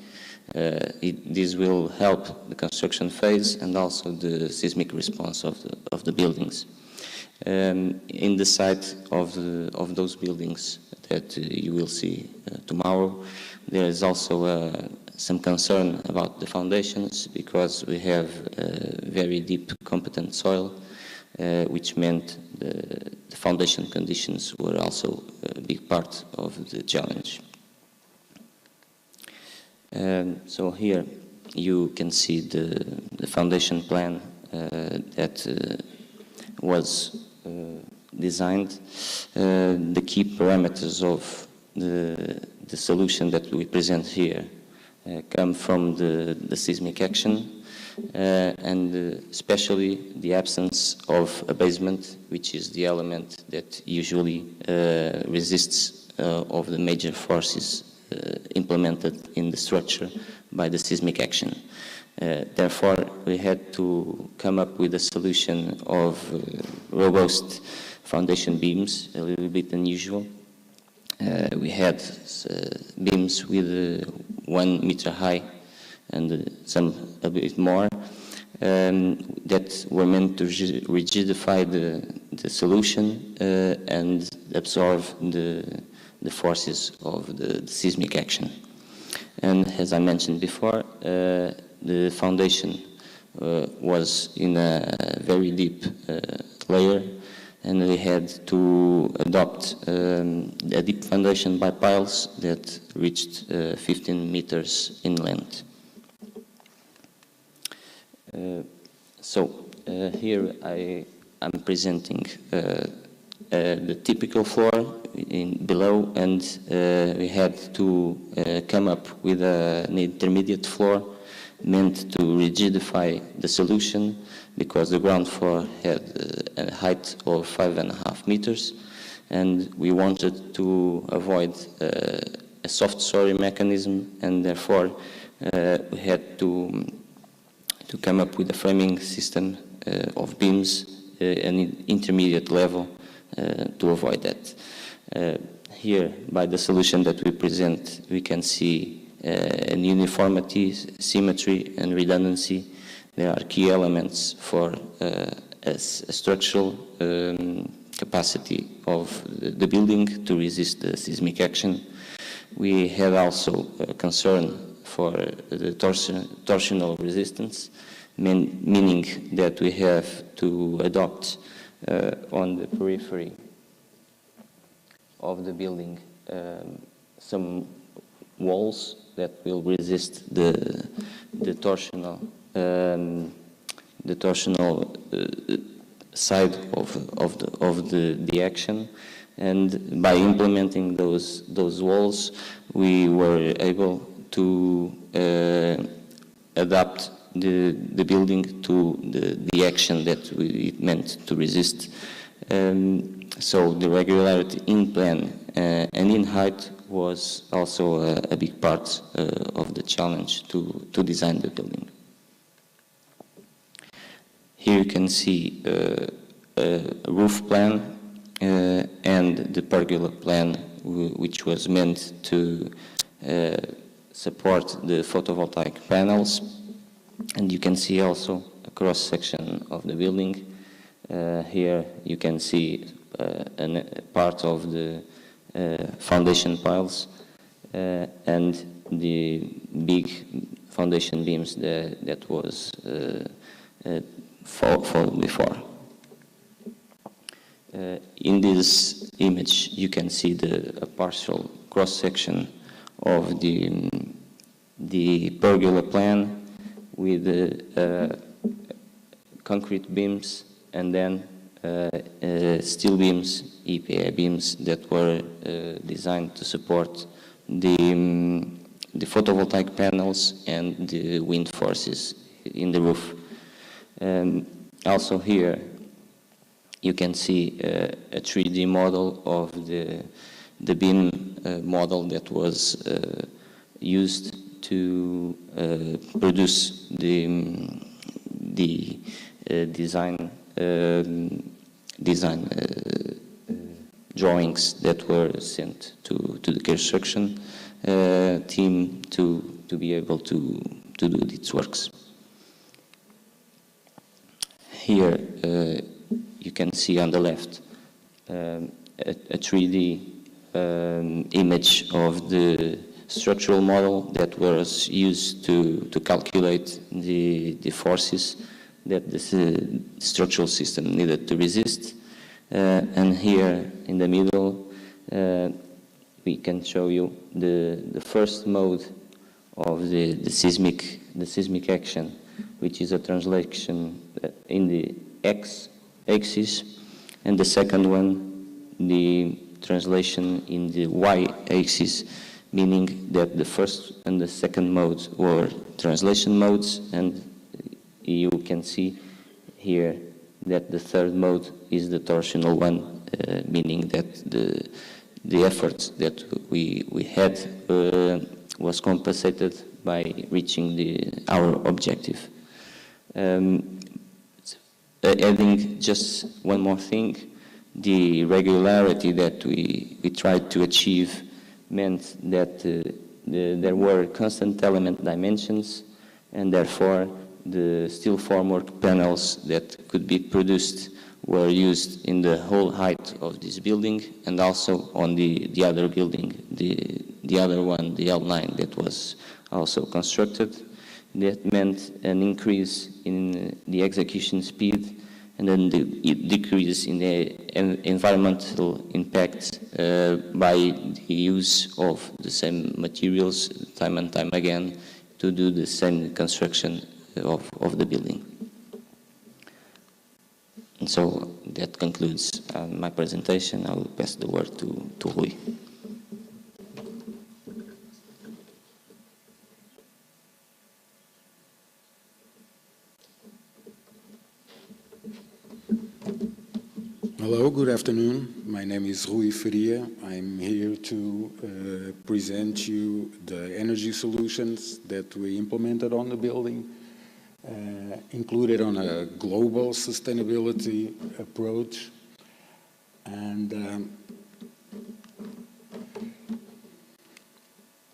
Speaker 15: This will help the construction phase and also the seismic response of the buildings. In the site of those buildings that you will see tomorrow, there is also some concern about the foundations, because we have very deep competent soil, which meant the foundation conditions were also a big part of the challenge. So here you can see the foundation plan that was designed. The key parameters of the solution that we present here come from the seismic action, and especially the absence of a basement, which is the element that usually resists of the major forces implemented in the structure by the seismic action. Therefore, we had to come up with a solution of robust foundation beams, a little bit unusual. We had beams with 1 meter high and some a bit more that were meant to rigidify the solution and absorb the forces of the seismic action. And as I mentioned before, the foundation was in a very deep layer, and we had to adopt a deep foundation by piles that reached 15 meters in length. Here I'm presenting the typical floor below, and we had to come up with an intermediate floor meant to rigidify the solution, because the ground floor had a height of 5.5 meters, and we wanted to avoid a soft story mechanism, and therefore we had to come up with a framing system of beams, an intermediate level, to avoid that. Here, by the solution that we present, we can see an uniformity, symmetry, and redundancy. There are key elements for a structural capacity of the building to resist the seismic action. We had also a concern for the torsional resistance, meaning that we have to adopt on the periphery of the building some walls that will resist the torsional side of the action, and by implementing those walls, we were able to adapt the building to the action that it meant to resist. So the regularity in plan and in height was also a big part of the challenge to design the building. Here you can see a roof plan and the pergola plan, which was meant to support the photovoltaic panels. And you can see also a cross-section of the building. Here you can see a part of the foundation piles and the big foundation beams that was fall before. In this image, you can see a partial cross-section of the pergola plan with concrete beams and then steel beams, EPA beams that were designed to support the photovoltaic panels and the wind forces in the roof. Also here, you can see a 3D model of the beam model that was used to produce the design drawings that were sent to the construction team to be able to do these works. Here you can see on the left a 3D image of the structural model that was used to calculate the forces that the structural system needed to resist. And here in the middle, we can show you the first mode of the seismic action, which is a translation in the x-axis, and the second one, the translation in the y-axis, meaning that the first and the second modes were translation modes, and you can see here that the third mode is the torsional one, meaning that the efforts that we had was compensated by reaching our objective. Adding just one more thing, the regularity that we tried to achieve meant that there were constant element dimensions, and therefore the steel formwork panels that could be produced were used in the whole height of this building, and also on the other building, the other one, the L9, that was also constructed. That meant an increase in the execution speed and then the decrease in the environmental impact by the use of the same materials time and time again to do the same construction of the building. And so that concludes my presentation. I will pass the word to Rui.
Speaker 16: Hello, good afternoon. My name is Rui Faria. I'm here to present you the energy solutions that we implemented on the building, included on a global sustainability approach. And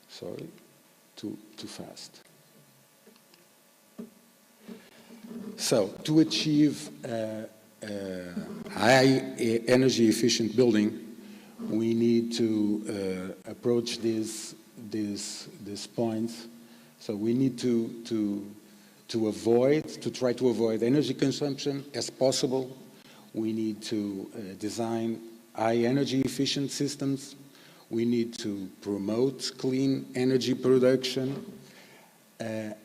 Speaker 16: sorry, too fast. So to achieve high energy efficient building, we need to approach these points. So we need to try to avoid energy consumption as possible. We need to design high energy efficient systems. We need to promote clean energy production.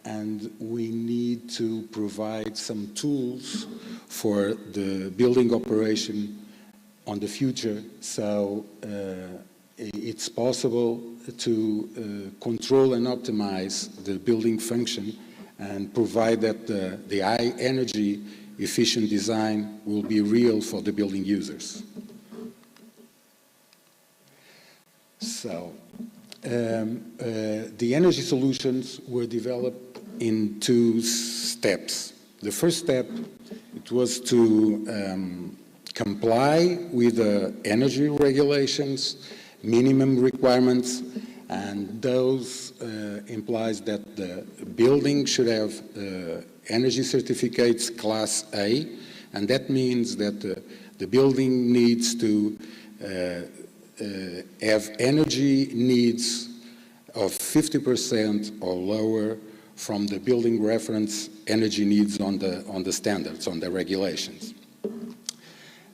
Speaker 16: And we need to provide some tools for the building operation on the future, so it's possible to control and optimize the building function and provide that the high energy efficient design will be real for the building users. So the energy solutions were developed in 2 steps. The first step, it was to comply with the energy regulations, minimum requirements, and those implies that the building should have energy certificates class A, and that means that the building needs to have energy needs of 50% or lower from the building reference energy needs on the standards, on the regulations.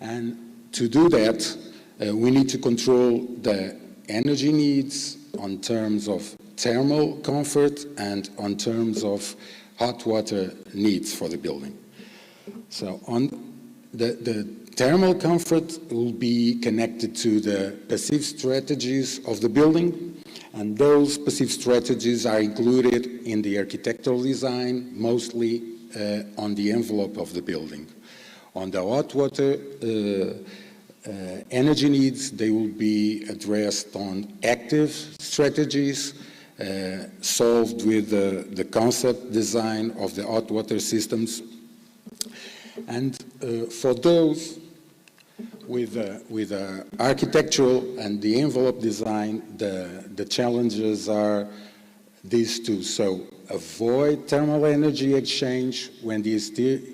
Speaker 16: And to do that, we need to control the energy needs on terms of thermal comfort and on terms of hot water needs for the building. So on the thermal comfort will be connected to the passive strategies of the building, and those passive strategies are included in the architectural design, mostly on the envelope of the building. On the hot water energy needs, they will be addressed on active strategies, solved with the concept design of the hot water systems. And for those with architectural and the envelope design, the challenges are these two. So avoid thermal energy exchange when the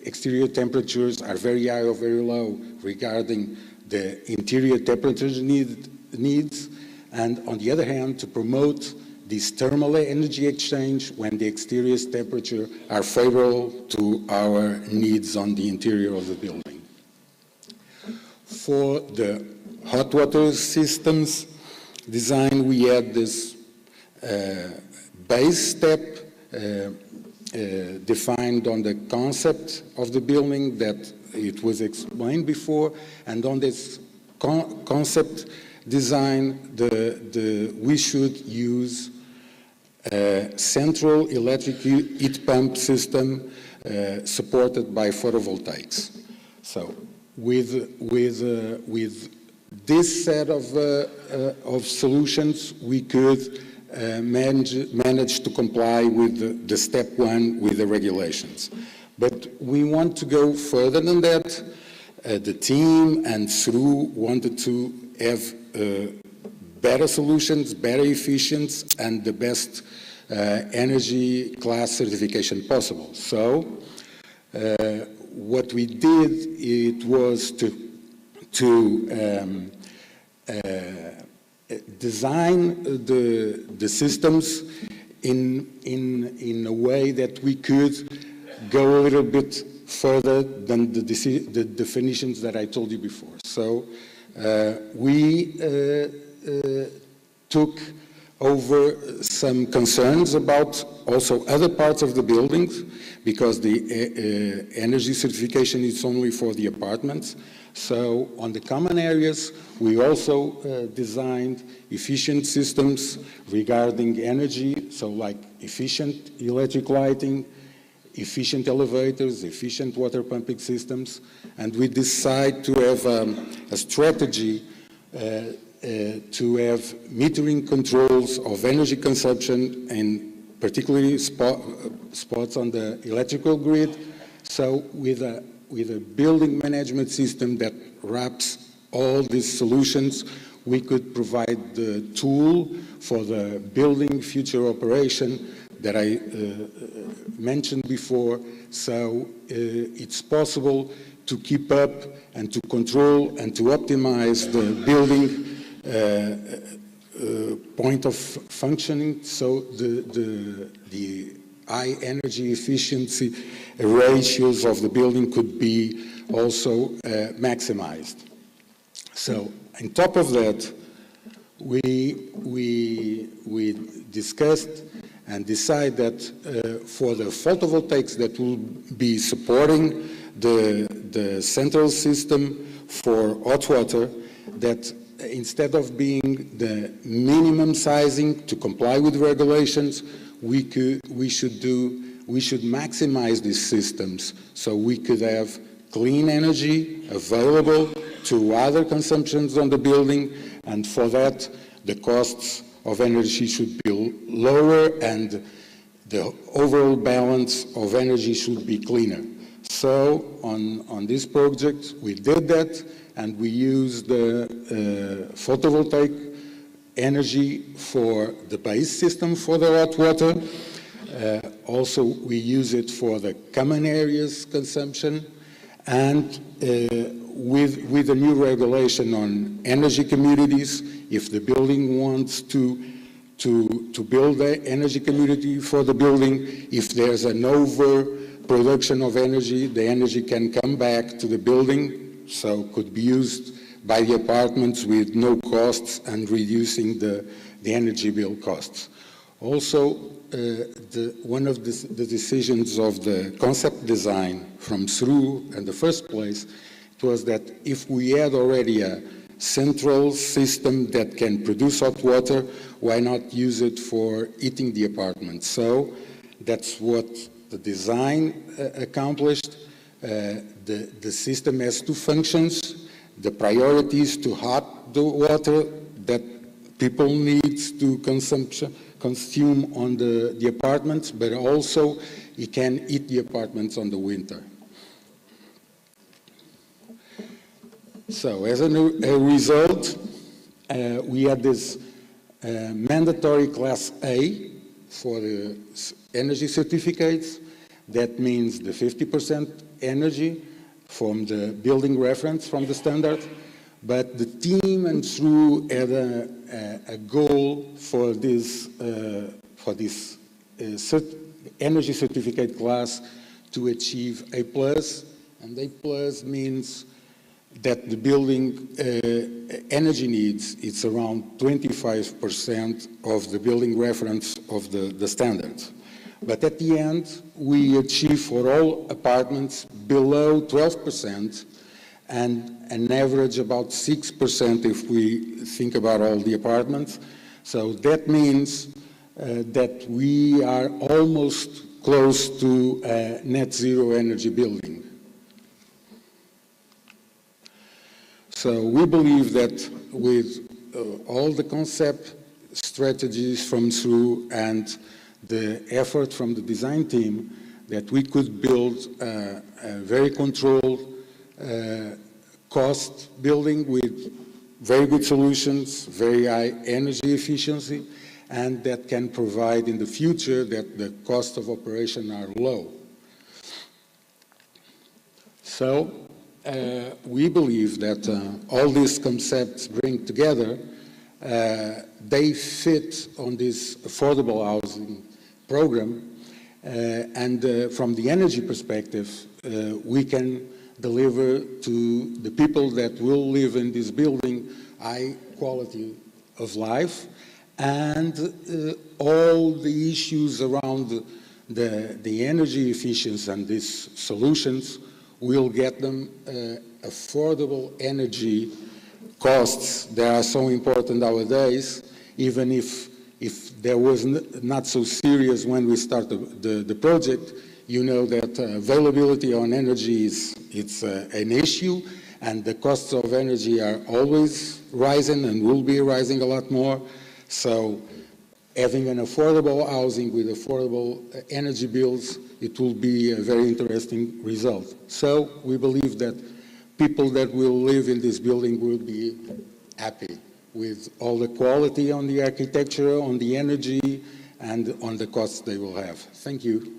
Speaker 16: exterior temperatures are very high or very low regarding the interior temperature needs, and on the other hand, to promote this thermal energy exchange when the exterior temperature are favorable to our needs on the interior of the building. For the hot water systems design, we had this base step defined on the concept of the building that it was explained before, and on this concept design, we should use a central electric heat pump system supported by photovoltaics. So with this set of solutions, we could manage to comply with the step one with the regulations. But we want to go further than that. The team and SRU wanted to have better solutions, better efficiency, and the best energy class certification possible. So what we did, it was to design the systems in a way that we could go a little bit further than the definitions that I told you before. So we took over some concerns about also other parts of the buildings, because the energy certification is only for the apartments. So on the common areas, we also designed efficient systems regarding energy, so like efficient electric lighting, efficient elevators, efficient water pumping systems, and we decide to have a strategy to have metering controls of energy consumption, and particularly spots on the electrical grid. So with a building management system that wraps all these solutions, we could provide the tool for the building future operation that I mentioned before. So it's possible to keep up and to control and to optimize the building point of functioning, so the high energy efficiency ratios of the building could be also maximized. So on top of that, we discussed and decide that for the photovoltaics that will be supporting the central system for hot water, that instead of being the minimum sizing to comply with regulations, we should maximize these systems so we could have clean energy available to other consumptions on the building, and for that the costs of energy should be lower and the overall balance of energy should be cleaner. So on this project we did that, and we used the photovoltaic energy for the base system for the hot water. Also, we use it for the common areas consumption, and with the new regulation on energy communities, if the building wants to build an energy community for the building, if there's an overproduction of energy, the energy can come back to the building, so could be used by the apartments with no costs and reducing the energy bill costs. Also, one of the decisions of the concept design from SRU in the first place It was that if we had already a central system that can produce hot water, why not use it for heating the apartment? So that's what the design accomplished. The system has two functions. The priority is to hot the water that people need to consume on the apartments, but also it can heat the apartments on the winter. So as a result, we had this mandatory Class A for the energy certificates. That means the 50% energy from the building reference, from the standard. But the team and through had a goal for this energy certificate class to achieve A+, and A+ means that the building energy needs, it's around 25% of the building reference of the standards. But at the end, we achieve for all apartments below 12% and an average about 6% if we think about all the apartments. So that means that we are almost close to a net zero energy building. So we believe that with all the concept strategies from through and the effort from the design team, that we could build a very controlled cost building with very good solutions, very high energy efficiency, and that can provide in the future that the cost of operation are low. So we believe that all these concepts bring together, they fit on this affordable housing program, and from the energy perspective, we can deliver to the people that will live in this building high quality of life, and all the issues around the energy efficiency and these solutions will get them affordable energy costs that are so important nowadays, even if there was not so serious when we started the project. You know that availability on energy it's an issue, and the costs of energy are always rising and will be rising a lot more. So having an affordable housing with affordable energy bills, it will be a very interesting result. So we believe that people that will live in this building will be happy with all the quality on the architecture, on the energy, and on the costs they will have. Thank you.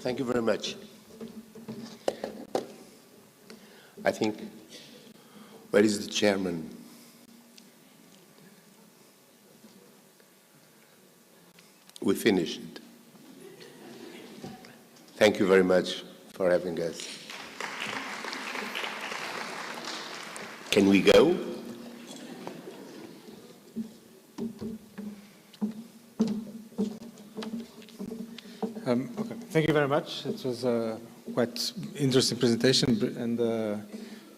Speaker 12: Thank you very much. I think, where is the chairman? We finished. Thank you very much for having us. Can we go?
Speaker 1: Okay. Thank you very much. It was a quite interesting presentation, and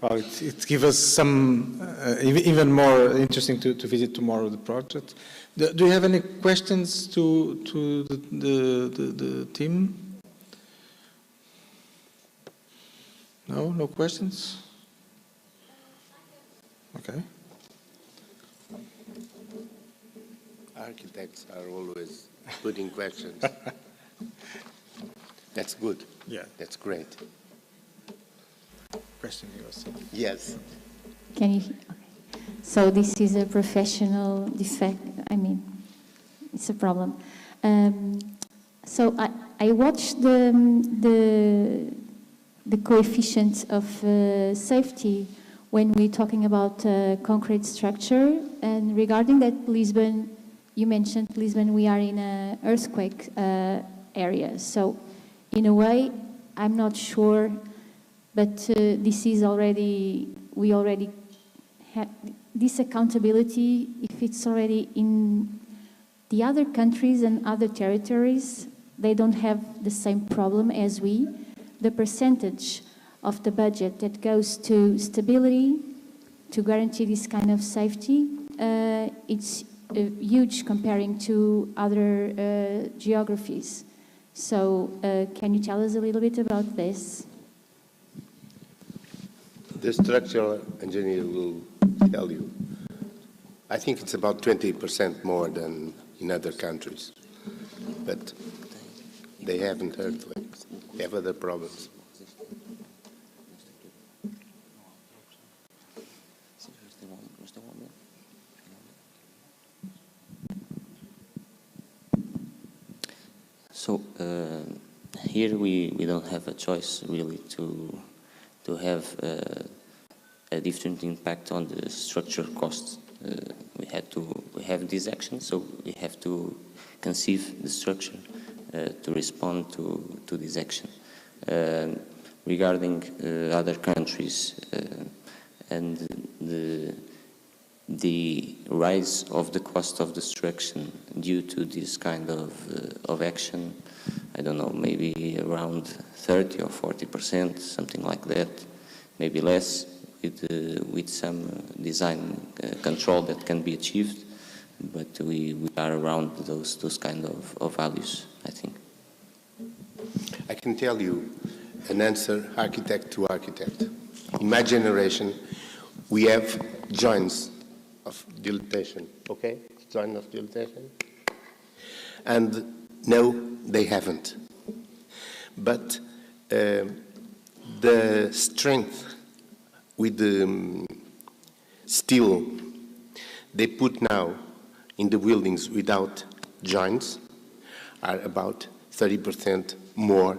Speaker 1: well, it gives us some even more interesting to visit tomorrow the project. Do you have any questions to the team? No questions? Okay.
Speaker 12: Architects are always putting questions. That's good.
Speaker 1: Yeah.
Speaker 12: That's great.
Speaker 1: Question yourself.
Speaker 12: Yes.
Speaker 9: Can you? Okay. So this is a professional defect. I mean, it's a problem. So I watched the coefficient of safety when we're talking about concrete structure, and regarding that Lisbon, you mentioned Lisbon, we are in an earthquake area. So in a way, I'm not sure, but this is already, we already have this accountability, if it's already in the other countries and other territories, they don't have the same problem as we. The percentage of the budget that goes to stability, to guarantee this kind of safety, it's huge comparing to other geographies. So can you tell us a little bit about this?
Speaker 12: The structural engineer will tell you. I think it's about 20% more than in other countries, but they haven't earthquakes. They have other problems.
Speaker 15: So here we don't have a choice really to have a different impact on the structural costs. We have this action, so we have to conceive the structure to respond to this action. Regarding other countries and the rise of the cost of destruction due to this kind of action, I don't know, maybe around 30 or 40%, something like that, maybe less, with some design control that can be achieved, but we are around those kind of values, I think.
Speaker 12: I can tell you an answer architect to architect. In my generation, we have joints of dilatation, okay? Joint of dilatation. And no, they haven't. But the strength with the steel they put now in the buildings without joints are about 30% more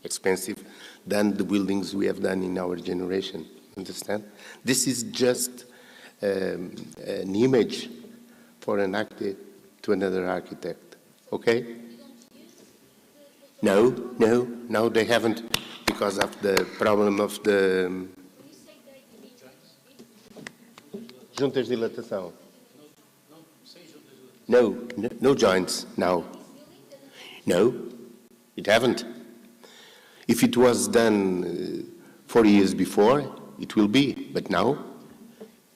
Speaker 12: expensive than the buildings we have done in our generation. Understand? This is just an image for an architect to another architect. Okay? No, they haven't, because of the problem of the juntas de dilatação. No joints now. No, it haven't. If it was done 4 years before, it will be, but now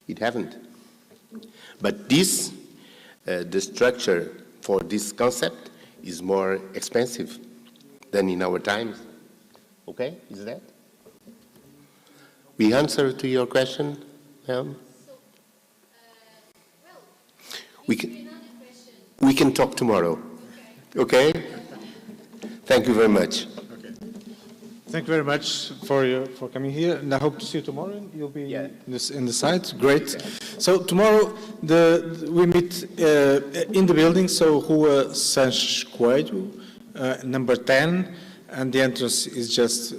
Speaker 12: it haven't. But this, the structure for this concept is more expensive than in our times. Okay, is that? We answer to your question, ma'am? We can talk tomorrow. Okay? Thank you very much.
Speaker 1: Okay. Thank you very much for coming here, and I hope to see you tomorrow. You'll be in the site. Great. So tomorrow we meet in the building. So Rua Sanches Coelho, number 10, and the entrance is just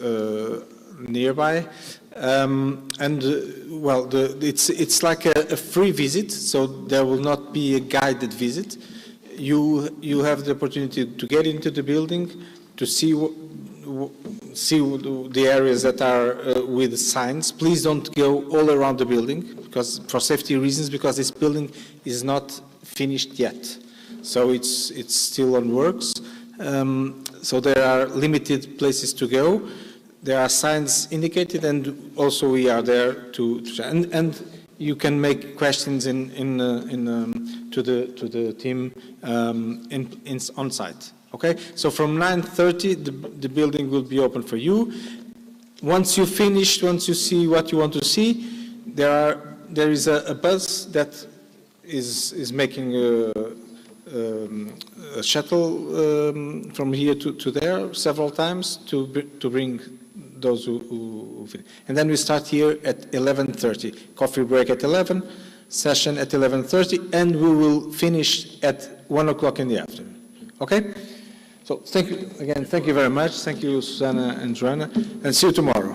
Speaker 1: nearby. It's like a free visit, so there will not be a guided visit. You have the opportunity to get into the building, to see the areas that are with signs. Please don't go all around the building, because for safety reasons, because this building is not finished yet. So it's still on works. So there are limited places to go. There are signs indicated, and also we are there to and you can make questions to the team on site. Okay, so from 9:30 the building will be open for you. Once you finish, once you see what you want to see, there is a bus that is making a shuttle from here to there several times to bring those who finish. And then we start here at 11:30. Coffee break at 11, session at 11:30, and we will finish at 1 o'clock in the afternoon. Okay? So thank you again. Thank you very much. Thank you, Susanna and Joanna, and see you tomorrow.